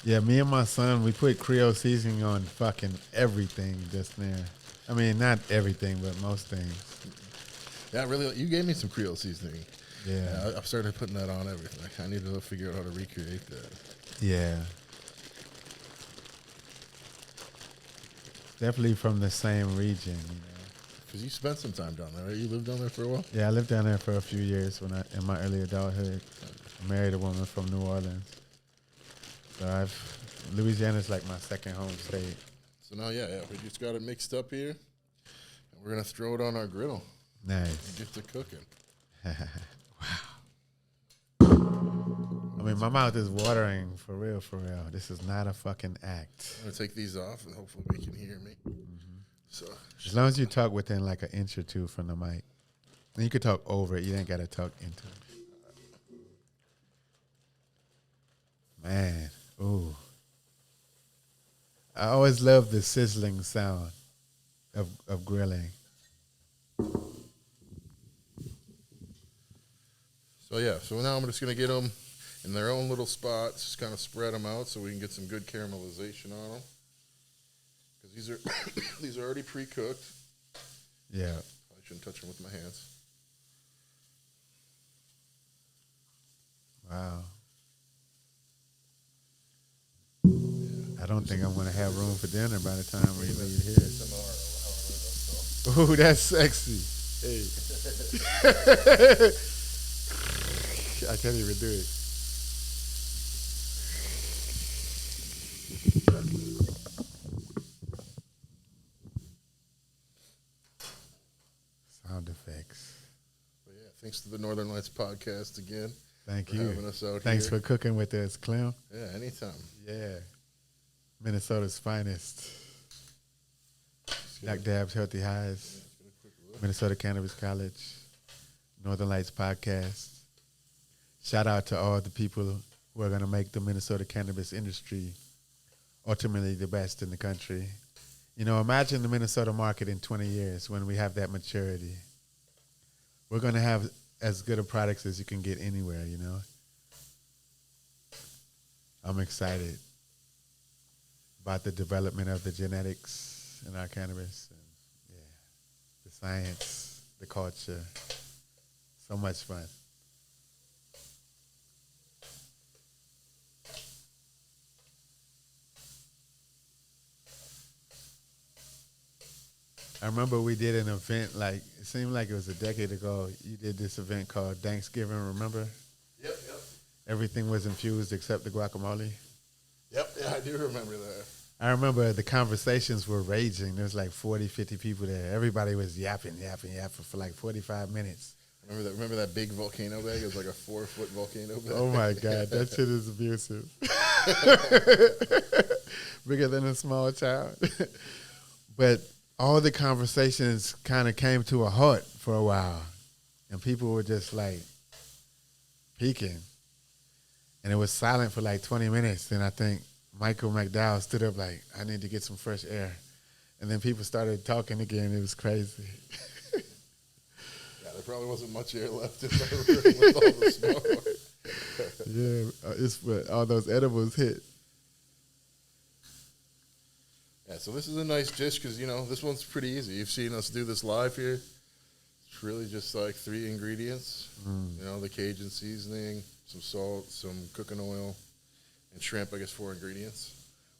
Yeah, me and my son, we put Creole seasoning on fucking everything just now. I mean, not everything, but most things. Yeah, really, you gave me some Creole seasoning. Yeah. I've started putting that on everything. I need to figure out how to recreate that. Yeah. Definitely from the same region, Because you spent some time down there, right? You lived down there for a while? Yeah, I lived down there for a few years in my early adulthood. I married a woman from New Orleans. So Louisiana's like my second home state. So now, we just got it mixed up here. And we're going to throw it on our griddle. Nice. And get to cooking. Wow. I mean, my mouth is watering for real, for real. This is not a fucking act. I'm going to take these off, and hopefully we can hear me. So, as long as you talk within like an inch or two from the mic. And you could talk over it. You ain't got to talk into it. Man. Ooh. I always love the sizzling sound of grilling. So now I'm just going to get them in their own little spots, just kind of spread them out so we can get some good caramelization on them. Because these are already pre-cooked. Yeah. I shouldn't touch them with my hands. Wow. I don't think I'm going to have room for dinner by the time we leave here. Ooh, that's sexy. Hey. I can't even do it. Sound effects. But yeah, thanks to the Northern Lights podcast again. Thank for you. having us out Thanks here. for cooking with us, Clem. Yeah, anytime. Yeah. Minnesota's finest. Doc Dab's Healthy Highs. Minnesota Cannabis College. Northern Lights podcast. Shout out to all the people who are going to make the Minnesota cannabis industry ultimately the best in the country. Imagine the Minnesota market in 20 years when we have that maturity. We're going to have as good of products as you can get anywhere, I'm excited about the development of the genetics in our cannabis. And, the science, the culture. So much fun. I remember we did an event, it seemed like it was a decade ago. You did this event called Thanksgiving, remember? Yep. Everything was infused except the guacamole. Yep, yeah, I do remember that. I remember the conversations were raging. There was 40, 50 people there. Everybody was yapping for 45 minutes. Remember that big volcano bag? It was like a 4-foot volcano bag. Oh my God, that shit is abusive. Bigger than a small child. But all the conversations kind of came to a halt for a while. And people were just peeking. And it was silent for 20 minutes. And I think Michael McDowell stood up I need to get some fresh air. And then people started talking again. It was crazy. Yeah, there probably wasn't much air left in the room with all the smoke. Yeah, it's what all those edibles hit. Yeah, so this is a nice dish because, this one's pretty easy. You've seen us do this live here. It's really just like 3 ingredients. The Cajun seasoning, some salt, some cooking oil, and shrimp, I guess 4 ingredients.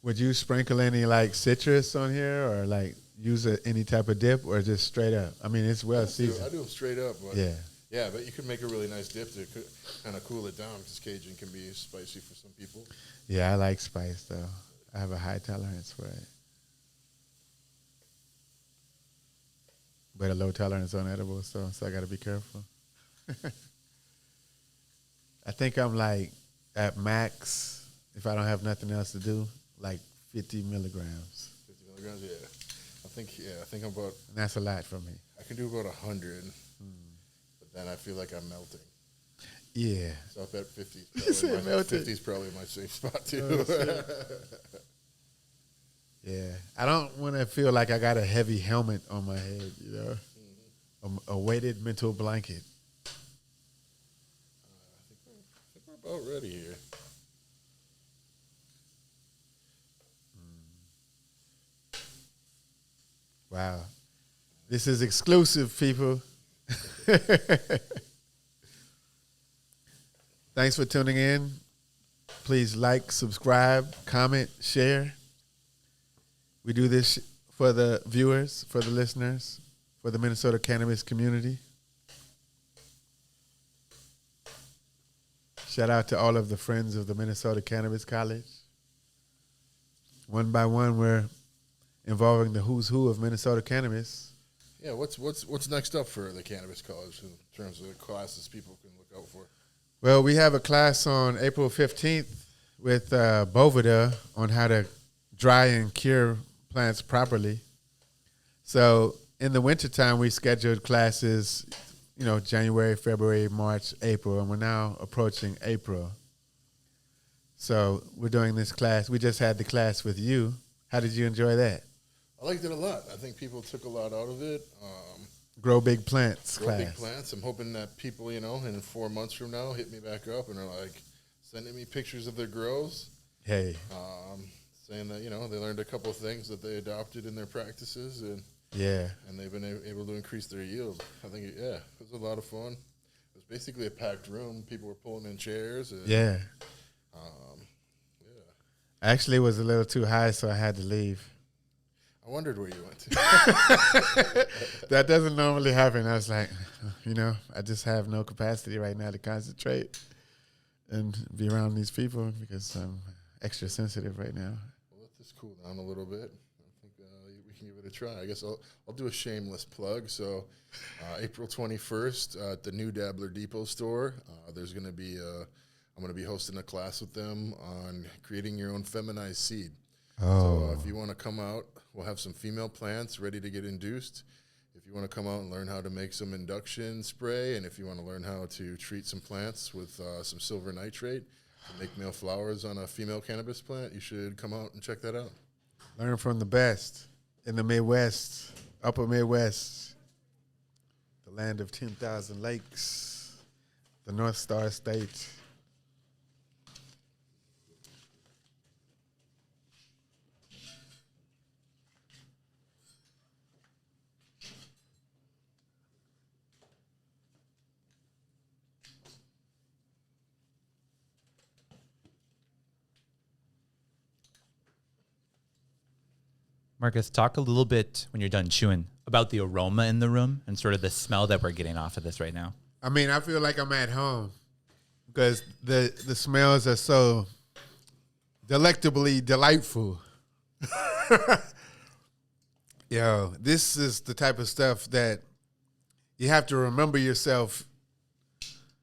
Would you sprinkle any like citrus on here or like use any type of dip or just straight up? I mean, it's well seasoned. I do them straight up. But Yeah, but you could make a really nice dip to kind of cool it down because Cajun can be spicy for some people. Yeah, I like spice though. I have a high tolerance for it. But a low tolerance on edibles, so I got to be careful. I think I'm like at max, if I don't have nothing else to do, like 50 milligrams. 50 milligrams, yeah. I think I'm about... And that's a lot for me. I can do about 100, but then I feel like I'm melting. Yeah. So up at 50. 50 is probably my safe spot, too. Yeah. I don't want to feel like I got a heavy helmet on my head, a weighted mental blanket. I think we're about ready here. Wow. This is exclusive, people. Thanks for tuning in. Please like, subscribe, comment, share. We do this for the viewers, for the listeners, for the Minnesota cannabis community. Shout out to all of the friends of the Minnesota Cannabis College. One by one, we're involving the who's who of Minnesota cannabis. Yeah, what's next up for the Cannabis College in terms of the classes people can look out for? Well, we have a class on April 15th with Boveda on how to dry and cure plants properly. So in the wintertime, we scheduled classes, January, February, March, April, and we're now approaching April. So we're doing this class. We just had the class with you. How did you enjoy that? I liked it a lot. I think people took a lot out of it. Grow Big Plants Grow class. Big Plants. I'm hoping that people, in 4 months from now, hit me back up and are like sending me pictures of their grows. Hey. Saying that, they learned a couple of things that they adopted in their practices and they've been able to increase their yield. I think, it was a lot of fun. It was basically a packed room. People were pulling in chairs. And, Actually, it was a little too high, so I had to leave. I wondered where you went to. That doesn't normally happen. I was like, I just have no capacity right now to concentrate and be around these people because I'm extra sensitive right now. Well, let this cool down a little bit. I think we can give it a try. I guess I'll do a shameless plug. So April 21st at the new Dabbler Depot store, there's going to be I'm going to be hosting a class with them on creating your own feminized seed. So if you want to come out, we'll have some female plants ready to get induced. If you want to come out and learn how to make some induction spray, and if you want to learn how to treat some plants with some silver nitrate to make male flowers on a female cannabis plant, you should come out and check that out. Learn from the best in the Midwest, upper Midwest, the land of 10,000 lakes, the North Star State. Marcus, talk a little bit when you're done chewing about the aroma in the room and sort of the smell that we're getting off of this right now. I mean, I feel like I'm at home because the smells are so delectably delightful. Yo, this is the type of stuff that you have to remember yourself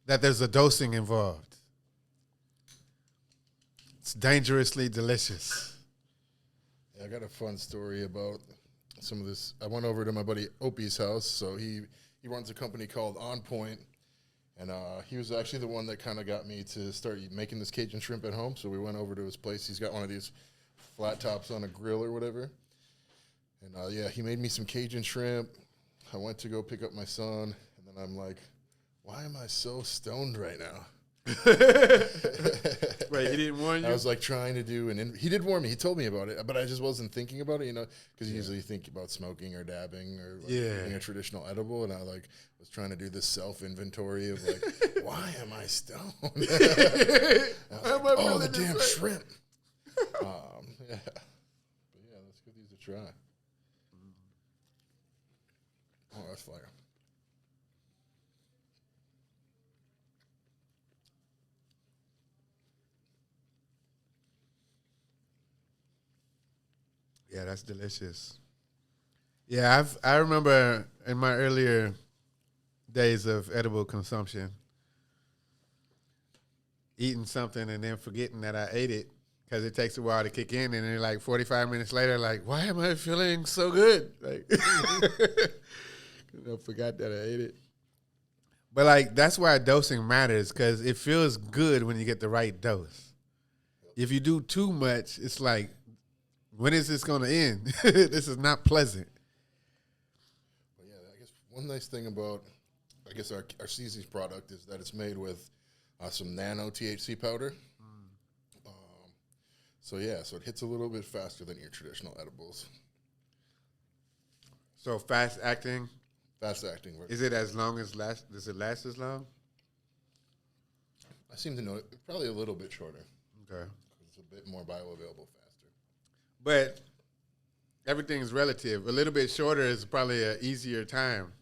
that there's a dosing involved. It's dangerously delicious. I got a fun story about some of this. I went over to my buddy Opie's house. So he runs a company called On Point, and he was actually the one that kind of got me to start making this Cajun shrimp at home. So we went over to his place. He's got one of these flat tops on a grill or whatever. And he made me some Cajun shrimp. I went to go pick up my son, and then I'm like, why am I so stoned right now? Wait, he didn't warn you? I was like trying to do he did warn me. He told me about it, but I just wasn't thinking about it, you know, because you usually think about smoking or dabbing or like eating a traditional edible, and I like was trying to do this self-inventory of like, why am I stoned? I was like, oh, the damn shrimp. Yeah. But yeah, let's give these a try. Oh, that's fire. Yeah, that's delicious. Yeah, I remember in my earlier days of edible consumption, eating something and then forgetting that I ate it because it takes a while to kick in, and then like 45 minutes later, like, why am I feeling so good? Like, forgot that I ate it. But like, that's why dosing matters, because it feels good when you get the right dose. If you do too much, it's like, when is this going to end? This is not pleasant. But yeah, I guess one nice thing about, our CZ's product is that it's made with some nano THC powder. So it hits a little bit faster than your traditional edibles. So fast acting. Fast acting. Is it as long as last? Does it last as long? I seem to know probably a little bit shorter. Okay. It's a bit more bioavailable faster. But everything's relative. A little bit shorter is probably an easier time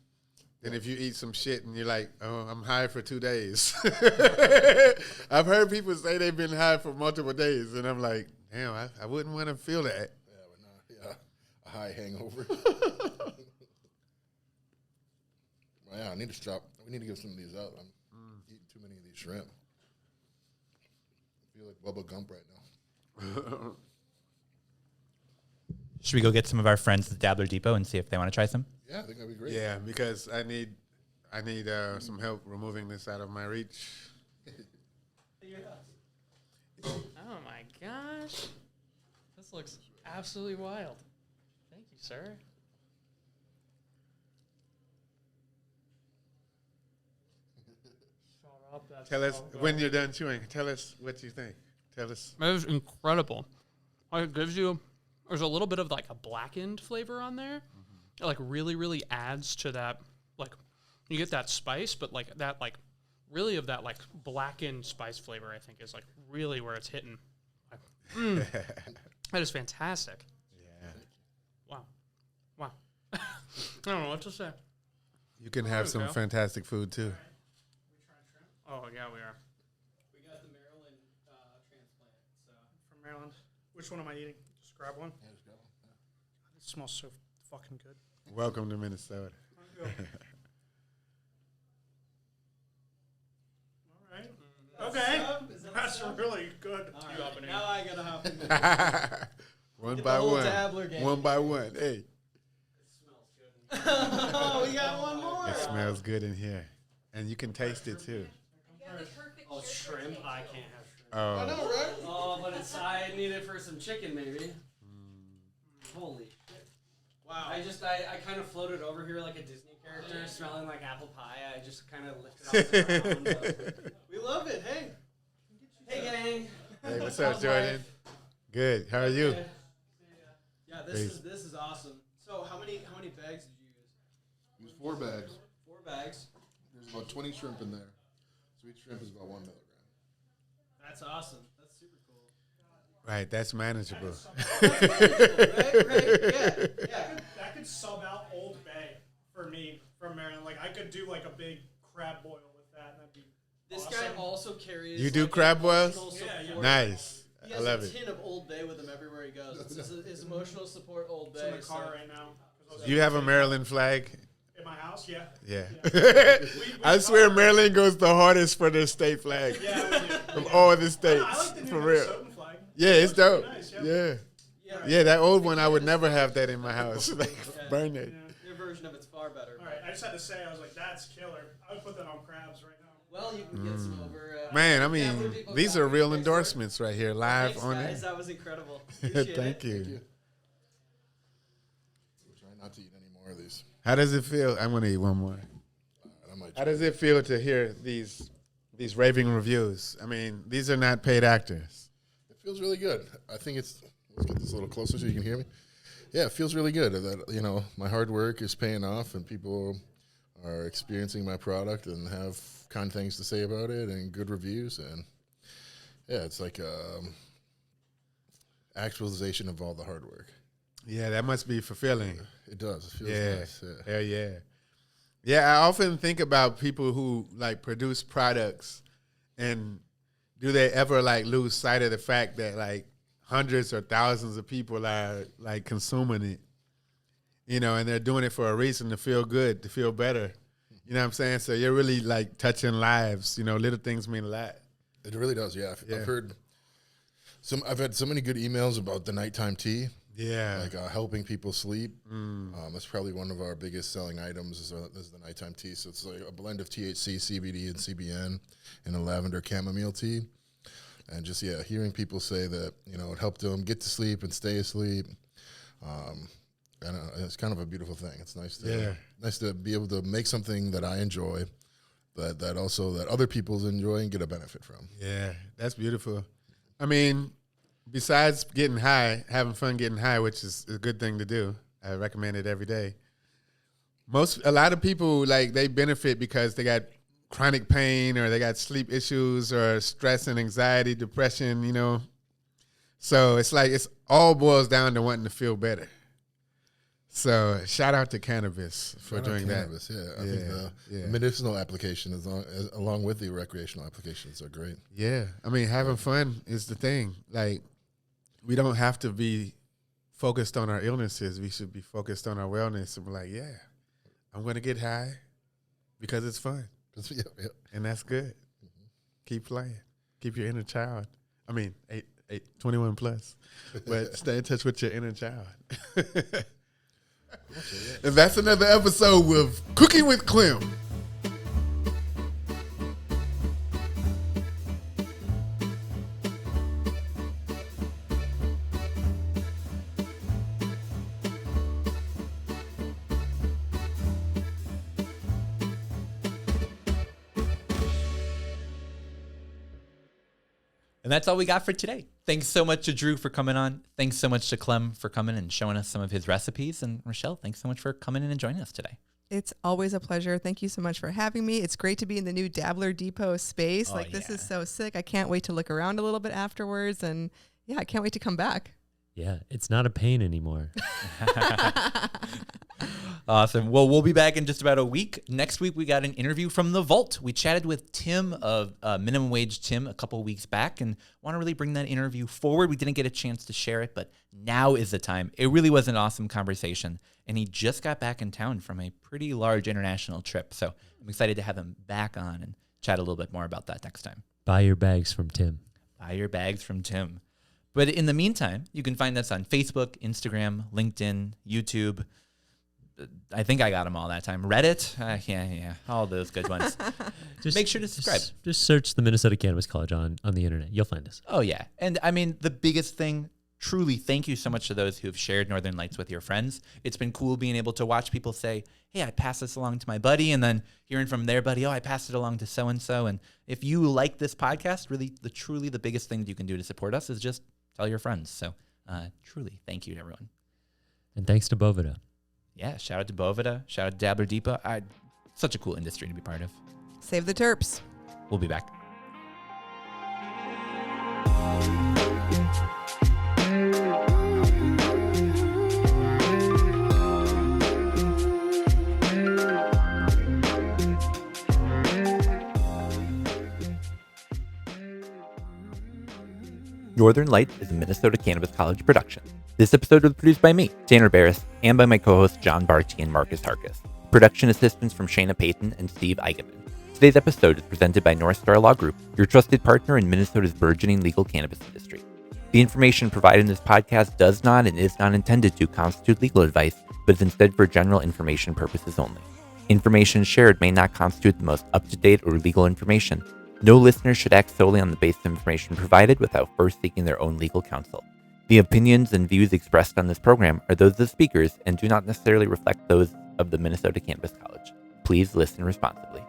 than if you eat some shit and you're like, oh, I'm high for 2 days. I've heard people say they've been high for multiple days, and I'm like, damn, I wouldn't want to feel that. Yeah, but no, a high hangover. Yeah, I need to stop. We need to give some of these out. I'm eating too many of these shrimp. I feel like Bubba Gump right now. Should we go get some of our friends at Dabbler Depot and see if they want to try some? Yeah, I think that'd be great. Yeah, because I need some help removing this out of my reach. Oh my gosh. This looks absolutely wild. Thank you, sir. Shut up, that's Tell us so good. when you're done chewing. Tell us what you think. Tell us. That is incredible. It gives you, there's a little bit of like a blackened flavor on there. It like really, really adds to that. Like you get that spice, but like that, like really of that like blackened spice flavor, I think is like really where it's hitting. That is fantastic. Yeah. Wow. I don't know what to say. You can have some fantastic food too. Oh yeah, we are. We got the Maryland transplant. So From Maryland. Which one am I eating? Just grab one. Yeah, just grab one. Yeah. It smells so fucking good. Welcome to Minnesota. All right. Okay. That's really good. all You up right, in now here. I gotta hop in. One Get by the whole one. dabbler game. One by one. Hey, It smells good. Oh, we got one more. it smells good in here. And you can taste it too. Oh, shrimp. I can't have shrimp. Oh, right? Oh, but I need it for some chicken, maybe. Holy shit. Wow. I kind of floated over here like a Disney character, smelling like apple pie. I just kind of lifted off the ground. We love it. Hey. Hey, gang. hey, what's up, Jordan? Good. How are you? Yeah, this is awesome. So, how many bags did you use? Use 4 bags. 4 bags. There's about 20 shrimp in there. Sweet shrimp is about 1 milligram. That's awesome. That's super cool. Right, that's manageable. Right? Yeah. That could sub out Old Bay for me from Maryland. Like I could do like a big crab boil with that, and that'd be This awesome. guy also carries. You do like, crab boils? emotional Yeah, support. Nice. He I has love a it. tin of Old Bay with him everywhere he goes. It's his emotional support Old It's Bay. in the car so- right now. You have a Maryland flag? In my house, yeah. Yeah. We I swear cover- Maryland goes the hardest for their state flag. Yeah, we do. From all the states. I like the new For real. Minnesotan flag. Yeah, it's It looks dope. nice, Yeah. Yeah. Yeah, that old one, I would never have that in my house. Like, burn it. Their version of it's far better. All right, I just had to say, I was like, that's killer. I would put that on crabs right now. Well, you can get some over. Man, I yeah, mean, people these got are it. real Thanks, endorsements right here, live Thanks, on guys. it. That was incredible. Appreciate Thank it. you. We'll try not to eat any more of these. How does it feel? I'm going to eat one more. I might How does it feel to hear these These raving reviews. I mean, these are not paid actors. It feels really good. I think let's get this a little closer so you can hear me. Yeah, it feels really good that, my hard work is paying off and people are experiencing my product and have kind things to say about it and good reviews. And yeah, it's like actualization of all the hard work. Yeah, that must be fulfilling. It does. It feels nice. Yeah. Hell yeah. Yeah, I often think about people who like produce products, and do they ever like lose sight of the fact that like hundreds or thousands of people are like consuming it, and they're doing it for a reason, to feel good, to feel better. You know what I'm saying? So you're really like touching lives. Little things mean a lot. It really does. Yeah. I've had so many good emails about the nighttime tea. Yeah. Like helping people sleep. That's probably one of our biggest selling items is the nighttime tea. So it's like a blend of THC, CBD, and CBN in a lavender chamomile tea. And just, hearing people say that, it helped them get to sleep and stay asleep. And it's kind of a beautiful thing. It's nice to be able to make something that I enjoy, that also that other people enjoy and get a benefit from. Yeah, that's beautiful. I mean, besides getting high, having fun getting high, which is a good thing to do. I recommend it every day. A lot of people, like, they benefit because they got chronic pain or they got sleep issues or stress and anxiety, depression, So it's like it all boils down to wanting to feel better. So shout out to Cannabis for doing Cannabis, that. I think the medicinal application along with the recreational applications are great. Yeah. I mean, having fun is the thing. Like, we don't have to be focused on our illnesses. We should be focused on our wellness. And we're like, I'm going to get high because it's fun. And that's good. Keep playing. Keep your inner child. I mean, 21 plus. But stay in touch with your inner child. And that's another episode of Cooking with Clem. And that's all we got for today. Thanks so much to Drew for coming on. Thanks so much to Clem for coming and showing us some of his recipes. And Rachelle, thanks so much for coming in and joining us today. It's always a pleasure. Thank you so much for having me. It's great to be in the new Dabbler Depot space. This is so sick. I can't wait to look around a little bit afterwards. And I can't wait to come back. Yeah, it's not a pain anymore. Awesome. Well, we'll be back in just about a week. Next week, we got an interview from The Vault. We chatted with Tim of Minimum Wage Tim a couple weeks back and want to really bring that interview forward. We didn't get a chance to share it, but now is the time. It really was an awesome conversation, and he just got back in town from a pretty large international trip. So I'm excited to have him back on and chat a little bit more about that next time. Buy your bags from Tim. Buy your bags from Tim. But in the meantime, you can find us on Facebook, Instagram, LinkedIn, YouTube. I think I got them all that time. Reddit, yeah, all those good ones. Make sure to subscribe. Just search the Minnesota Cannabis College on the internet. You'll find us. Oh, yeah. And I mean, the biggest thing, truly, thank you so much to those who have shared Northern Lights with your friends. It's been cool being able to watch people say, hey, I passed this along to my buddy, and then hearing from their buddy, oh, I passed it along to so-and-so. And if you like this podcast, really, truly the biggest thing that you can do to support us is just tell your friends. So truly, thank you to everyone. And thanks to Boveda. Yeah, shout out to Boveda. Shout out to Dabbler Depot. Such a cool industry to be part of. Save the Terps. We'll be back. Northern Lights is a Minnesota Cannabis College production. This episode was produced by me, Tanner Barris, and by my co-hosts John Barty and Marcus Harkis. Production assistance from Shayna Payton and Steve Eigenman. Today's episode is presented by North Star Law Group, your trusted partner in Minnesota's burgeoning legal cannabis industry. The information provided in this podcast does not and is not intended to constitute legal advice, but is instead for general information purposes only. Information shared may not constitute the most up-to-date or legal information. No listener should act solely on the basis of information provided without first seeking their own legal counsel. The opinions and views expressed on this program are those of the speakers and do not necessarily reflect those of the Minnesota Cannabis College. Please listen responsibly.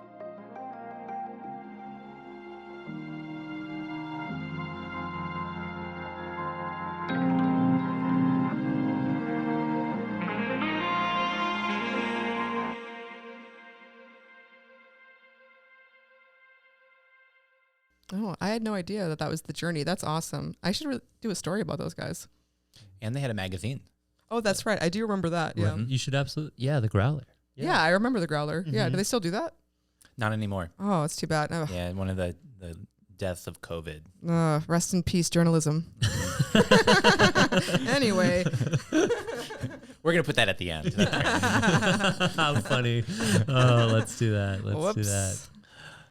Oh, I had no idea that was the journey. That's awesome. I should do a story about those guys. And they had a magazine. Oh, that's right. I do remember that. Yeah. You should absolutely. Yeah, the Growler. Yeah, I remember the Growler. Yeah. Do they still do that? Not anymore. Oh, it's too bad. Oh. Yeah, one of the deaths of COVID. Rest in peace, journalism. Anyway. We're going to put that at the end. How funny. Oh, let's do that. Let's do that.